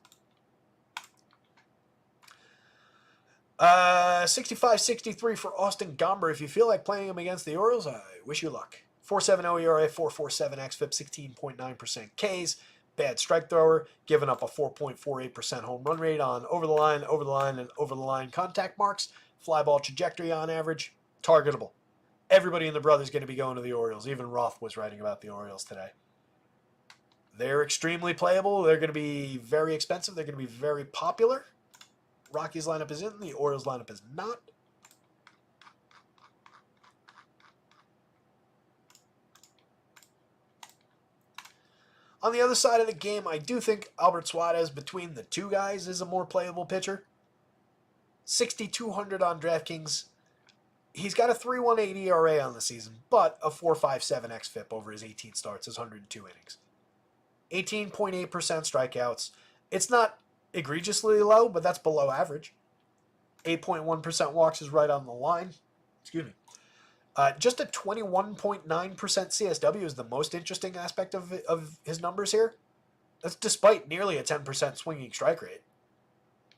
65-63 for Austin Gomber. If you feel like playing him against the Orioles, I wish you luck. 4.70 ERA, 4.47 xFIP, 16.9% Ks. Bad strike thrower, giving up a 4.48% home run rate on over the line, and over the line contact marks. Fly ball trajectory on average, targetable. Everybody in the Brothers going to be going to the Orioles. Even Roth was writing about the Orioles today. They're extremely playable. They're going to be very expensive. They're going to be very popular. Rockies lineup is in. The Orioles lineup is not. On the other side of the game, I do think Albert Suarez between the two guys is a more playable pitcher. 6,200 on DraftKings. He's got a 3.18 ERA on the season, but a 4.57 xFIP over his 18 starts, his 102 innings. 18.8% strikeouts. It's not egregiously low, but that's below average. 8.1% walks is right on the line. Excuse me. Just a 21.9% CSW is the most interesting aspect of his numbers here. That's despite nearly a 10% swinging strike rate.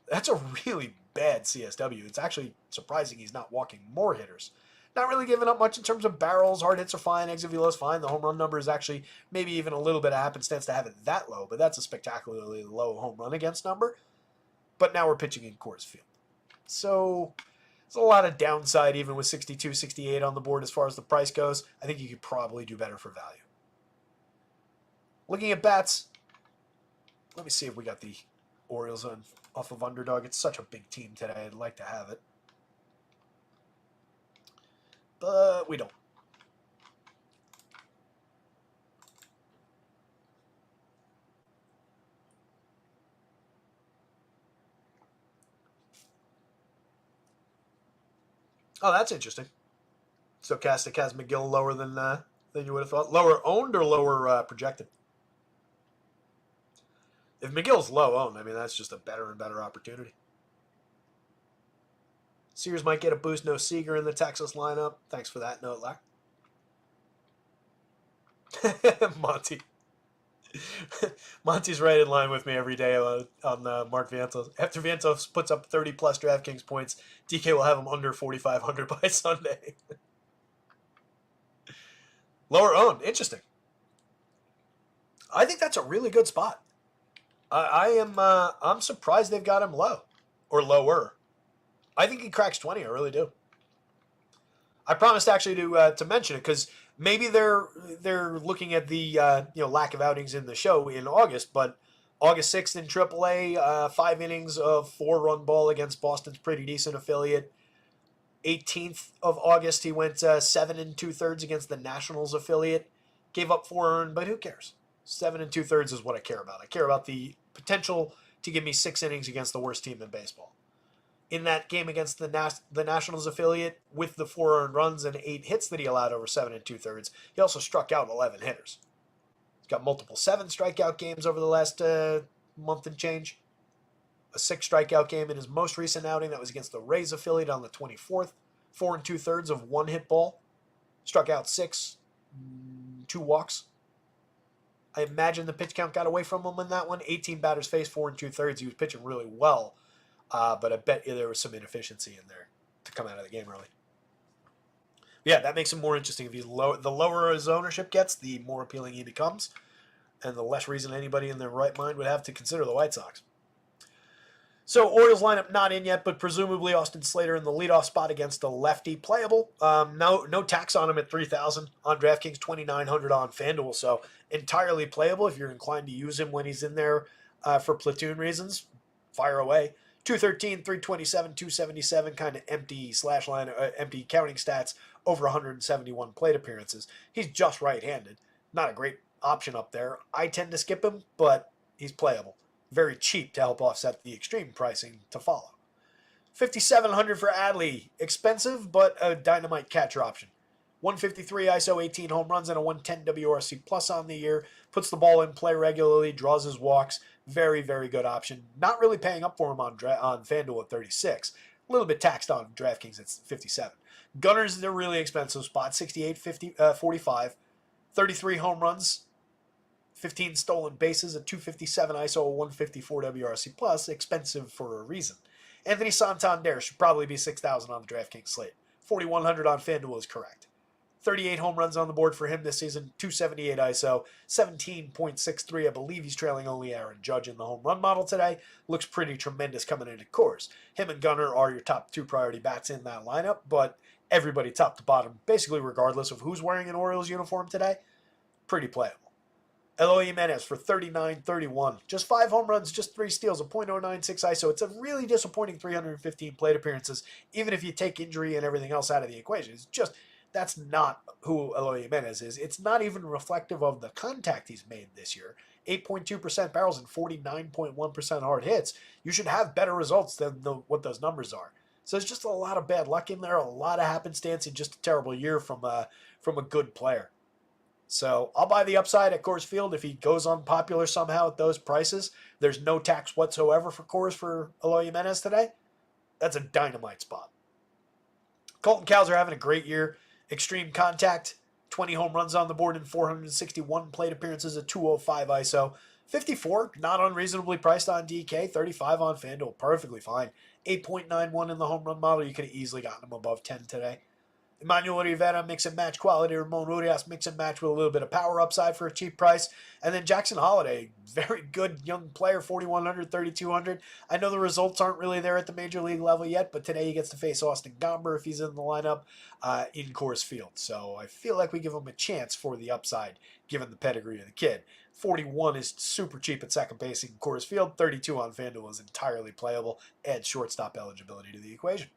That's a really bad CSW. It's actually surprising he's not walking more hitters. Not really giving up much in terms of barrels. Hard hits are fine. Exit velo is fine. The home run number is actually maybe even a little bit of happenstance to have it that low, but that's a spectacularly low home run against number. But now we're pitching in Coors Field. So there's a lot of downside even with 62, 68 on the board as far as the price goes. I think you could probably do better for value. Looking at bats, let me see if we got the Orioles on off of underdog. It's such a big team today. I'd like to have it. But we don't. Oh, that's interesting. Stochastic has McGill lower than you would have thought. Lower owned or lower projected? If McGill's low owned, I mean, that's just a better and better opportunity. Sears might get a boost. No Seager in the Texas lineup. Thanks for that note, Lack. Monty. Monty's right in line with me every day on Mark Vientos. After Vientos puts up 30-plus DraftKings points, DK will have him under 4,500 by Sunday. Lower owned. Interesting. I think that's a really good spot. I'm surprised they've got him low or lower. I think he cracks 20. I really do. I promised actually to mention it because maybe they're looking at the lack of outings in the show in August, but August 6th in AAA, 5 innings of 4-run ball against Boston's pretty decent affiliate. 18th of August he went 7 2/3 against the Nationals affiliate, gave up 4 earned, but who cares? 7 2/3 is what I care about. I care about the potential to give me 6 innings against the worst team in baseball. In that game against the Nationals affiliate, with the 4 earned runs and 8 hits that he allowed over 7 2/3, he also struck out 11 hitters. He's got multiple 7 strikeout games over the last month and change. A 6 strikeout game in his most recent outing that was against the Rays affiliate on the 24th. 4 2/3 of 1 hit ball. Struck out 6, 2 walks. I imagine the pitch count got away from him in that one. 18 batters faced, 4 2/3. He was pitching really well. But I bet there was some inefficiency in there to come out of the game early. Yeah, that makes him more interesting. If he's low, the lower his ownership gets, the more appealing he becomes, and the less reason anybody in their right mind would have to consider the White Sox. So Orioles lineup not in yet, but presumably Austin Slater in the leadoff spot against a lefty playable. No tax on him at 3,000 on DraftKings, 2,900 on FanDuel, so entirely playable if you're inclined to use him when he's in there for platoon reasons. Fire away. 213, 327, 277, kind of empty slash line, empty counting stats, over 171 plate appearances. He's just right-handed. Not a great option up there. I tend to skip him, but he's playable. Very cheap to help offset the extreme pricing to follow. 5,700 for Adley. Expensive, but a dynamite catcher option. 153 ISO, 18 home runs, and a 110 WRC plus on the year. Puts the ball in play regularly, draws his walks. Very, very good option. Not really paying up for him on FanDuel at 36. A little bit taxed on DraftKings at 57. Gunners is a really expensive spot. 68, 45. 33 home runs. 15 stolen bases, a 257 ISO, a 154 WRC plus. Expensive for a reason. Anthony Santander should probably be 6,000 on the DraftKings slate. 4,100 on FanDuel is correct. 38 home runs on the board for him this season, 278 ISO, 17.63. I believe he's trailing only Aaron Judge in the home run model today. Looks pretty tremendous coming into course. Him and Gunnar are your top 2 priority bats in that lineup, but everybody top to bottom, basically regardless of who's wearing an Orioles uniform today, pretty playable. Eloy Jimenez for 39-31. Just 5 home runs, just 3 steals, a .096 ISO. It's a really disappointing 315 plate appearances, even if you take injury and everything else out of the equation. It's just, that's not who Eloy Jimenez is. It's not even reflective of the contact he's made this year. 8.2% barrels and 49.1% hard hits. You should have better results than what those numbers are. So there's just a lot of bad luck in there, a lot of happenstance, and just a terrible year from a good player. So I'll buy the upside at Coors Field if he goes unpopular somehow at those prices. There's no tax whatsoever for Coors for Eloy Jimenez today. That's a dynamite spot. Colton Cowser having a great year. Extreme contact, 20 home runs on the board in 461 plate appearances, a 205 ISO. 54, not unreasonably priced on DK. 35 on FanDuel, perfectly fine. 8.91 in the home run model. You could have easily gotten him above 10 today. Emmanuel Rivera, mix and match quality. Ramon Urias, mix and match with a little bit of power upside for a cheap price. And then Jackson Holliday, very good young player, 4,100, 3,200. I know the results aren't really there at the major league level yet, but today he gets to face Austin Gomber if he's in the lineup in Coors Field. So I feel like we give him a chance for the upside, given the pedigree of the kid. 41 is super cheap at second base in Coors Field. 32 on FanDuel is entirely playable. Adds shortstop eligibility to the equation.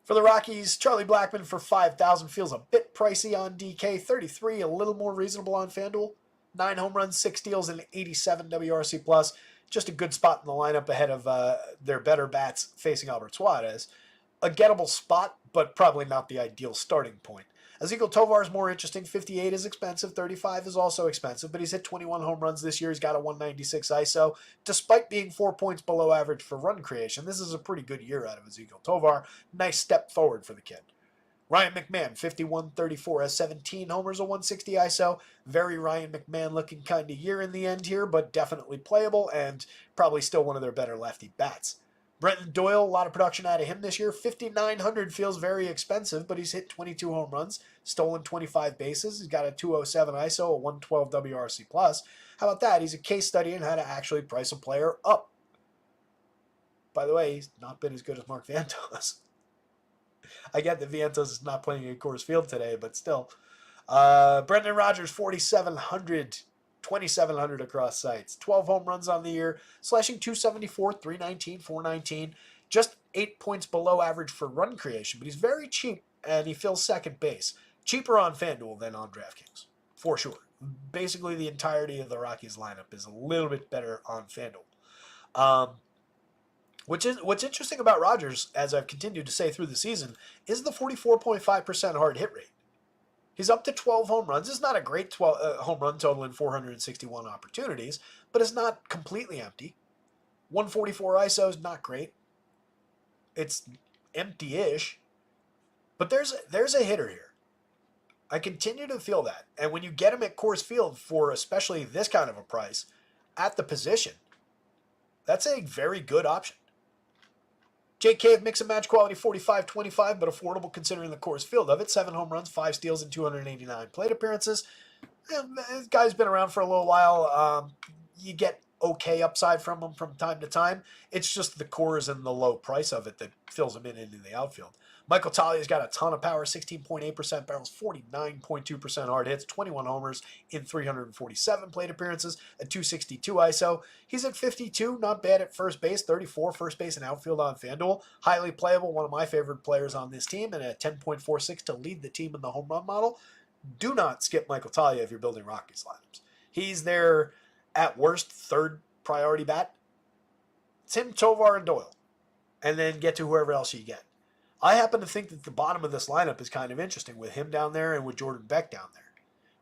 For the Rockies, Charlie Blackmon for $5,000 feels a bit pricey on DK. 33, a little more reasonable on FanDuel. 9 home runs, 6 steals, and 87 WRC+. Just a good spot in the lineup ahead of their better bats facing Albert Suarez. A gettable spot, but probably not the ideal starting point. Ezequiel Tovar is more interesting. 58 is expensive. 35 is also expensive, but he's hit 21 home runs this year. He's got a 196 ISO. Despite being 4 points below average for run creation, this is a pretty good year out of Ezequiel Tovar. Nice step forward for the kid. Ryan McMahon, 51-34, has 17 homers, a 160 ISO. Very Ryan McMahon looking kind of year in the end here, but definitely playable and probably still one of their better lefty bats. Brenton Doyle, a lot of production out of him this year. 5,900 feels very expensive, but he's hit 22 home runs, stolen 25 bases. He's got a 207 ISO, a 112 WRC+. How about that? He's a case study in how to actually price a player up. By the way, he's not been as good as Mark Vientos. I get that Vientos is not playing at Coors Field today, but still. Brendan Rodgers, 4,700, 2,700 across sites. 12 home runs on the year, slashing 274, 319, 419. Just 8 points below average for run creation, but he's very cheap, and he fills second base. Cheaper on FanDuel than on DraftKings, for sure. Basically, the entirety of the Rockies lineup is a little bit better on FanDuel. What's interesting about Rodgers, as I've continued to say through the season, is the 44.5% hard hit rate. He's up to 12 home runs. It's not a great home run total in 461 opportunities, but it's not completely empty. 144 ISO is not great. It's empty-ish, but there's a hitter here. I continue to feel that. And when you get him at Coors Field for especially this kind of a price at the position, that's a very good option. Jake Cave, mix and match quality, 45-25, but affordable considering the Coors Field of it. 7 home runs, 5 steals, and 289 plate appearances. This guy's been around for a little while. You get okay upside from him from time to time. It's just the Coors and the low price of it that fills him into the outfield. Michael Talia's got a ton of power, 16.8% barrels, 49.2% hard hits, 21 homers in 347 plate appearances, a 262 ISO. He's at 52, not bad at first base, 34 first base and outfield on FanDuel. Highly playable, one of my favorite players on this team, and a 10.46 to lead the team in the home run model. Do not skip Michael Talia if you're building Rockies lineups. He's their, at worst, third priority bat. It's him, Tovar, and Doyle. And then get to whoever else you get. I happen to think that the bottom of this lineup is kind of interesting with him down there and with Jordan Beck down there.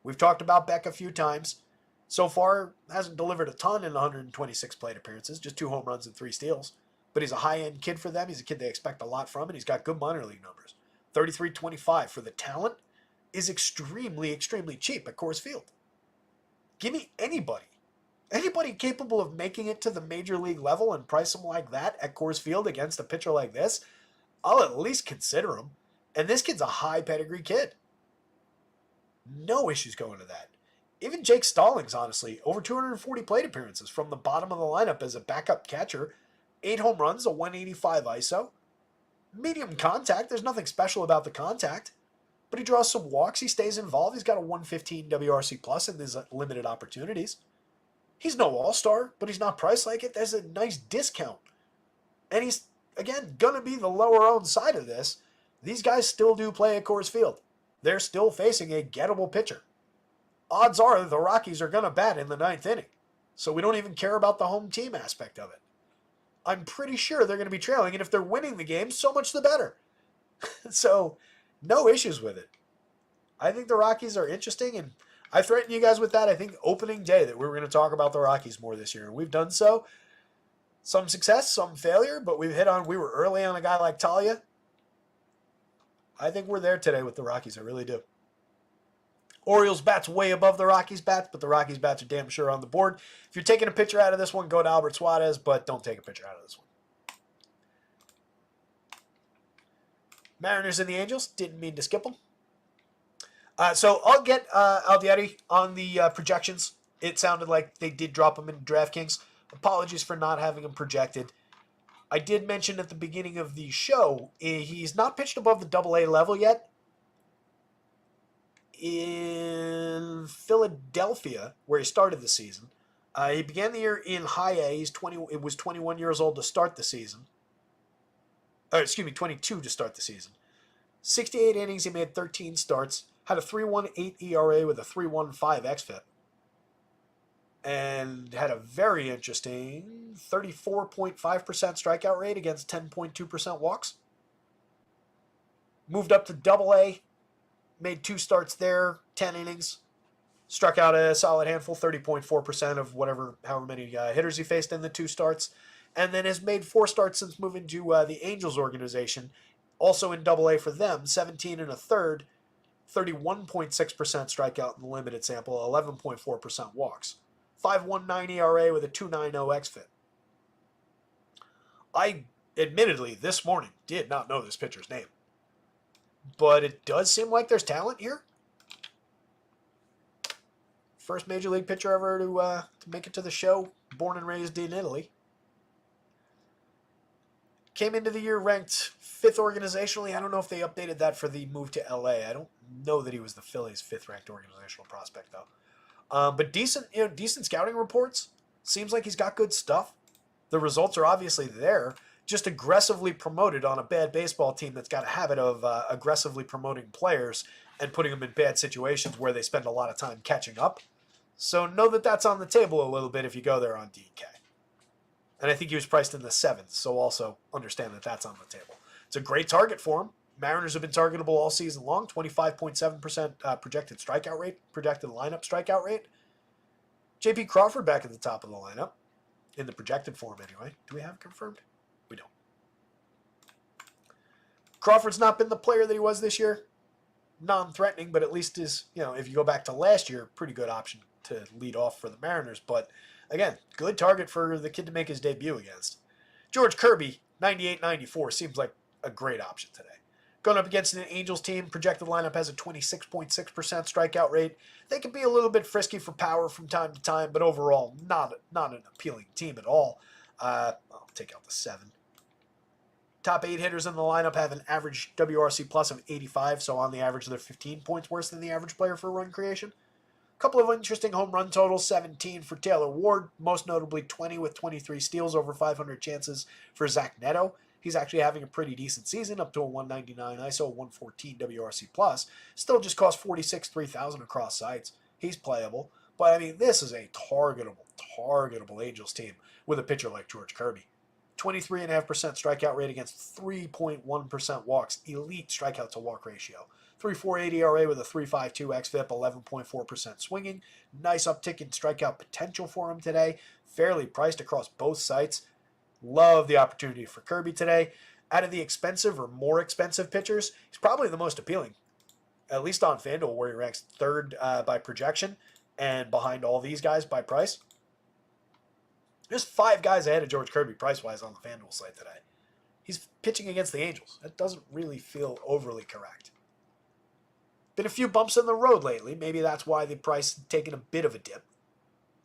We've talked about Beck a few times. So far, hasn't delivered a ton in 126 plate appearances, just 2 home runs and 3 steals. But he's a high-end kid for them. He's a kid they expect a lot from, and he's got good minor league numbers. 33-25 for the talent is extremely, extremely cheap at Coors Field. Give me anybody capable of making it to the major league level and price him like that at Coors Field against a pitcher like this. I'll at least consider him. And this kid's a high pedigree kid. No issues going to that. Even Jake Stallings, honestly, over 240 plate appearances from the bottom of the lineup as a backup catcher. 8 home runs, a 185 ISO. Medium contact. There's nothing special about the contact. But he draws some walks. He stays involved. He's got a 115 WRC plus in his limited opportunities. He's no all-star, but he's not priced like it. There's a nice discount. And he's, again, going to be the lower-owned side of this. These guys still do play at Coors Field. They're still facing a gettable pitcher. Odds are the Rockies are going to bat in the 9th inning. So we don't even care about the home team aspect of it. I'm pretty sure they're going to be trailing, and if they're winning the game, so much the better. So, no issues with it. I think the Rockies are interesting, and I threatened you guys with that, I think, opening day, that we were going to talk about the Rockies more this year, and we've done so. Some success, some failure, but we were early on a guy like Talia. I think we're there today with the Rockies, I really do. Orioles bats way above the Rockies bats, but the Rockies bats are damn sure on the board. If you're taking a picture out of this one, go to Albert Suarez, but don't take a picture out of this one. Mariners and the Angels. Didn't mean to skip them. So I'll get Aldieri on the projections. It sounded like they did drop him in DraftKings. Apologies for not having him projected. I did mention at the beginning of the show, he's not pitched above the AA level yet. In Philadelphia, where he started the season, he began the year in high A. It was 21 years old to start the season. 22 to start the season. 68 innings, he made 13 starts, had a 3.18 ERA with a 3.15 xFIP, and had a very interesting 34.5% strikeout rate against 10.2% walks. Moved up to AA, made 2 starts there, 10 innings, struck out a solid handful, 30.4% of however many hitters he faced in the 2 starts, and then has made 4 starts since moving to the Angels organization, also in AA for them, 17 and a third, 31.6% strikeout in the limited sample, 11.4% walks. 5.19 ERA with a 2.90 xFIP. I admittedly this morning did not know this pitcher's name, but it does seem like there's talent here. First major league pitcher ever to make it to the show, born and raised in Italy. Came into the year ranked 5th organizationally. I don't know if they updated that for the move to LA. I don't know that he was the Phillies' 5th ranked organizational prospect though. But decent scouting reports. Seems like he's got good stuff. The results are obviously there. Just aggressively promoted on a bad baseball team that's got a habit of aggressively promoting players and putting them in bad situations where they spend a lot of time catching up. So know that that's on the table a little bit if you go there on DK. And I think he was priced in the 7th, so also understand that that's on the table. It's a great target for him. Mariners have been targetable all season long, 25.7% projected strikeout rate, projected lineup strikeout rate. J.P. Crawford back at the top of the lineup, in the projected form anyway. Do we have it confirmed? We don't. Crawford's not been the player that he was this year. Non-threatening, but at least is, if you go back to last year, pretty good option to lead off for the Mariners. But again, good target for the kid to make his debut against. George Kirby, 98-94, seems like a great option today. Going up against an Angels team, projected lineup has a 26.6% strikeout rate. They can be a little bit frisky for power from time to time, but overall, not an appealing team at all. I'll take out the 7. Top 8 hitters in the lineup have an average WRC plus of 85, so on the average, they're 15 points worse than the average player for run creation. Couple of interesting home run totals, 17 for Taylor Ward, most notably 20 with 23 steals, over 500 chances for Zach Neto. He's actually having a pretty decent season, up to a 199 ISO, 114 WRC+. Still just costs $46,000, $3,000 across sites. He's playable. But, this is a targetable Angels team with a pitcher like George Kirby. 23.5% strikeout rate against 3.1% walks. Elite strikeout to walk ratio. 3.48 ERA with a 3.52 xFIP, 11.4% swinging. Nice uptick in strikeout potential for him today. Fairly priced across both sites. Love the opportunity for Kirby today. Out of the expensive or more expensive pitchers, he's probably the most appealing. At least on FanDuel, where he ranks 3rd by projection and behind all these guys by price. There's 5 guys ahead of George Kirby price-wise on the FanDuel site today. He's pitching against the Angels. That doesn't really feel overly correct. Been a few bumps in the road lately. Maybe that's why the price has taken a bit of a dip.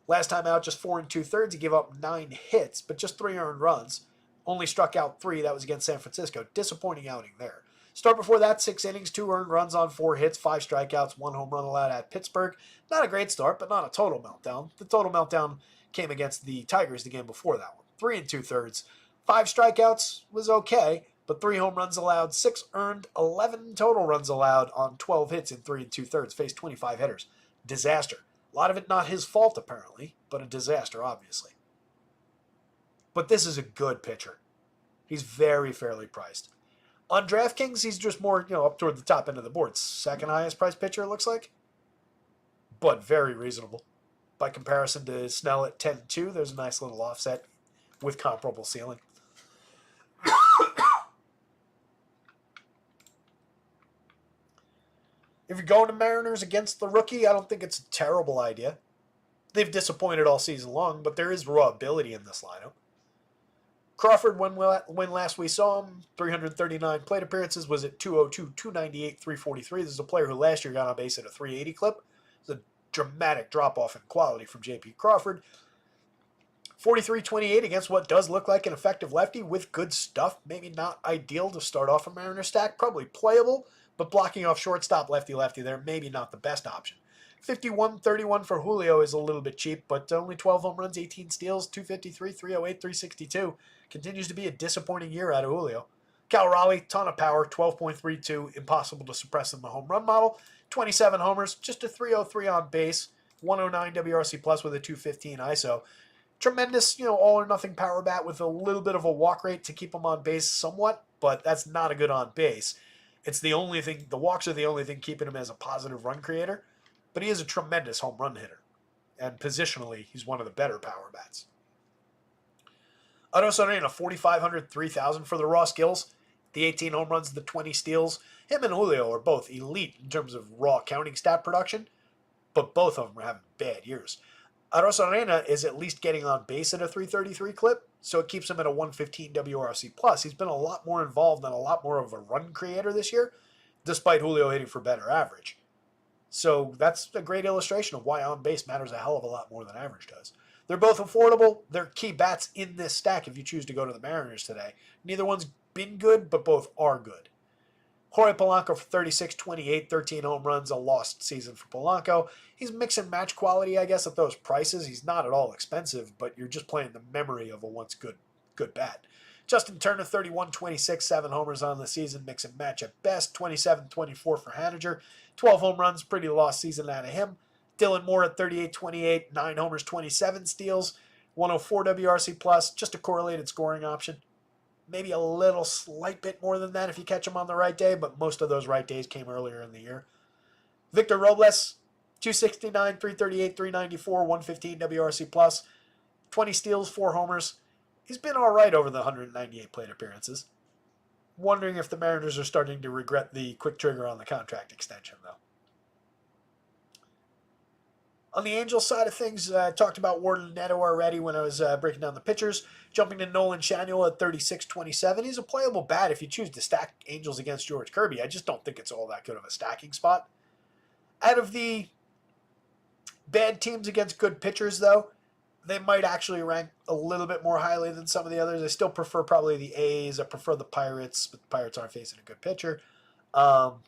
Last time out, just 4 2/3. He gave up 9 hits, but just 3 earned runs. Only struck out 3. That was against San Francisco. Disappointing outing there. Start before that, 6 innings, 2 earned runs on 4 hits, 5 strikeouts, 1 home run allowed at Pittsburgh. Not a great start, but not a total meltdown. The total meltdown came against the Tigers the game before that one. 3 2/3. 5 strikeouts was okay, but 3 home runs allowed, 6 earned, 11 total runs allowed on 12 hits in 3 2/3. Faced 25 hitters. Disaster. A lot of it not his fault, apparently, but a disaster, obviously. But this is a good pitcher. He's very fairly priced. On DraftKings, he's just more, up toward the top end of the board. 2nd highest priced pitcher, it looks like. But very reasonable. By comparison to Snell at 10-2, there's a nice little offset with comparable ceiling. If you're going to Mariners against the rookie, I don't think it's a terrible idea. They've disappointed all season long, but there is raw ability in this lineup. Crawford, when last we saw him, 339 plate appearances, was at 202, 298, 343. This is a player who last year got on base at a 380 clip. It's a dramatic drop-off in quality from J.P. Crawford. 43-28 against what does look like an effective lefty with good stuff. Maybe not ideal to start off a Mariner stack. Probably playable, but blocking off shortstop lefty-lefty there, maybe not the best option. 51-31 for Julio is a little bit cheap, but only 12 home runs, 18 steals, 253, 308, 362. Continues to be a disappointing year out of Julio. Cal Raleigh, ton of power, 12.32, impossible to suppress in the home run model. 27 homers, just a 303 on base, 109 WRC plus with a 215 ISO. Tremendous, all or nothing power bat with a little bit of a walk rate to keep him on base somewhat, but that's not a good on base. It's the only thing, the walks are the only thing keeping him as a positive run creator, but he is a tremendous home run hitter. And positionally, he's one of the better power bats. Arozarena, 4,500, 3,000 for the raw skills. The 18 home runs, the 20 steals. Him and Julio are both elite in terms of raw counting stat production, but both of them are having bad years. Arozarena is at least getting on base at a 333 clip, so it keeps him at a 115 WRC+. He's been a lot more involved and a lot more of a run creator this year, despite Julio hitting for better average. So that's a great illustration of why on base matters a hell of a lot more than average does. They're both affordable. They're key bats in this stack if you choose to go to the Mariners today. Neither one's been good, but both are good. Jorge Polanco for 36-28, 13 home runs, a lost season for Polanco. He's mix and match quality, I guess, at those prices. He's not at all expensive, but you're just playing the memory of a once good bat. Justin Turner, 31-26, 7 homers on the season, mix and match at best. 27-24 for Haniger, 12 home runs, pretty lost season out of him. Dylan Moore at 38-28, 9 homers, 27 steals, 104 WRC+, just a correlated scoring option. Maybe a little slight bit more than that if you catch him on the right day, but most of those right days came earlier in the year. Victor Robles, 269, 338, 394, 115 WRC+, 20 steals, 4 homers. He's been all right over the 198 plate appearances. Wondering if the Mariners are starting to regret the quick trigger on the contract extension, though. On the Angels side of things, I talked about Warden Neto already when I was breaking down the pitchers. Jumping to Nolan Schanuel at 36-27. He's a playable bat if you choose to stack Angels against George Kirby. I just don't think it's all that good of a stacking spot. Out of the bad teams against good pitchers, though, they might actually rank a little bit more highly than some of the others. I still prefer probably the A's. I prefer the Pirates, but the Pirates aren't facing a good pitcher. But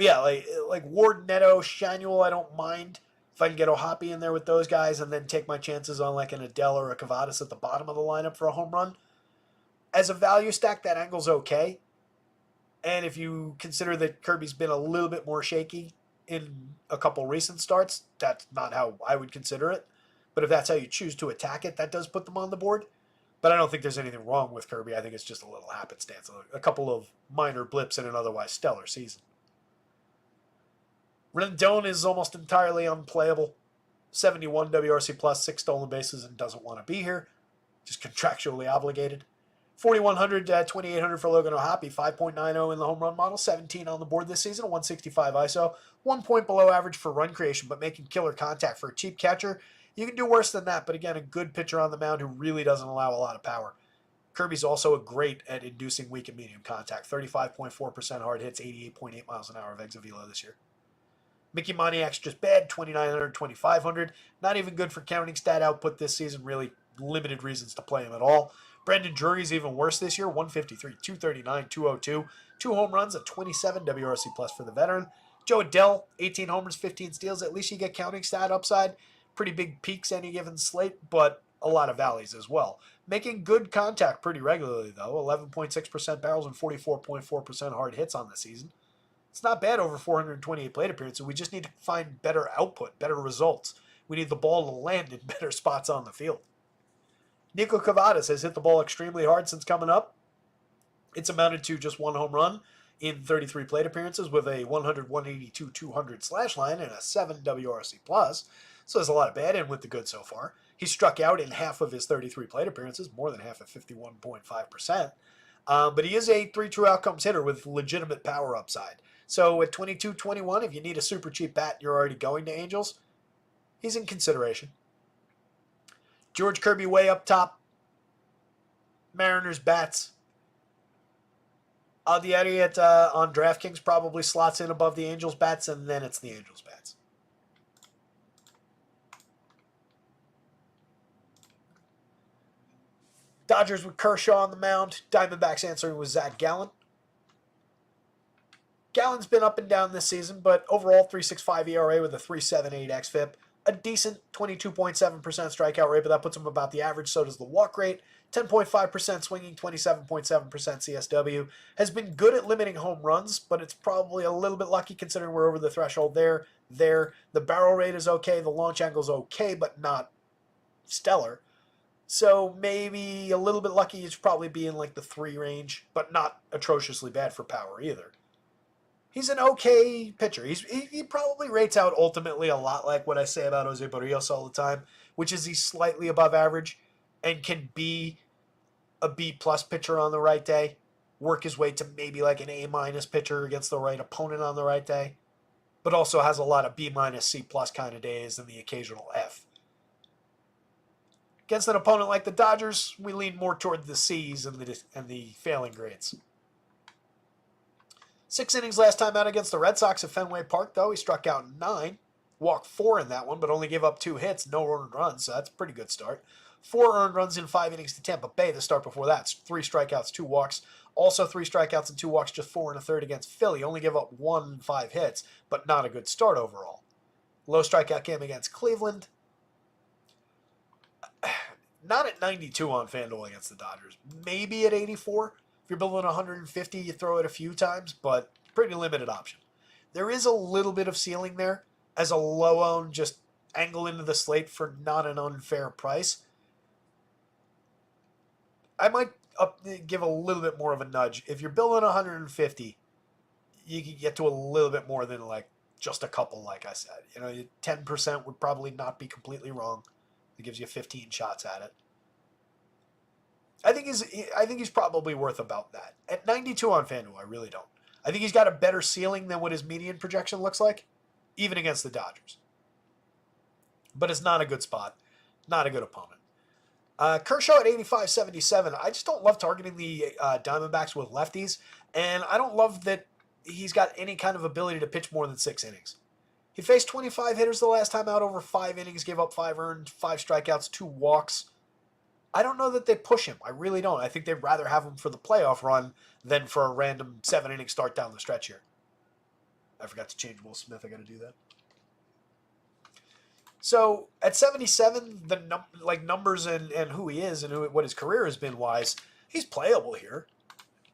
yeah, like Ward, Neto, Schanuel, I don't mind if I can get O'Hoppe in there with those guys and then take my chances on like an Adele or a Cavadas at the bottom of the lineup for a home run. As a value stack, that angle's okay. And if you consider that Kirby's been a little bit more shaky in a couple recent starts, that's not how I would consider it. But if that's how you choose to attack it, that does put them on the board. But I don't think there's anything wrong with Kirby. I think it's just a little happenstance, a couple of minor blips in an otherwise stellar season. Rendon is almost entirely unplayable. 71 WRC plus, 6 stolen bases, and doesn't want to be here. Just contractually obligated. 4,100, 2,800 for Logan O'Hoppe, 5.90 in the home run model, 17 on the board this season, 165 ISO, 1 point below average for run creation, but making killer contact for a cheap catcher. You can do worse than that, but again, a good pitcher on the mound who really doesn't allow a lot of power. Kirby's also great at inducing weak and medium contact, 35.4% hard hits, 88.8 miles an hour of exit velo this year. Mickey Moniak's just bad, 2,900, 2,500. Not even good for counting stat output this season. Really limited reasons to play him at all. Brendan Drury's even worse this year, 153, 239, 202. 2 home runs, a 27 WRC plus for the veteran. Joe Adele, 18 homers, 15 steals. At least you get counting stat upside. Pretty big peaks any given slate, but a lot of valleys as well. Making good contact pretty regularly, though. 11.6% barrels and 44.4% hard hits on the season. It's not bad over 428 plate appearances. We just need to find better output, better results. We need the ball to land in better spots on the field. Nico Cavadas has hit the ball extremely hard since coming up. It's amounted to just 1 home run in 33 plate appearances with a 100, 182, 200 slash line and a 7 WRC plus. So there's a lot of bad in with the good so far. He struck out in half of his 33 plate appearances, more than half at 51.5%. But he is a 3 true outcomes hitter with legitimate power upside. So at 22-21, if you need a super cheap bat, you're already going to Angels. He's in consideration. George Kirby way up top. Mariners bats. Aldieri on DraftKings probably slots in above the Angels bats, and then it's the Angels bats. Dodgers with Kershaw on the mound. Diamondbacks answering with Zach Gallen. Gallen's been up and down this season, but overall 3.65 ERA with a 3.78 xFIP. A decent 22.7% strikeout rate, but that puts him about the average. So does the walk rate. 10.5% swinging, 27.7% CSW. Has been good at limiting home runs, but it's probably a little bit lucky considering we're over the threshold there. The barrel rate is okay. The launch angle is okay, but not stellar. So maybe a little bit lucky. He should probably be in like the 3 range, but not atrociously bad for power either. He's an okay pitcher. He probably rates out ultimately a lot like what I say about Jose Barrios all the time, which is he's slightly above average and can be a B-plus pitcher on the right day, work his way to maybe like an A-minus pitcher against the right opponent on the right day, but also has a lot of B-minus, C-plus kind of days and the occasional F. Against an opponent like the Dodgers, we lean more toward the C's and the failing grades. 6 innings last time out against the Red Sox at Fenway Park, though. He struck out 9, walked 4 in that one, but only gave up 2 hits, no earned runs, so that's a pretty good start. 4 earned runs in 5 innings to Tampa Bay. The start before that, 3 strikeouts, 2 walks. Also 3 strikeouts and 2 walks, just 4 1/3 against Philly. Only gave up 1 in 5 hits, but not a good start overall. Low strikeout game against Cleveland. Not at 92 on FanDuel against the Dodgers. Maybe at 84. If you're building 150, you throw it a few times, but pretty limited option. There is a little bit of ceiling there as a low-owned, just angle into the slate for not an unfair price. I might give a little bit more of a nudge. If you're building 150, you can get to a little bit more than like just a couple, like I said. 10% would probably not be completely wrong. It gives you 15 shots at it. I think he's probably worth about that. At 92 on FanDuel, I really don't. I think he's got a better ceiling than what his median projection looks like, even against the Dodgers. But it's not a good spot. Not a good opponent. Kershaw at 85.77. I just don't love targeting the Diamondbacks with lefties, and I don't love that he's got any kind of ability to pitch more than 6 innings. He faced 25 hitters the last time out over 5 innings, gave up 5 earned, 5 strikeouts, 2 walks. I don't know that they push him. I really don't. I think they'd rather have him for the playoff run than for a random 7-inning start down the stretch here. I forgot to change Will Smith. I got to do that. So at 77, the numbers and who he is and what his career has been wise, he's playable here.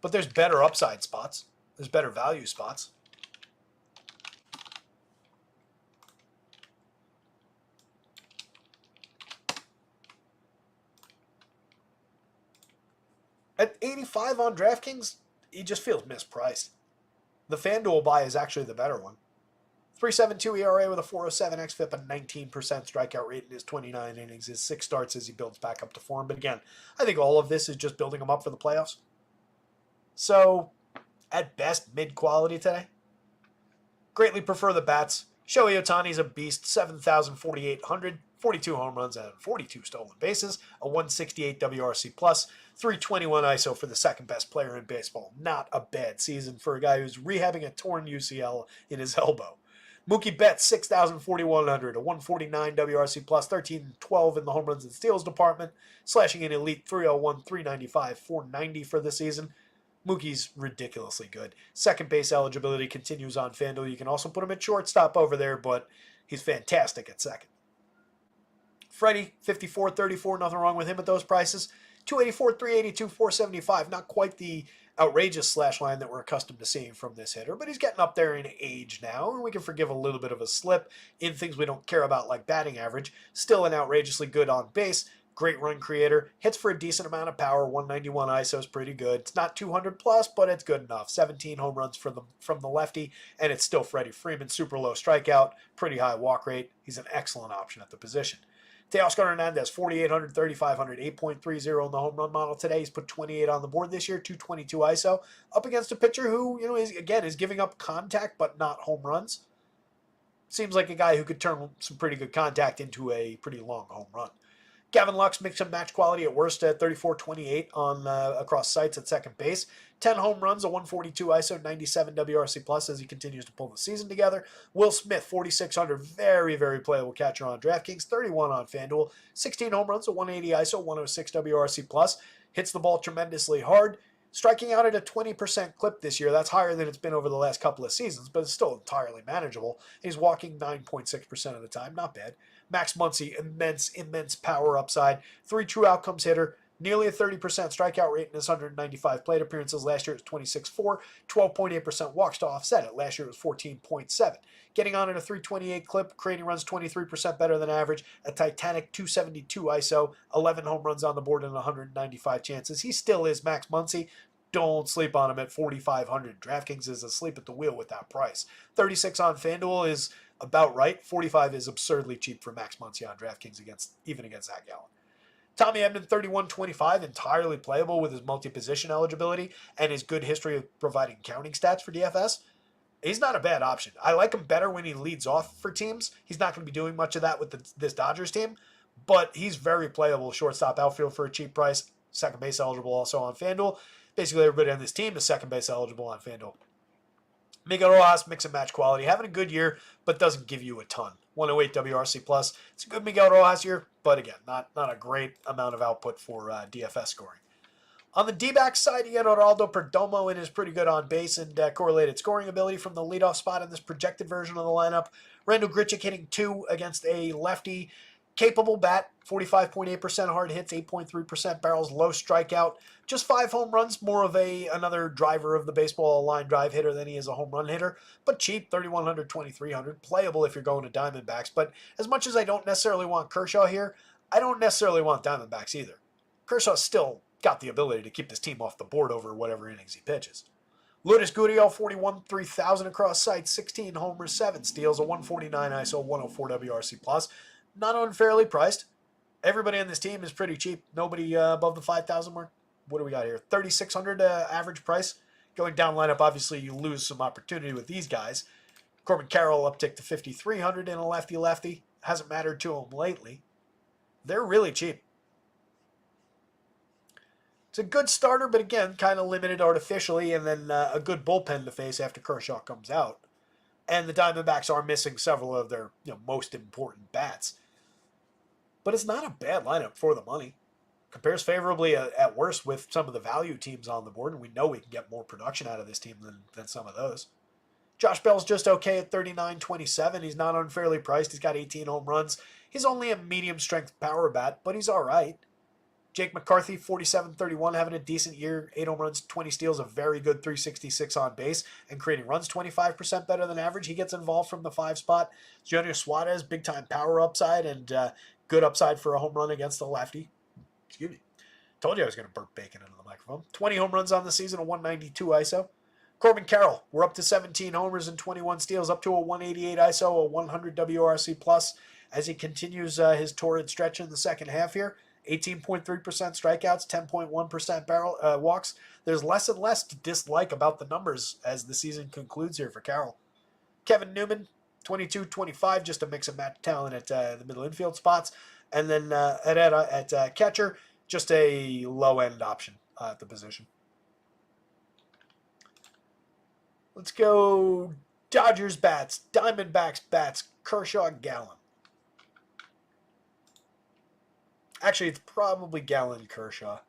But there's better upside spots. There's better value spots. At 85 on DraftKings, he just feels mispriced. The FanDuel buy is actually the better one. 3.72 ERA with a 4.07 xFIP, a 19% strikeout rate in his 29 innings, his 6 starts as he builds back up to form. But again, I think all of this is just building him up for the playoffs. So, at best, mid-quality today. Greatly prefer the bats. Shohei Ohtani's a beast, 7,400, 42 home runs and 42 stolen bases, a 168 WRC+, 321 ISO for the second best player in baseball. Not a bad season for a guy who's rehabbing a torn UCL in his elbow. Mookie Betts, 6,400, a 149 WRC+, 1312 in the home runs and steals department, slashing an elite 301, 395, 490 for the season. Mookie's ridiculously good. Second base eligibility continues on FanDuel. You can also put him at shortstop over there, but he's fantastic at second. Freddie, 54, 34, nothing wrong with him at those prices. 284, 382, 475. Not quite the outrageous slash line that we're accustomed to seeing from this hitter, but he's getting up there in age now, and we can forgive a little bit of a slip in things we don't care about like batting average. Still an outrageously good on base. Great run creator. Hits for a decent amount of power. 191 ISO is pretty good. It's not 200 plus, but it's good enough. 17 home runs from the lefty, and it's still Freddie Freeman. Super low strikeout. Pretty high walk rate. He's an excellent option at the position. Teoscar Hernandez, 4,800, 3,500, 8.30 in the home run model today. He's put 28 on the board this year, 222 ISO, up against a pitcher who, is giving up contact but not home runs. Seems like a guy who could turn some pretty good contact into a pretty long home run. Gavin Lux mix and match quality at worst at 34.28 on across sites at second base. 10 home runs, a 142 ISO, 97 WRC plus as he continues to pull the season together. Will Smith, 4,600, very, very playable catcher on DraftKings, 31 on FanDuel. 16 home runs, a 180 ISO, 106 WRC plus. Hits the ball tremendously hard. Striking out at a 20% clip this year. That's higher than it's been over the last couple of seasons, but it's still entirely manageable. He's walking 9.6% of the time. Not bad. Max Muncy, immense power upside. 3 true outcomes hitter. Nearly a 30% strikeout rate in his 195 plate appearances. Last year it was 26.4, 12.8% walks to offset it. Last year it was 14.7. Getting on at a 328 clip, creating runs 23% better than average. A titanic 272 ISO, 11 home runs on the board in 195 chances. He still is Max Muncy. Don't sleep on him at 4,500. DraftKings is asleep at the wheel with that price. 36 on FanDuel is about right. 45 is absurdly cheap for Max Muncy on DraftKings even against Zach Gallen. Tommy Edman, 31.25, entirely playable with his multi-position eligibility and his good history of providing counting stats for DFS. He's not a bad option. I like him better when he leads off for teams. He's not going to be doing much of that with this Dodgers team, but he's very playable shortstop outfield for a cheap price. Second base eligible also on FanDuel. Basically, everybody on this team is second base eligible on FanDuel. Miguel Rojas, mix and match quality. Having a good year, but doesn't give you a ton. 108 WRC plus. It's a good Miguel Rojas year, but again, not a great amount of output for DFS scoring. On the D-back side, you get Geraldo Perdomo and is pretty good on base and correlated scoring ability from the leadoff spot in this projected version of the lineup. Randall Grichuk hitting 2 against a lefty. Capable bat, 45.8% hard hits, 8.3% barrels, low strikeout. Just 5 home runs, more of another driver of the baseball line drive hitter than he is a home run hitter. But cheap, 3,100, 2,300. Playable if you're going to Diamondbacks. But as much as I don't necessarily want Kershaw here, I don't necessarily want Diamondbacks either. Kershaw's still got the ability to keep this team off the board over whatever innings he pitches. Lourdes Gurriel, 41, 3,000 across sites, 16 homers, 7 steals, a 149 ISO, 104 WRC plus. Not unfairly priced. Everybody on this team is pretty cheap. Nobody above the 5,000 mark. What do we got here? 3,600 average price. Going down lineup, obviously you lose some opportunity with these guys. Corbin Carroll uptick to 5,300 in a lefty-lefty. Hasn't mattered to him lately. They're really cheap. It's a good starter, but again, kind of limited artificially, and then a good bullpen to face after Kershaw comes out. And the Diamondbacks are missing several of their most important bats. But it's not a bad lineup for the money. Compares favorably at worst with some of the value teams on the board, and we know we can get more production out of this team than some of those. Josh Bell's just okay at 39.27. He's not unfairly priced. He's got 18 home runs. He's only a medium-strength power bat, but he's all right. Jake McCarthy, 47.31, having a decent year. 8 home runs, 20 steals, a very good 366 on base, and creating runs 25% better than average. He gets involved from the 5 spot. Junior Suarez, big-time power upside, and good upside for a home run against the lefty. Excuse me. Told you I was going to burp bacon into the microphone. 20 home runs on the season, a 192 ISO. Corbin Carroll, we're up to 17 homers and 21 steals, up to a 188 ISO, a 100 WRC plus, as he continues his torrid stretch in the second half here. 18.3% strikeouts, 10.1% barrel walks. There's less and less to dislike about the numbers as the season concludes here for Carroll. Kevin Newman, 22-25, just a mix and match talent at the middle infield spots. And then at catcher, just a low-end option at the position. Let's go Dodgers bats, Diamondbacks bats, Kershaw, Gallen. Actually, it's probably Gallen, Kershaw.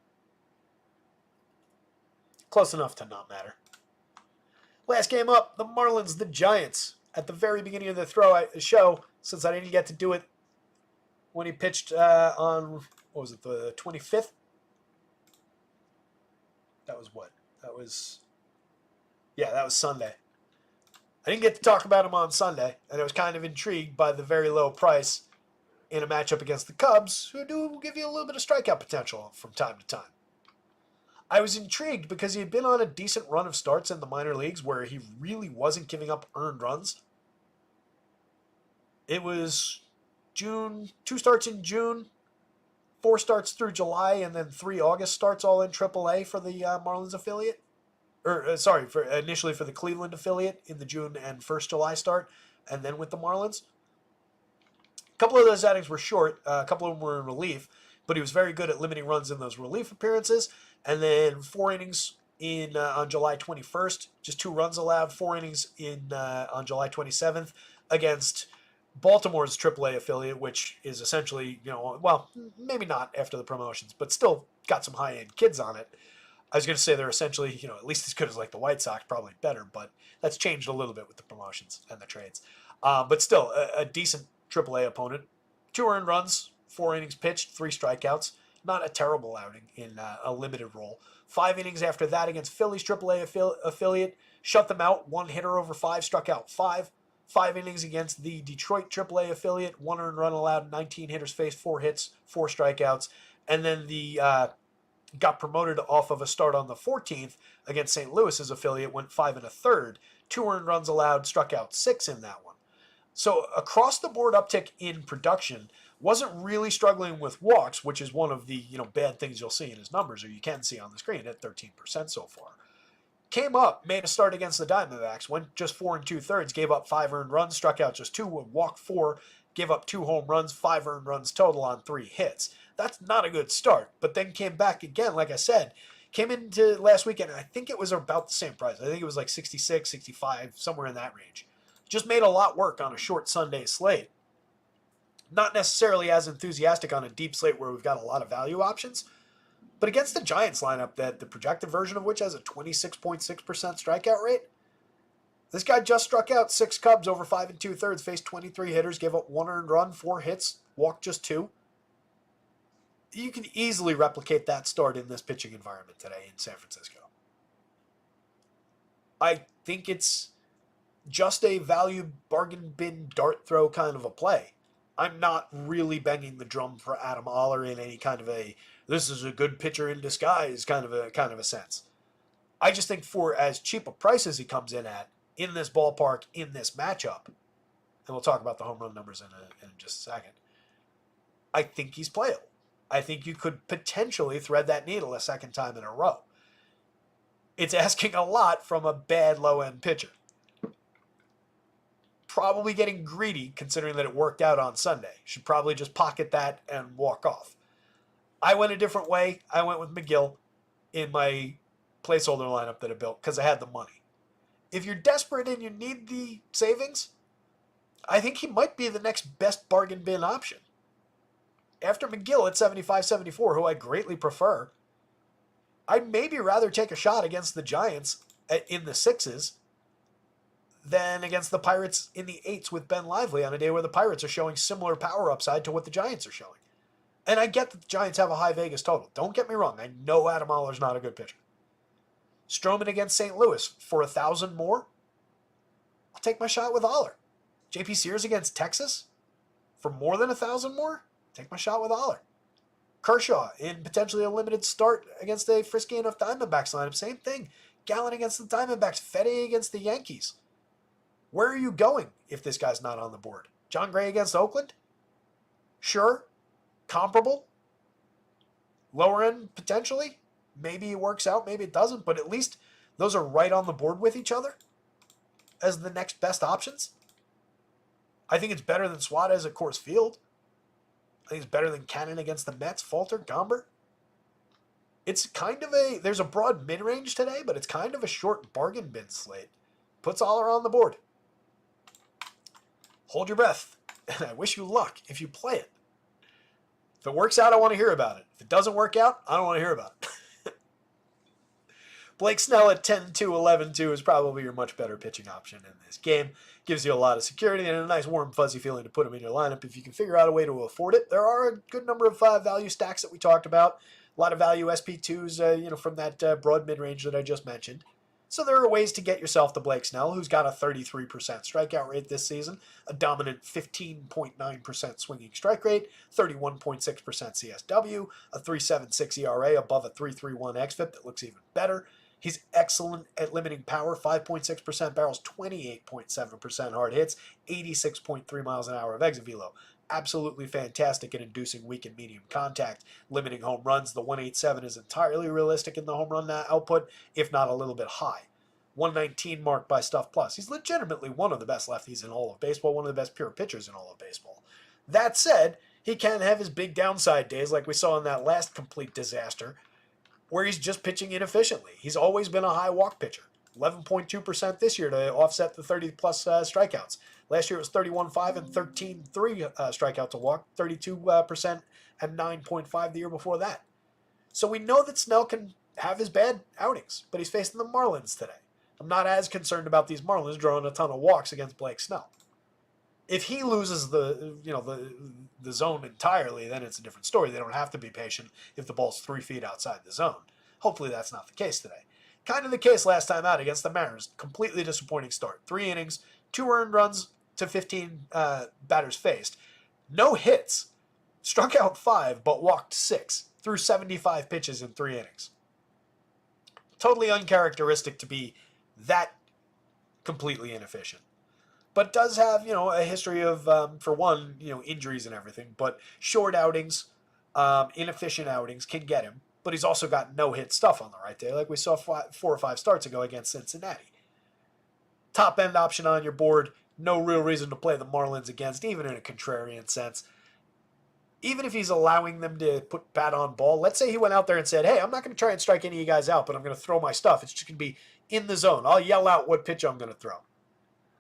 Close enough to not matter. Last game up, the Marlins, the Giants. At the very beginning of the show, since I didn't get to do it when he pitched on, what was it, the 25th? That was what? That was Sunday. I didn't get to talk about him on Sunday, and I was kind of intrigued by the very low price in a matchup against the Cubs, who do give you a little bit of strikeout potential from time to time. I was intrigued because he had been on a decent run of starts in the minor leagues where he really wasn't giving up earned runs. It was June, 2 starts in June, 4 starts through July, and then 3 August starts all in AAA for the Marlins affiliate. Initially for the Cleveland affiliate in the June and 1st July start, and then with the Marlins. A couple of those outings were short. A couple of them were in relief, but he was very good at limiting runs in those relief appearances. And then 4 innings in on July 21st, just 2 runs allowed. 4 innings in on July 27th against Baltimore's AAA affiliate, which is essentially, well, maybe not after the promotions, but still got some high-end kids on it. I was going to say they're essentially, at least as good as like the White Sox, probably better, but that's changed a little bit with the promotions and the trades. But still, a decent AAA opponent. 2 earned runs, 4 innings pitched, 3 strikeouts. Not a terrible outing in a limited role. 5 innings after that against Philly's AAA affiliate. Shut them out. 1 hitter over 5, struck out 5. 5 innings against the Detroit AAA affiliate. 1 earned run allowed, 19 hitters faced, 4 hits, 4 strikeouts. And then the got promoted off of a start on the 14th against St. Louis's affiliate. Went 5 1/3. 2 earned runs allowed, struck out 6 in that one. So across the board uptick in production. Wasn't really struggling with walks, which is one of the bad things you'll see in his numbers, or you can see on the screen at 13% so far. Came up, made a start against the Diamondbacks, went just 4 2/3, gave up 5 earned runs, struck out just 2, walked 4, gave up 2 home runs, 5 earned runs total on 3 hits. That's not a good start, but then came back again, like I said, came into last weekend, and I think it was about the same price. I think it was like 66, 65, somewhere in that range. Just made a lot work on a short Sunday slate. Not necessarily as enthusiastic on a deep slate where we've got a lot of value options, but against the Giants lineup that the projected version of which has a 26.6% strikeout rate, this guy just struck out 6 Cubs over 5 2/3, faced 23 hitters, gave up 1 earned run, 4 hits, walked just 2. You can easily replicate that start in this pitching environment today in San Francisco. I think it's just a value bargain bin dart throw kind of a play. I'm not really banging the drum for Adam Oller in any kind of this is a good pitcher in disguise kind of a sense. I just think for as cheap a price as he comes in at in this ballpark in this matchup, and we'll talk about the home run numbers in just a second, I think he's playable. I think you could potentially thread that needle a second time in a row. It's asking a lot from a bad low-end pitcher. Probably getting greedy considering that it worked out on Sunday. Should probably just pocket that and walk off. I went a different way. I went with McGill in my placeholder lineup that I built because I had the money. If you're desperate and you need the savings, I think he might be the next best bargain bin option. After McGill at 75-74, who I greatly prefer, I'd maybe rather take a shot against the Giants in the 6s than against the Pirates in the 8s with Ben Lively on a day where the Pirates are showing similar power upside to what the Giants are showing. And I get that the Giants have a high Vegas total. Don't get me wrong. I know Adam Oller's not a good pitcher. Stroman against St. Louis for 1,000 more? I'll take my shot with Oller. JP Sears against Texas for more than 1,000 more? Take my shot with Oller. Kershaw in potentially a limited start against a frisky enough Diamondbacks lineup. Same thing. Gallen against the Diamondbacks. Fede against the Yankees. Where are you going if this guy's not on the board? John Gray against Oakland? Sure. Comparable. Lower end potentially. Maybe it works out, maybe it doesn't, but at least those are right on the board with each other as the next best options. I think it's better than Suarez at Coors Field. I think it's better than Cannon against the Mets, Falter, Gomber. It's kind of there's a broad mid-range today, but it's kind of a short bargain bin slate. Puts Oller on the board. Hold your breath, and I wish you luck if you play it. If it works out, I want to hear about it. If it doesn't work out, I don't want to hear about it. Blake Snell at 10-2, 11-2 is probably your much better pitching option in this game. Gives you a lot of security and a nice warm fuzzy feeling to put him in your lineup if you can figure out a way to afford it. There are a good number of value stacks that we talked about. A lot of value SP2s, from that broad mid-range that I just mentioned. So there are ways to get yourself to Blake Snell, who's got a 33% strikeout rate this season, a dominant 15.9% swinging strike rate, 31.6% CSW, a 3.76 ERA above a 3.31 xFIP that looks even better. He's excellent at limiting power, 5.6% barrels, 28.7% hard hits, 86.3 miles an hour of exit velo. Absolutely fantastic at inducing weak and medium contact, limiting home runs. The 187 is entirely realistic in the home run output, if not a little bit high. 119 marked by Stuff Plus. He's legitimately one of the best lefties in all of baseball, one of the best pure pitchers in all of baseball. That said, he can have his big downside days like we saw in that last complete disaster where he's just pitching inefficiently. He's always been a high walk pitcher. 11.2% this year to offset the 30-plus strikeouts. Last year it was 31.5 and 13.3 strikeout to walk, 32% and 9.5 the year before that. So we know that Snell can have his bad outings, but he's facing the Marlins today. I'm not as concerned about these Marlins drawing a ton of walks against Blake Snell. If he loses the zone entirely, then it's a different story. They don't have to be patient if the ball's 3 feet outside the zone. Hopefully that's not the case today. Kind of the case last time out against the Mariners. Completely disappointing start. 3 innings, 2 earned runs to 15 batters faced. No hits. Struck out 5, but walked 6. Threw 75 pitches in 3 innings. Totally uncharacteristic to be that completely inefficient. But does have, a history of, for one, injuries and everything. But short outings, inefficient outings can get him. But he's also got no-hit stuff on the right day, like we saw 4 or 5 starts ago against Cincinnati. Top-end option on your board, no real reason to play the Marlins against, even in a contrarian sense. Even if he's allowing them to put bat on ball, let's say he went out there and said, hey, I'm not going to try and strike any of you guys out, but I'm going to throw my stuff. It's just going to be in the zone. I'll yell out what pitch I'm going to throw.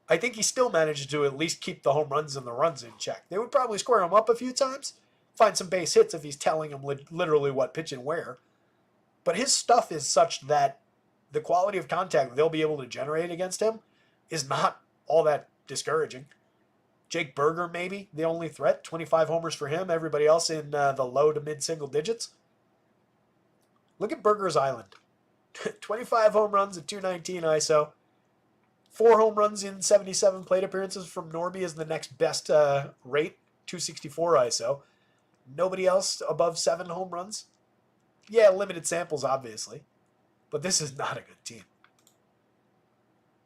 I think he still managed to at least keep the home runs and the runs in check. They would probably square him up a few times, find some base hits if he's telling him literally what pitch and where. But his stuff is such that the quality of contact they'll be able to generate against him is not all that discouraging. Jake Berger, maybe, the only threat. 25 homers for him. Everybody else in the low to mid-single digits. Look at Berger's Island. 25 home runs at 219 ISO. 4 home runs in 77 plate appearances from Norby is the next best rate, 264 ISO. Nobody else above 7 home runs. Yeah, limited samples, obviously. But this is not a good team.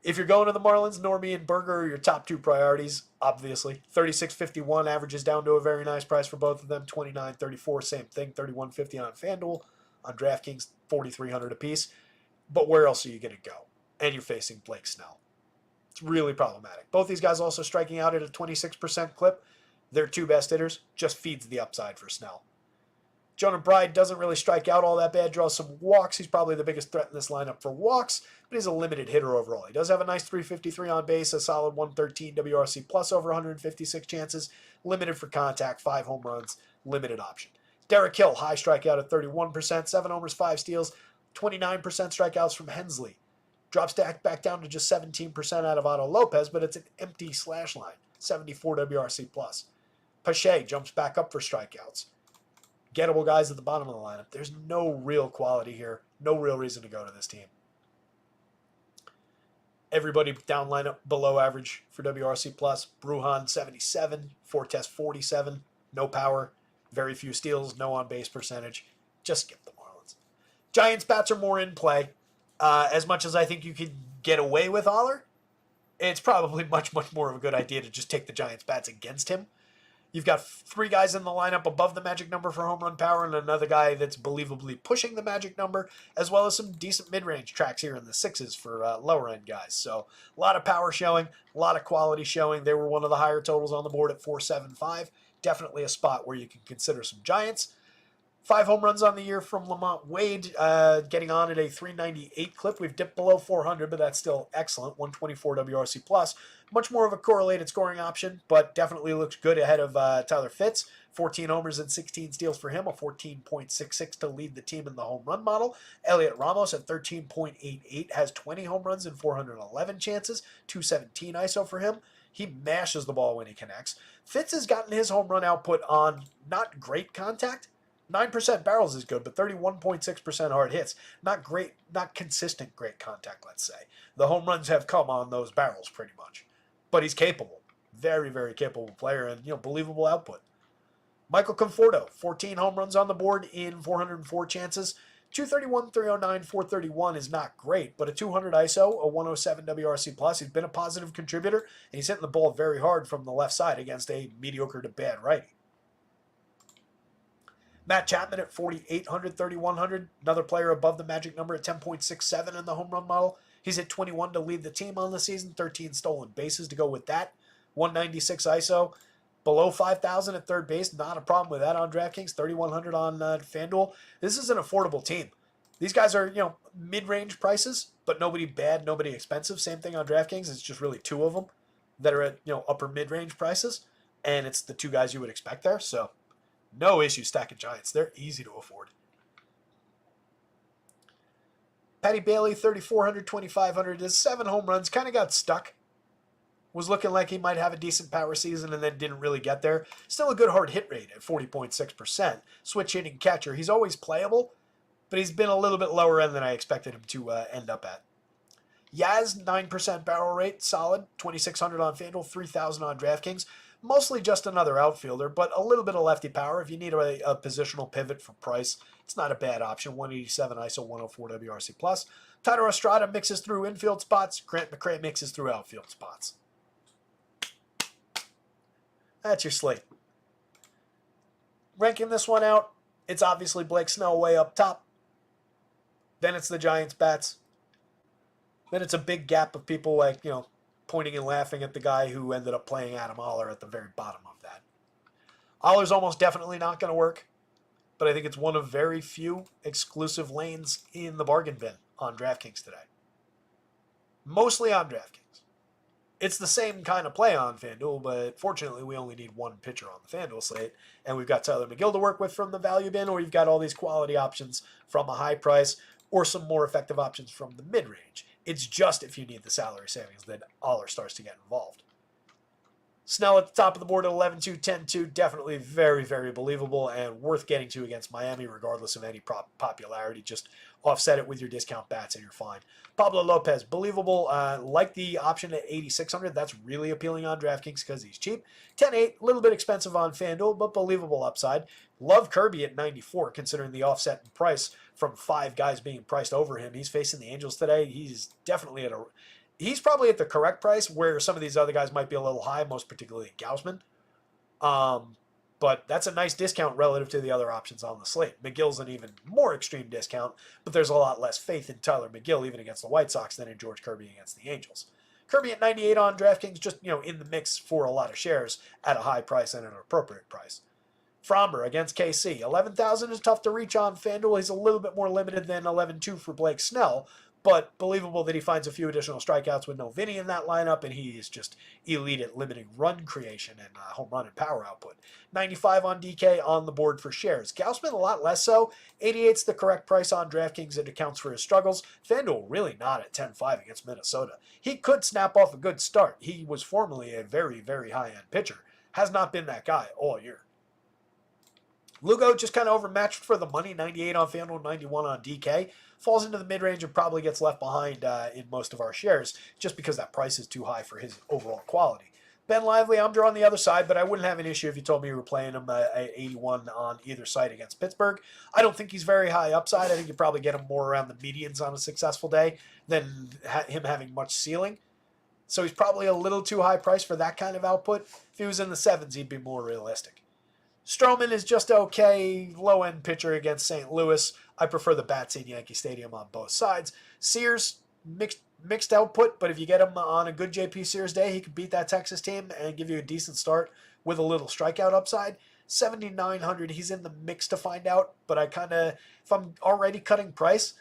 If you're going to the Marlins, Norby and Berger are your top 2 priorities, obviously. 36.51 averages down to a very nice price for both of them. 29.34, same thing. 31.50 on FanDuel. On DraftKings, 4,300 apiece. But where else are you going to go? And you're facing Blake Snell. It's really problematic. Both these guys also striking out at a 26% clip. Their 2 best hitters. Just feeds the upside for Snell. Jonah Bride doesn't really strike out all that bad, draws some walks. He's probably the biggest threat in this lineup for walks, but he's a limited hitter overall. He does have a nice 353 on base, a solid 113 WRC plus over 156 chances, limited for contact, 5 home runs, limited option. Derek Hill, high strikeout at 31%, 7 homers, 5 steals, 29% strikeouts from Hensley. Drops back down to just 17% out of Otto Lopez, but it's an empty slash line, 74 WRC plus. Pache jumps back up for strikeouts. Gettable guys at the bottom of the lineup. There's no real quality here. No real reason to go to this team. Everybody down lineup below average for WRC+. Brujan, 77. Fortes, 47. No power. Very few steals. No on-base percentage. Just skip the Marlins. Giants bats are more in play. As much as I think you could get away with Aller, it's probably much, much more of a good idea to just take the Giants bats against him. You've got 3 guys in the lineup above the magic number for home run power and another guy that's believably pushing the magic number, as well as some decent mid-range tracks here in the 6s for lower-end guys. So a lot of power showing, a lot of quality showing. They were one of the higher totals on the board at 475. Definitely a spot where you can consider some Giants. 5 home runs on the year from Lamont Wade, getting on at a 398 clip. We've dipped below 400, but that's still excellent. 124 WRC plus. Much more of a correlated scoring option, but definitely looks good ahead of Tyler Fitz. 14 homers and 16 steals for him, a 14.66 to lead the team in the home run model. Elliot Ramos at 13.88 has 20 home runs and 411 chances, 217 ISO for him. He mashes the ball when he connects. Fitz has gotten his home run output on not great contact. 9% barrels is good, but 31.6% hard hits. Not great, not consistent great contact, let's say. The home runs have come on those barrels pretty much. But he's capable. Very, very capable player and, believable output. Michael Conforto, 14 home runs on the board in 404 chances. 231, 309, 431 is not great, but a 200 ISO, a 107 WRC plus. He's been a positive contributor, and he's hitting the ball very hard from the left side against a mediocre to bad righty. Matt Chapman at 4,800, 3,100. Another player above the magic number at 10.67 in the home run model. He's at 21 to lead the team on the season. 13 stolen bases to go with that. 196 ISO. below 5,000 at third base. Not a problem with that on DraftKings. 3,100 on FanDuel. This is an affordable team. These guys are, mid-range prices, but nobody bad, nobody expensive. Same thing on DraftKings. It's just really two of them that are at, upper mid-range prices. And it's the two guys you would expect there. So no issue stacking Giants. They're easy to afford. Patty Bailey, 3,400, 2,500 is 7 home runs. Kind of got stuck. Was looking like he might have a decent power season and then didn't really get there. Still a good hard hit rate at 40.6%. Switch hitting catcher. He's always playable, but he's been a little bit lower end than I expected him to end up at. Yaz, 9% barrel rate. Solid. 2,600 on FanDuel, 3,000 on DraftKings. Mostly just another outfielder, but a little bit of lefty power. If you need a positional pivot for price, it's not a bad option. 187 ISO, 104 WRC+. Tyler Estrada mixes through infield spots. Grant McCray mixes through outfield spots. That's your slate. Ranking this one out, it's obviously Blake Snell way up top. Then it's the Giants bats. Then it's a big gap of people like, pointing and laughing at the guy who ended up playing Adam Oller at the very bottom of that. Oller's almost definitely not going to work, but I think it's one of very few exclusive lanes in the bargain bin on DraftKings today. Mostly on DraftKings. It's the same kind of play on FanDuel, but fortunately we only need one pitcher on the FanDuel slate, and we've got Tyler McGill to work with from the value bin, or you've got all these quality options from a high price, or some more effective options from the mid-range. It's just if you need the salary savings that Oller starts to get involved. Snell at the top of the board at 11-2, 10-2, definitely very, very believable and worth getting to against Miami regardless of any popularity. Just offset it with your discount bats and you're fine. Pablo Lopez, believable. Like the option at 8,600. That's really appealing on DraftKings because he's cheap. 10-8, a little bit expensive on FanDuel, but believable upside. Love Kirby at 94 considering the offset in price from 5 guys being priced over him. He's facing the Angels today. He's definitely he's probably at the correct price where some of these other guys might be a little high, most particularly Gausman. But that's a nice discount relative to the other options on the slate. McGill's an even more extreme discount, but there's a lot less faith in Tyler McGill even against the White Sox than in George Kirby against the Angels. Kirby at 98 on DraftKings, just in the mix for a lot of shares at a high price and an appropriate price. Fromber against KC. 11,000 is tough to reach on FanDuel. He's a little bit more limited than 11-2 for Blake Snell, but believable that he finds a few additional strikeouts with no Vinny in that lineup, and he is just elite at limiting run creation and home run and power output. 95 on DK on the board for shares. Gausman a lot less so. 88's the correct price on DraftKings. It accounts for his struggles. FanDuel really not at 10-5 against Minnesota. He could snap off a good start. He was formerly a very, very high-end pitcher. Has not been that guy all year. Lugo just kind of overmatched for the money, 98 on FanDuel, 91 on DK. Falls into the mid-range and probably gets left behind in most of our shares just because that price is too high for his overall quality. Ben Lively, I'm drawing the other side, but I wouldn't have an issue if you told me you were playing him at 81 on either side against Pittsburgh. I don't think he's very high upside. I think you probably get him more around the medians on a successful day than him having much ceiling. So he's probably a little too high priced for that kind of output. If he was in the 7s, he'd be more realistic. Stroman is just okay, low-end pitcher against St. Louis. I prefer the bats in Yankee Stadium on both sides. Sears, mixed output, but if you get him on a good JP Sears day, he could beat that Texas team and give you a decent start with a little strikeout upside. 7,900, he's in the mix to find out, but if I'm already cutting price,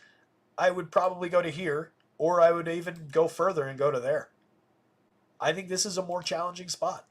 I would probably go to here, or I would even go further and go to there. I think this is a more challenging spot.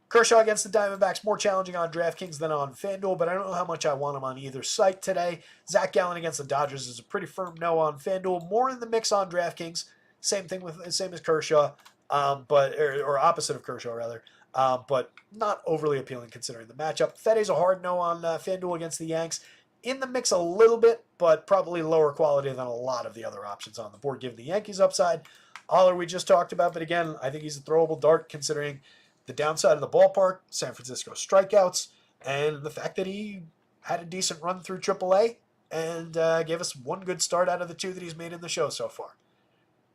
Kershaw against the Diamondbacks, more challenging on DraftKings than on FanDuel, but I don't know how much I want him on either site today. Zach Gallen against the Dodgers is a pretty firm no on FanDuel. More in the mix on DraftKings. Same as Kershaw, or opposite of Kershaw rather, but not overly appealing considering the matchup. Fede's a hard no on FanDuel against the Yanks. In the mix a little bit, but probably lower quality than a lot of the other options on the board, given the Yankees upside. Oller we just talked about, but again, I think he's a throwable dart considering the downside of the ballpark, San Francisco strikeouts, and the fact that he had a decent run through AAA and gave us one good start out of the 2 that he's made in the show so far.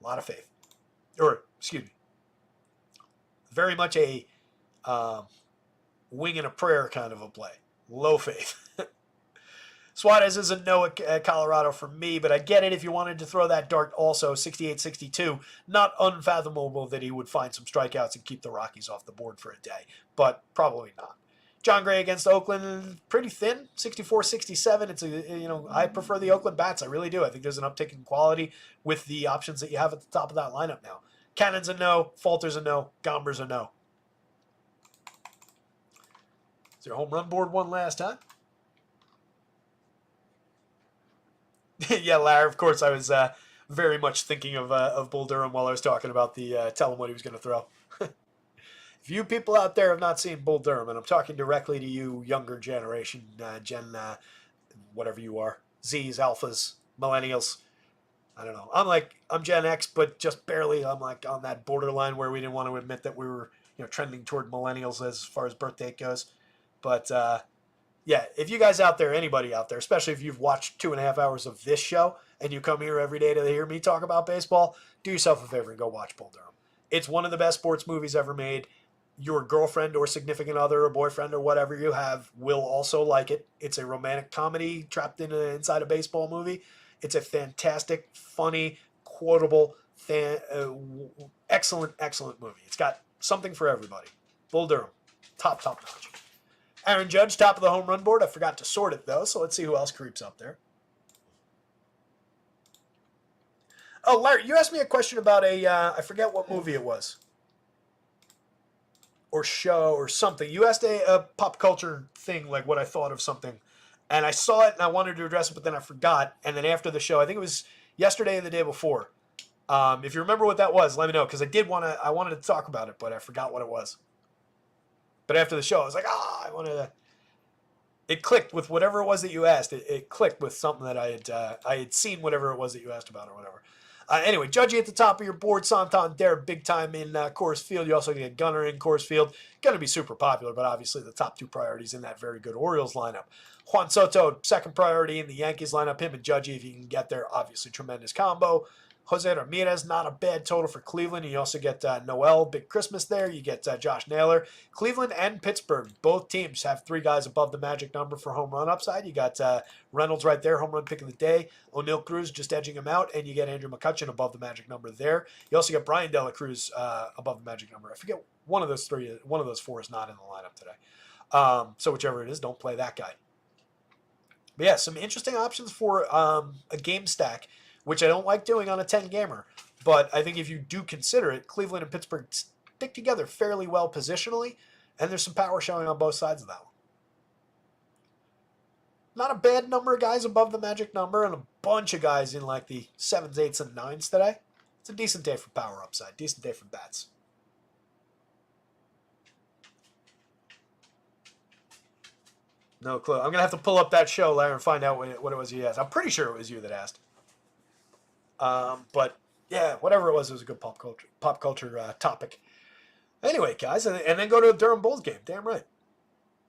A lot of faith. Very much a wing and a prayer kind of a play. Low faith. Suarez is a no at Colorado for me, but I get it if you wanted to throw that dart also. 68-62, not unfathomable that he would find some strikeouts and keep the Rockies off the board for a day, but probably not. John Gray against Oakland, pretty thin, 64-67. It's I prefer the Oakland bats. I really do. I think there's an uptick in quality with the options that you have at the top of that lineup now. Cannon's a no, Falter's a no, Gomber's a no. Is your home run board one last time? Yeah, Larry, of course, I was very much thinking of Bull Durham while I was talking about the tell him what he was going to throw. If you people out there have not seen Bull Durham, and I'm talking directly to you younger generation, Gen, whatever you are, Zs, Alphas, Millennials, I don't know. I'm Gen X, but just barely. I'm like on that borderline where we didn't want to admit that we were trending toward Millennials as far as birth date goes. But yeah, if you guys out there, anybody out there, especially if you've watched 2.5 hours of this show and you come here every day to hear me talk about baseball, do yourself a favor and go watch Bull Durham. It's one of the best sports movies ever made. Your girlfriend or significant other or boyfriend or whatever you have will also like it. It's a romantic comedy trapped inside a baseball movie. It's a fantastic, funny, quotable, excellent, excellent movie. It's got something for everybody. Bull Durham, top notch. Aaron Judge, top of the home run board. I forgot to sort it, though, so let's see who else creeps up there. Oh, Larry, you asked me a question about I forget what movie it was. Or show or something. You asked a pop culture thing, like what I thought of something. And I saw it and I wanted to address it, but then I forgot. And then after the show, I think it was yesterday or the day before. If you remember what that was, let me know, because I wanted to talk about it, but I forgot what it was. But after the show, I was like, I wanted to. It clicked with whatever it was that you asked. It clicked with something that I had seen, whatever it was that you asked about or whatever. Anyway, Judgy at the top of your board, Santander, big time in Coors Field. You also get Gunnar in Coors Field. Going to be super popular, but obviously the top two priorities in that very good Orioles lineup. Juan Soto, second priority in the Yankees lineup. Him and Judgy, if you can get there, obviously tremendous combo. Jose Ramirez, not a bad total for Cleveland. You also get Noel, big Christmas there. You get Josh Naylor. Cleveland and Pittsburgh, both teams have 3 guys above the magic number for home run upside. You got Reynolds right there, home run pick of the day. O'Neal Cruz just edging him out, and you get Andrew McCutchen above the magic number there. You also get Brian De La Cruz above the magic number. I forget one of those 4 is not in the lineup today. So whichever it is, don't play that guy. But yeah, some interesting options for a game stack, which I don't like doing on a 10-gamer. But I think if you do consider it, Cleveland and Pittsburgh stick together fairly well positionally, and there's some power showing on both sides of that one. Not a bad number of guys above the magic number, and a bunch of guys in like the 7s, 8s, and 9s today. It's a decent day for power upside, decent day for bats. No clue. I'm going to have to pull up that show, Larry, and find out what it was you asked. I'm pretty sure it was you that asked. But yeah, whatever it was a good pop culture topic. Anyway, guys, and then go to a Durham Bulls game. Damn right.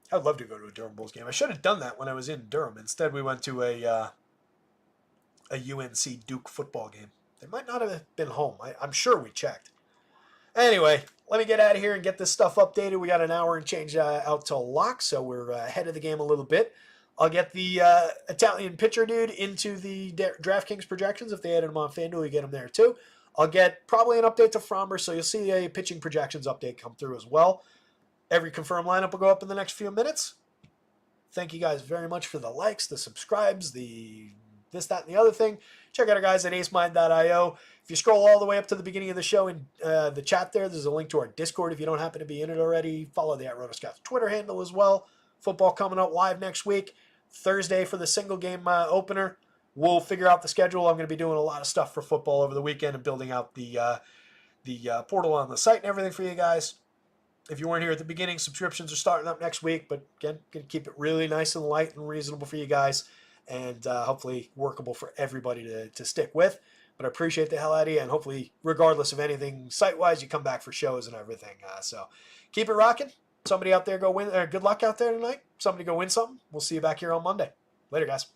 I'd love to go to a Durham Bulls game. I should have done that when I was in Durham. Instead, we went to a UNC Duke football game. They might not have been home. I'm sure we checked. Anyway, let me get out of here and get this stuff updated. We got an hour and change out till lock, so we're ahead of the game a little bit. I'll get the Italian pitcher dude into the DraftKings projections. If they added him on FanDuel, you get him there too. I'll get probably an update to Fromber, so you'll see a pitching projections update come through as well. Every confirmed lineup will go up in the next few minutes. Thank you guys very much for the likes, the subscribes, the this, that, and the other thing. Check out our guys at acemind.io. If you scroll all the way up to the beginning of the show in the chat there's a link to our Discord. If you don't happen to be in it already, follow the @rotoscouts Twitter handle as well. Football coming up live next week. Thursday for the single game opener. We'll figure out the schedule. I'm going to be doing a lot of stuff for football over the weekend and building out the portal on the site and everything for you guys. If you weren't here at the beginning, subscriptions are starting up next week, but again, going to keep it really nice and light and reasonable for you guys, and hopefully workable for everybody to stick with. But I appreciate the hell out of you, and hopefully, regardless of anything site-wise, you come back for shows and everything. So keep it rocking. Somebody out there go win. Good luck out there tonight. Somebody go win something. We'll see you back here on Monday. Later, guys.